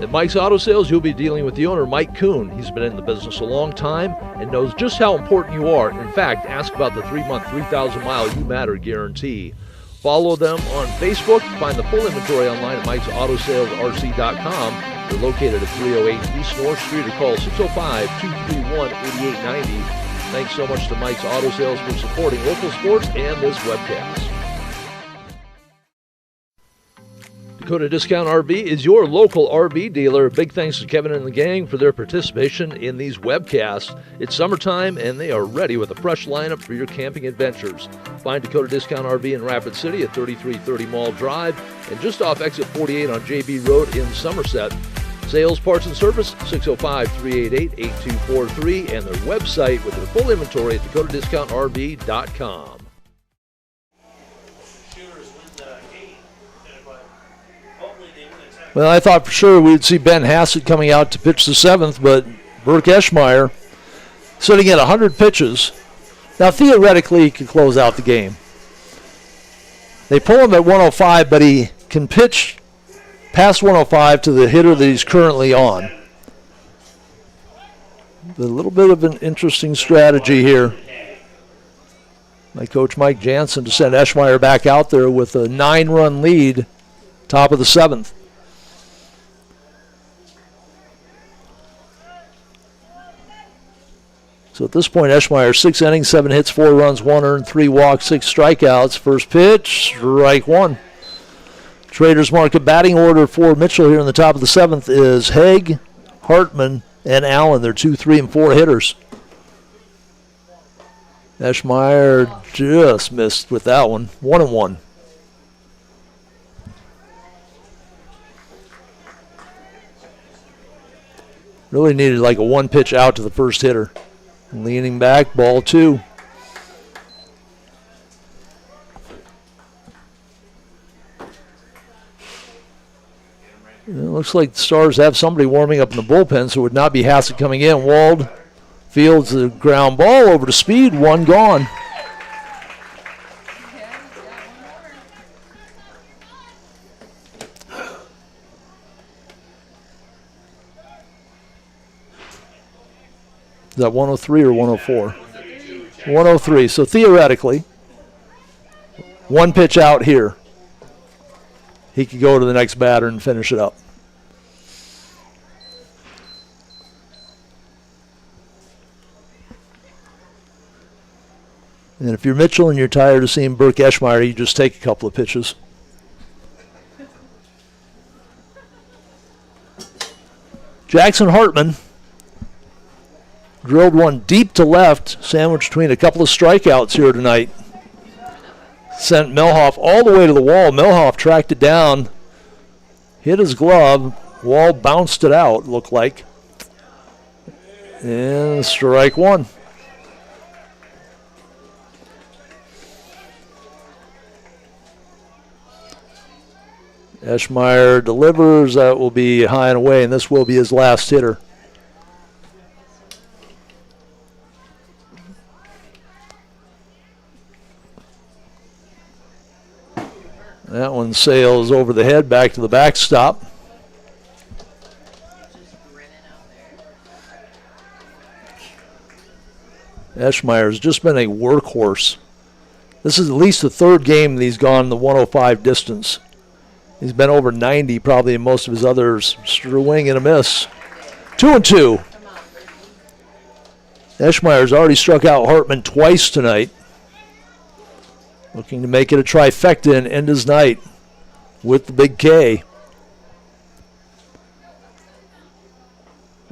At Mike's Auto Sales, you'll be dealing with the owner, Mike Kuhn. He's been in the business a long time and knows just how important you are. In fact, ask about the 3-month, 3,000-mile You Matter guarantee. Follow them on Facebook. Find the full inventory online at Mike'sAutoSalesRC.com. They're located at 308 East North Street or call 605-231-8890. Thanks so much to Mike's Auto Sales for supporting local sports and this webcast. Dakota Discount RV is your local RV dealer. Big thanks to Kevin and the gang for their participation in these webcasts. It's summertime and they are ready with a fresh lineup for your camping adventures. Find Dakota Discount RV in Rapid City at 3330 Mall Drive and just off exit 48 on JB Road in Somerset. Sales, parts, and service, 605-388-8243, and their website with their full inventory at DakotaDiscountRV.com. Well, I thought for sure we'd see Ben Hassett coming out to pitch the 7th, but Burke Eschmeyer sitting at 100 pitches. Now, theoretically, he could close out the game. They pull him at 105, but he can pitch past 105 to the hitter that he's currently on. A little bit of an interesting strategy here by Coach Mike Jansen to send Eschmeyer back out there with a 9-run lead, top of the 7th. So at this point, Eschmeyer, 6 innings, 7 hits, 4 runs, 1 earned, 3 walks, 6 strikeouts. First pitch, strike 1. Traders Market batting order for Mitchell here in the top of the 7th is Haig, Hartman, and Allen. They're 2, 3, and 4 hitters. Eschmeyer just missed with that one. 1-1. Really needed like a 1 pitch out to the first hitter. Leaning back, ball 2. It looks like the Stars have somebody warming up in the bullpen, so it would not be Hassett coming in. Wald fields the ground ball over to Speed, 1 gone. Is that 103 or 104? 103. So theoretically, 1 pitch out here. He could go to the next batter and finish it up. And if you're Mitchell and you're tired of seeing Burke Eschmeyer, you just take a couple of pitches. Jackson Hartman drilled one deep to left, sandwiched between a couple of strikeouts here tonight. Sent Melhoff all the way to the wall. Melhoff tracked it down, hit his glove. Wall bounced it out, looked like. And strike 1. Eschmeyer delivers. That will be high and away, and this will be his last hitter. That one sails over the head, back to the backstop. Eschmeyer's just been a workhorse. This is at least the 3rd game that he's gone the 105 distance. He's been over 90 probably in most of his others. Swing and a miss. 2-2. Eschmeyer's already struck out Hartman twice tonight. Looking to make it a trifecta and end his night with the big K.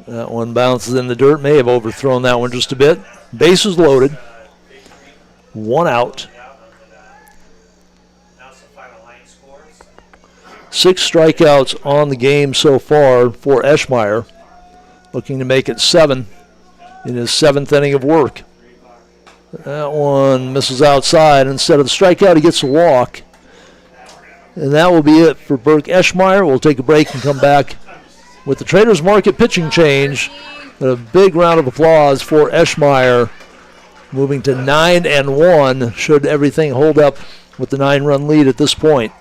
That one bounces in the dirt. May have overthrown that one just a bit. Bases loaded. 1 out. 6 strikeouts on the game so far for Eschmeyer. Looking to make it 7 in his 7th inning of work. That one misses outside. Instead of the strikeout, he gets a walk. And that will be it for Burke Eschmeyer. We'll take a break and come back with the Traders Market pitching change. And a big round of applause for Eschmeyer, moving to 9-1, should everything hold up with the 9-run lead at this point.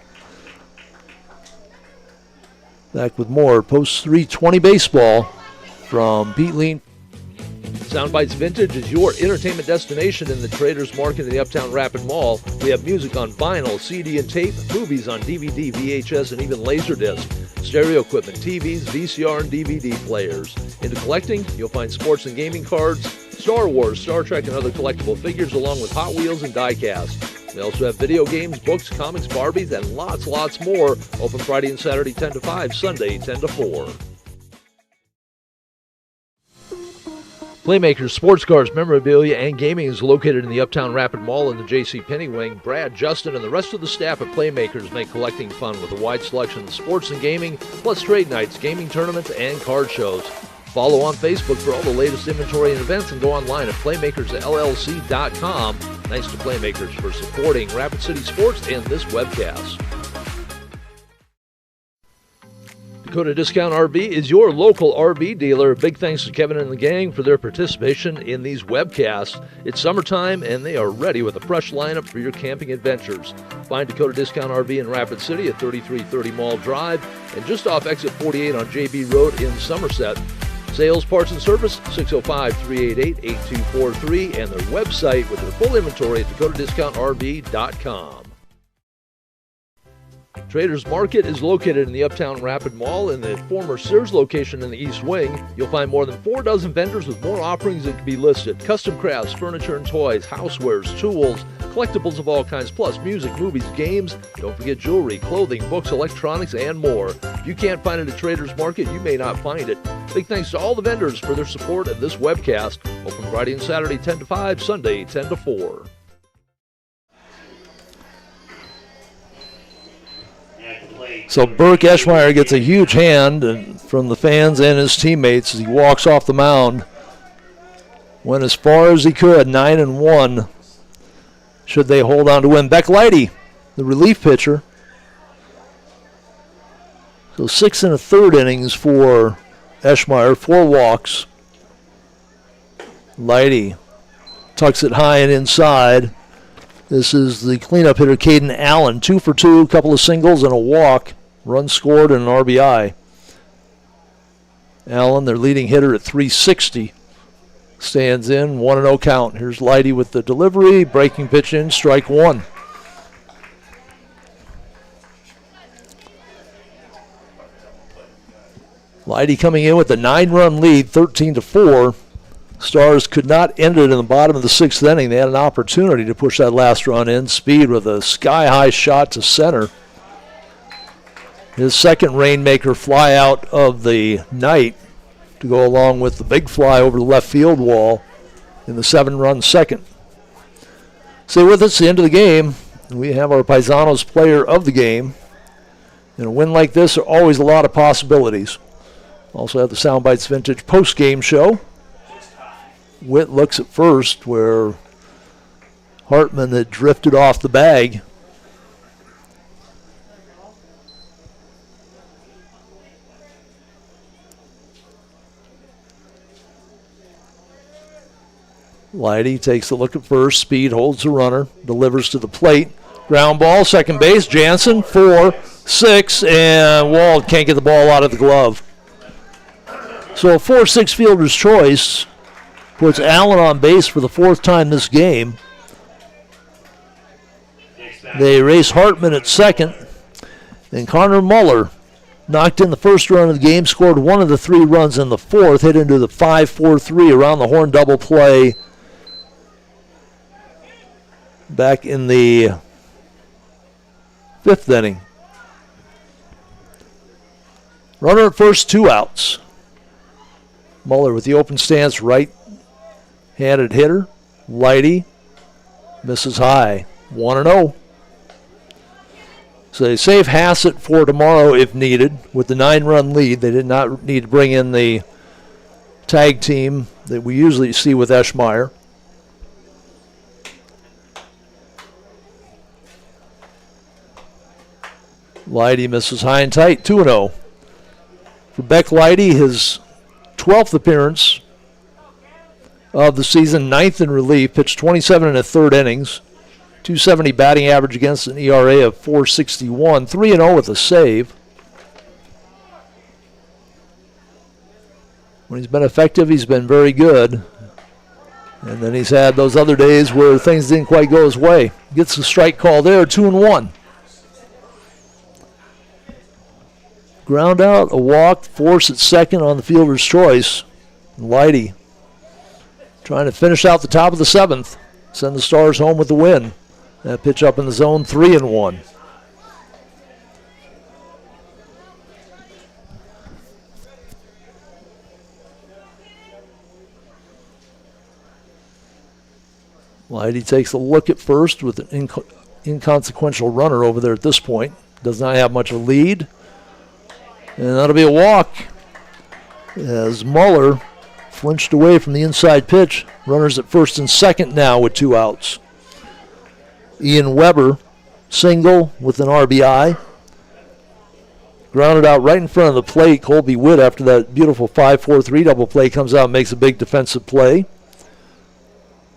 Back with more Post 320 baseball from Pete Lean. Soundbites Vintage is your entertainment destination in the Traders Market in the Uptown Rapid Mall. We have music on vinyl, CD and tape, movies on DVD, VHS, and even Laserdisc, stereo equipment, TVs, VCR, and DVD players. Into collecting, you'll find sports and gaming cards, Star Wars, Star Trek, and other collectible figures, along with Hot Wheels and die-cast. We also have video games, books, comics, Barbies, and lots more. Open Friday and Saturday 10 to 5, Sunday 10 to 4. Playmakers Sports Cars, Memorabilia, and Gaming is located in the Uptown Rapid Mall in the J.C. Penney wing. Brad, Justin, and the rest of the staff at Playmakers make collecting fun with a wide selection of sports and gaming, plus trade nights, gaming tournaments, and card shows. Follow on Facebook for all the latest inventory and events, and go online at playmakersllc.com. Thanks to Playmakers for supporting Rapid City Sports and this webcast. Dakota Discount RV is your local RV dealer. Big thanks to Kevin and the gang for their participation in these webcasts. It's summertime and they are ready with a fresh lineup for your camping adventures. Find Dakota Discount RV in Rapid City at 3330 Mall Drive and just off exit 48 on JB Road in Somerset. Sales, parts, and service, 605-388-8243, and their website with their full inventory at dakotadiscountrv.com. Traders Market is located in the Uptown Rapid Mall in the former Sears location in the East Wing. You'll find more than 4 dozen vendors with more offerings that can be listed. Custom crafts, furniture and toys, housewares, tools, collectibles of all kinds, plus music, movies, games. Don't forget jewelry, clothing, books, electronics, and more. If you can't find it at Traders Market, you may not find it. Big thanks to all the vendors for their support of this webcast. Open Friday and Saturday 10 to 5, Sunday 10 to 4. So Burke Eschmeyer gets a huge hand from the fans and his teammates as he walks off the mound. Went as far as he could, 9-1. Should they hold on to win? Beck Leidy, the relief pitcher. So 6 1/3 innings for Eschmeyer, 4 walks. Leidy tucks it high and inside. This is the cleanup hitter, Caden Allen. 2 for 2, a couple of singles and a walk. Run scored and an RBI. Allen, their leading hitter at 360. Stands in, 1-0 count. Here's Leidy with the delivery. Breaking pitch in, strike one. Leidy coming in with a 9-run lead, 13-4. Stars could not end it in the bottom of the 6th inning. They had an opportunity to push that last run in. Speed with a sky-high shot to center. His second rainmaker fly out of the night to go along with the big fly over the left field wall in the 7-run second. Stay with us at the end of the game. We have our Paisanos player of the game. In a win like this, there are always a lot of possibilities. Also have the Soundbites Vintage post-game show. Witt looks at first where Hartman had drifted off the bag. Leidy takes a look at first. Speed holds the runner. Delivers to the plate. Ground ball, second base. Jansen, 4, 6, and Wald can't get the ball out of the glove. So a 4-6 fielder's choice puts Allen on base for the 4th time this game. They race Hartman at second. And Connor Muller knocked in the first run of the game, scored 1 of the 3 runs in the 4th, hit into the 5-4-3 around the horn double play back in the 5th inning. Runner at first, 2 outs. Muller with the open stance, right-handed hitter. Leidy misses high, 1-0. So they save Hassett for tomorrow if needed with the 9-run lead. They did not need to bring in the tag team that we usually see with Eschmeyer. Leidy misses high and tight, 2-0. For Beck Leidy, his 12th appearance of the season, 9th in relief, pitched 27 1/3 innings, 270 batting average against an ERA of 4.61, 3-0 with a save. When he's been effective, he's been very good. And then he's had those other days where things didn't quite go his way. Gets a strike call there, 2-1. Ground out, a walk, force at second on the fielder's choice. Leidy trying to finish out the top of the 7th. Send the Stars home with the win. That pitch up in the zone, 3-1. Leidy takes a look at first with an inconsequential runner over there at this point. Does not have much of a lead. And that'll be a walk as Muller flinched away from the inside pitch. Runners at first and second now with 2 outs. Ian Weber, single with an RBI. Grounded out right in front of the plate. Colby Witt, after that beautiful 5-4-3 double play, comes out and makes a big defensive play.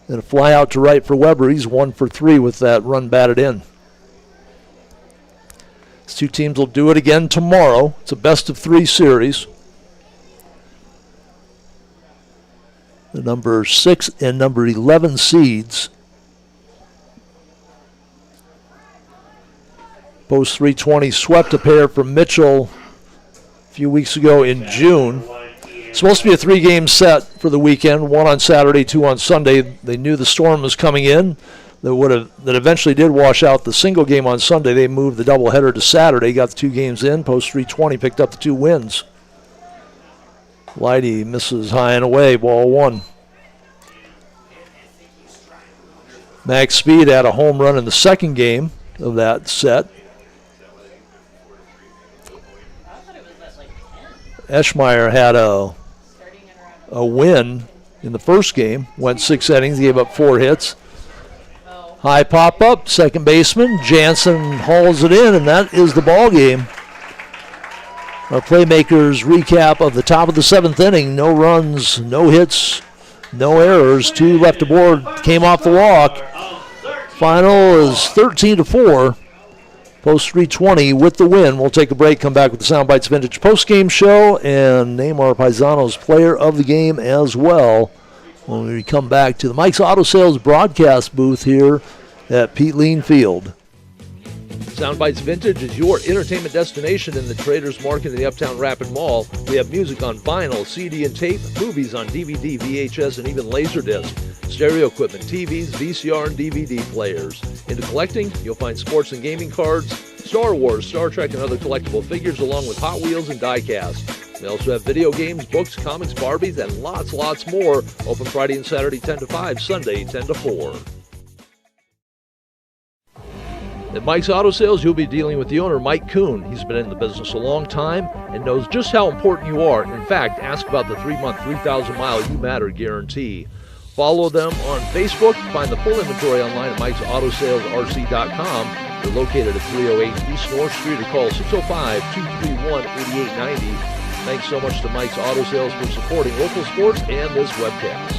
And a fly out to right for Weber. He's 1 for 3 with that run batted in. These two teams will do it again tomorrow. It's a best-of-3 series. The number 6 and number 11 seeds. Post 320 swept a pair from Mitchell a few weeks ago in June. It's supposed to be a 3-game set for the weekend, 1 on Saturday, 2 on Sunday. They knew the storm was coming in. That eventually did wash out the single game on Sunday. They moved the doubleheader to Saturday, got the 2 games in. Post 320 picked up the 2 wins. Leidy misses high and away, ball 1. Max Speed had a home run in the second game of that set. Eschmeyer had a win in the first game, went 6 innings, gave up 4 hits. High pop up, second baseman Jansen hauls it in, and that is the ball game. Our playmakers recap of the top of the 7th inning. No runs, no hits, no errors. 2 left aboard, came off the walk. Final is 13-4. Post 320 with the win. We'll take a break, come back with the Soundbites Vintage postgame show, and name our Paisanos player of the game as well when we come back to the Mike's Auto Sales broadcast booth here at Pete Lean Field. Soundbites Vintage is your entertainment destination in the Traders Market in the Uptown Rapid Mall. We have music on vinyl, CD and tape, movies on DVD, VHS, and even Laserdisc, stereo equipment, TVs, VCR, and DVD players. Into collecting, you'll find sports and gaming cards, Star Wars, Star Trek, and other collectible figures, along with Hot Wheels and die-cast. We also have video games, books, comics, Barbies, and lots more. Open Friday and Saturday 10 to 5, Sunday 10 to 4. At Mike's Auto Sales, you'll be dealing with the owner, Mike Kuhn. He's been in the business a long time and knows just how important you are. In fact, ask about the 3-month, 3,000-mile You Matter guarantee. Follow them on Facebook. Find the full inventory online at Mike'sAutoSalesRC.com. They're located at 308 East North Street, or call 605-231-8890. Thanks so much to Mike's Auto Sales for supporting local sports and this webcast.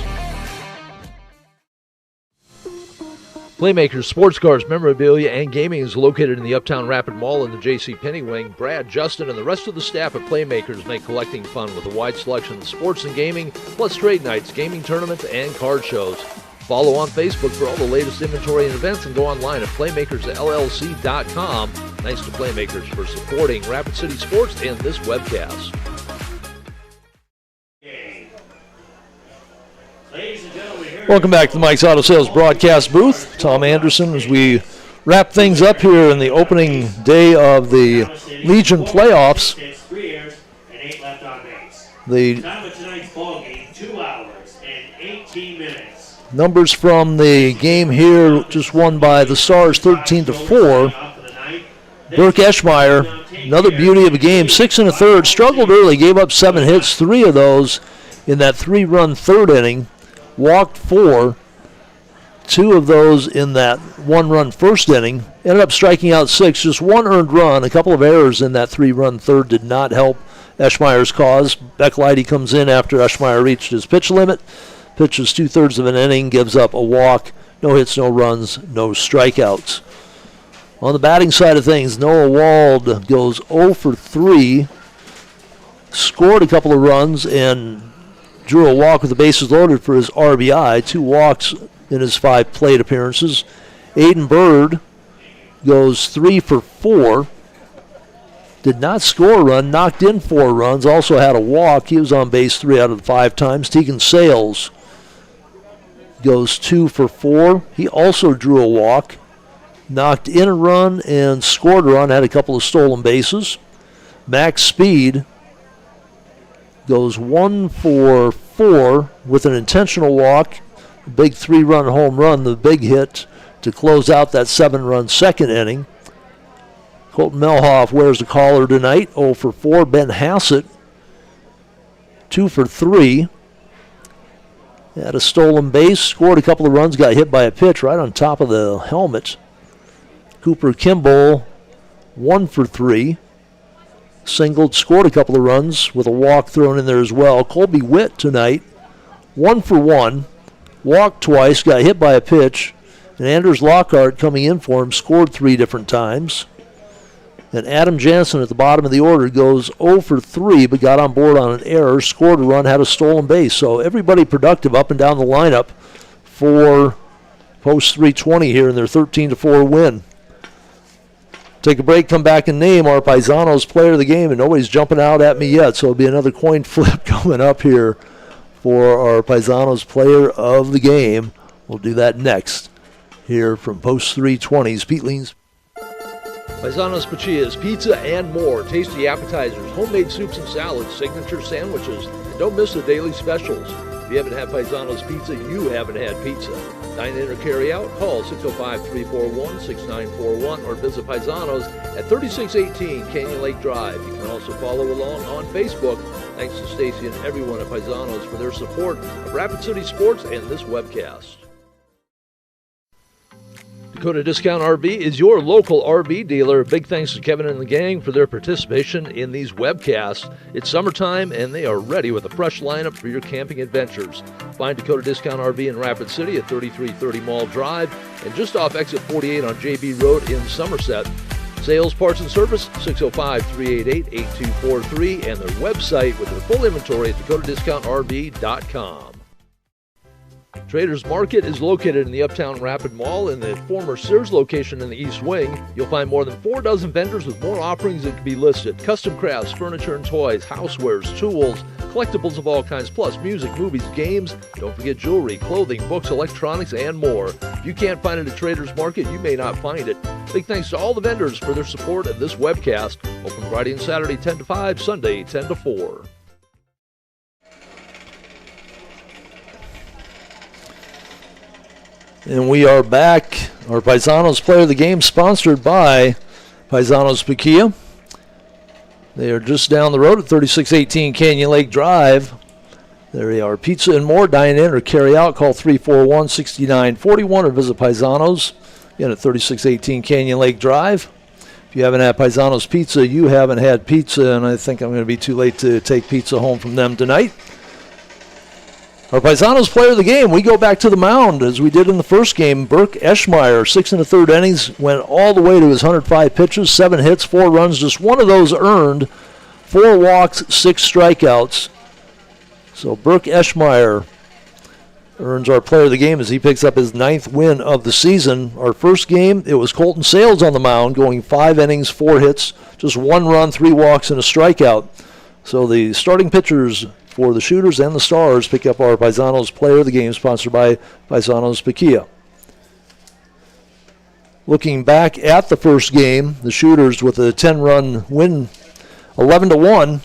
Playmakers Sports Cars, Memorabilia, and Gaming is located in the Uptown Rapid Mall in the J.C. Penney wing. Brad, Justin, and the rest of the staff at Playmakers make collecting fun with a wide selection of sports and gaming, plus trade nights, gaming tournaments, and card shows. Follow on Facebook for all the latest inventory and events, and go online at PlaymakersLLC.com. Thanks to Playmakers for supporting Rapid City Sports and this webcast. Welcome back to the Mike's Auto Sales broadcast booth. Tom Anderson as we wrap things up here in the opening day of the Legion playoffs. The Time of tonight's ball game, 2 hours and 18 minutes. numbers from the game here just won by the Stars 13-4. Burke Eschmeyer, another beauty of a game, 6 1/3, struggled early, gave up 7 hits, 3 of those in that 3-run third inning. Walked 4, 2 of those in that 1-run first inning. Ended up striking out 6, just 1 earned run. A couple of errors in that 3-run third did not help Eschmeyer's cause. Beck Leidy comes in after Eschmeyer reached his pitch limit. Pitches 2/3 of an inning, gives up a walk. No hits, no runs, no strikeouts. On the batting side of things, Noah Wald goes 0 for 3. Scored a couple of runs and drew a walk with the bases loaded for his RBI, 2 walks in his 5 plate appearances. Aiden Bird goes 3 for 4. Did not score a run, knocked in 4 runs, also had a walk. He was on base 3 out of the 5 times. Tegan Sales goes 2 for 4. He also drew a walk, knocked in a run, and scored a run, had a couple of stolen bases. Max Speed goes 1 for 4 with an intentional walk, a big 3-run home run, the big hit to close out that 7-run second inning. Colton Melhoff wears the collar tonight, 0 for 4. Ben Hassett, 2 for 3. Had a stolen base, scored a couple of runs, got hit by a pitch right on top of the helmet. Cooper Kimball, 1 for 3. Singled, scored a couple of runs with a walk thrown in there as well. Colby Witt tonight, 1 for 1. Walked twice, got hit by a pitch. And Anders Lockhart coming in for him, scored 3 different times. And Adam Jansen at the bottom of the order goes 0 for 3, but got on board on an error, scored a run, had a stolen base. So everybody productive up and down the lineup for Post 320 here in their 13-4 win. Take a break, come back and name our Paisanos player of the game, and nobody's jumping out at me yet, so it'll be another coin flip coming up here for our Paisanos player of the game. We'll do that next here from Post 320's Pete Leans. Paisanos Pachia's Pizza and more. Tasty appetizers, homemade soups and salads, signature sandwiches, and don't miss the daily specials. If you haven't had Paisanos Pizza, you haven't had pizza. Dine in or carry out, call 605-341-6941 or visit Paisanos at 3618 Canyon Lake Drive. You can also follow along on Facebook. Thanks to Stacy and everyone at Paisanos for their support of Rapid City Sports and this webcast. Dakota Discount RV is your local RV dealer. Big thanks to Kevin and the gang for their participation in these webcasts. It's summertime and they are ready with a fresh lineup for your camping adventures. Find Dakota Discount RV in Rapid City at 3330 Mall Drive and just off exit 48 on JB Road in Somerset. Sales, parts, and service, 605-388-8243, and their website with their full inventory at dakotadiscountrv.com. Traders Market is located in the Uptown Rapid Mall in the former Sears location in the East Wing. You'll find more than 4 dozen vendors with more offerings that can be listed. Custom crafts, furniture and toys, housewares, tools, collectibles of all kinds, plus music, movies, games. Don't forget jewelry, clothing, books, electronics, and more. If you can't find it at Traders Market, you may not find it. Big thanks to all the vendors for their support of this webcast. Open Friday and Saturday 10 to 5, Sunday 10 to 4. And we are back. Our Paisanos player of the game sponsored by Paisanos Pakia. They are just down the road at 3618 Canyon Lake Drive. There they are. Pizza and more. Dine in or carry out. Call 341-6941 or visit Paisanos. Again at 3618 Canyon Lake Drive. If you haven't had Paisanos Pizza, you haven't had pizza, and I think I'm going to be too late to take pizza home from them tonight. Our Paisanos player of the game, we go back to the mound as we did in the first game. Burke Eschmeyer, 6 1/3 innings, went all the way to his 105 pitches, 7 hits, 4 runs, just one of those earned, 4 walks, 6 strikeouts. So Burke Eschmeyer earns our player of the game as he picks up his 9th win of the season. Our first game, it was Colton Sales on the mound, going 5 innings, 4 hits, just 1 run, 3 walks, and a strikeout. So the starting pitchers for the Shooters and the Stars pick up our Paisanos player of the game, sponsored by Paisanos Pakia. Looking back at the first game, the Shooters with a 10-run win, 11-1.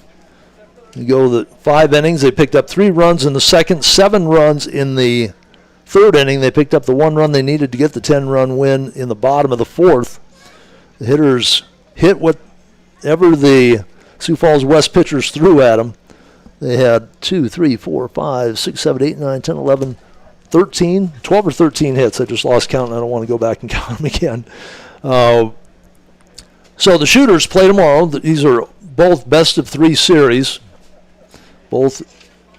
They go the 5 innings. They picked up 3 runs in the second, 7 runs in the third inning. They picked up the 1 run they needed to get the 10-run win in the bottom of the fourth. The hitters hit whatever the Sioux Falls West pitchers threw at them. They had 2, 3, 4, 5, 6, 7, 8, 9, 10, 11, 13, 12 or 13 hits. I just lost count, and I don't want to go back and count them again. So the Shooters play tomorrow. These are both best-of-3 series. Both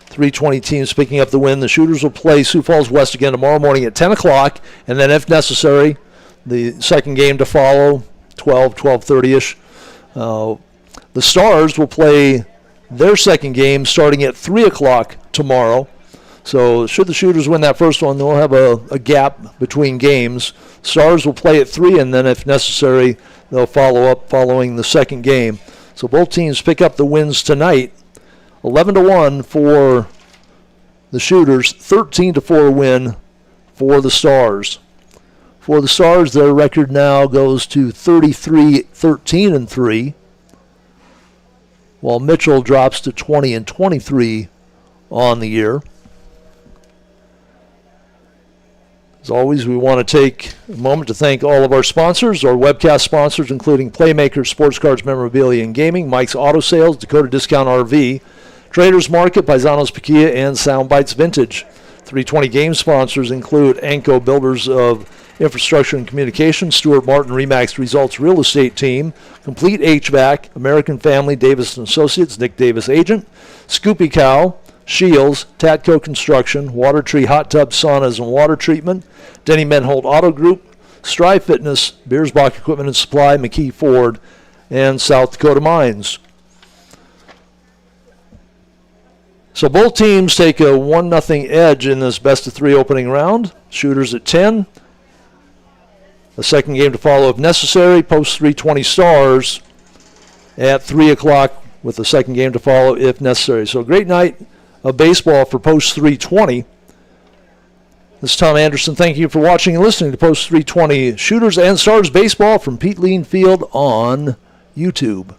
320 teams picking up the win. The Shooters will play Sioux Falls West again tomorrow morning at 10 o'clock, and then if necessary, the second game to follow, 12:30-ish. The Stars will play their second game starting at 3 o'clock tomorrow. So should the Shooters win that first one, they'll have a gap between games. Stars will play at 3, and then if necessary, they'll follow up following the second game. So both teams pick up the wins tonight. 11-1 for the Shooters, 13-4 win for the Stars. For the Stars, their record now goes to 33-13-3, while Mitchell drops to 20-23 on the year. As always, we want to take a moment to thank all of our sponsors, our webcast sponsors, including Playmakers, Sports Cards, Memorabilia, and Gaming, Mike's Auto Sales, Dakota Discount RV, Traders Market, Paisanos Paquia, and Soundbites Vintage. 320 game sponsors include Anco Builders of Infrastructure and Communications, Stuart Martin Remax Results Real Estate Team, Complete HVAC, American Family, Davis & Associates, Nick Davis Agent, Scoopy Cow, Shields, Tatco Construction, Water Tree Hot Tub Saunas and Water Treatment, Denny Menholt Auto Group, Strive Fitness, Beersbach Equipment and Supply, McKee Ford, and South Dakota Mines. So both teams take a 1-0 edge in this best-of-3 opening round. Shooters at 10. A second game to follow if necessary. Post 320 Stars at 3 o'clock with a second game to follow if necessary. So a great night of baseball for Post 320. This is Tom Anderson. Thank you for watching and listening to Post 320 Shooters and Stars Baseball from Pete Lean Field on YouTube.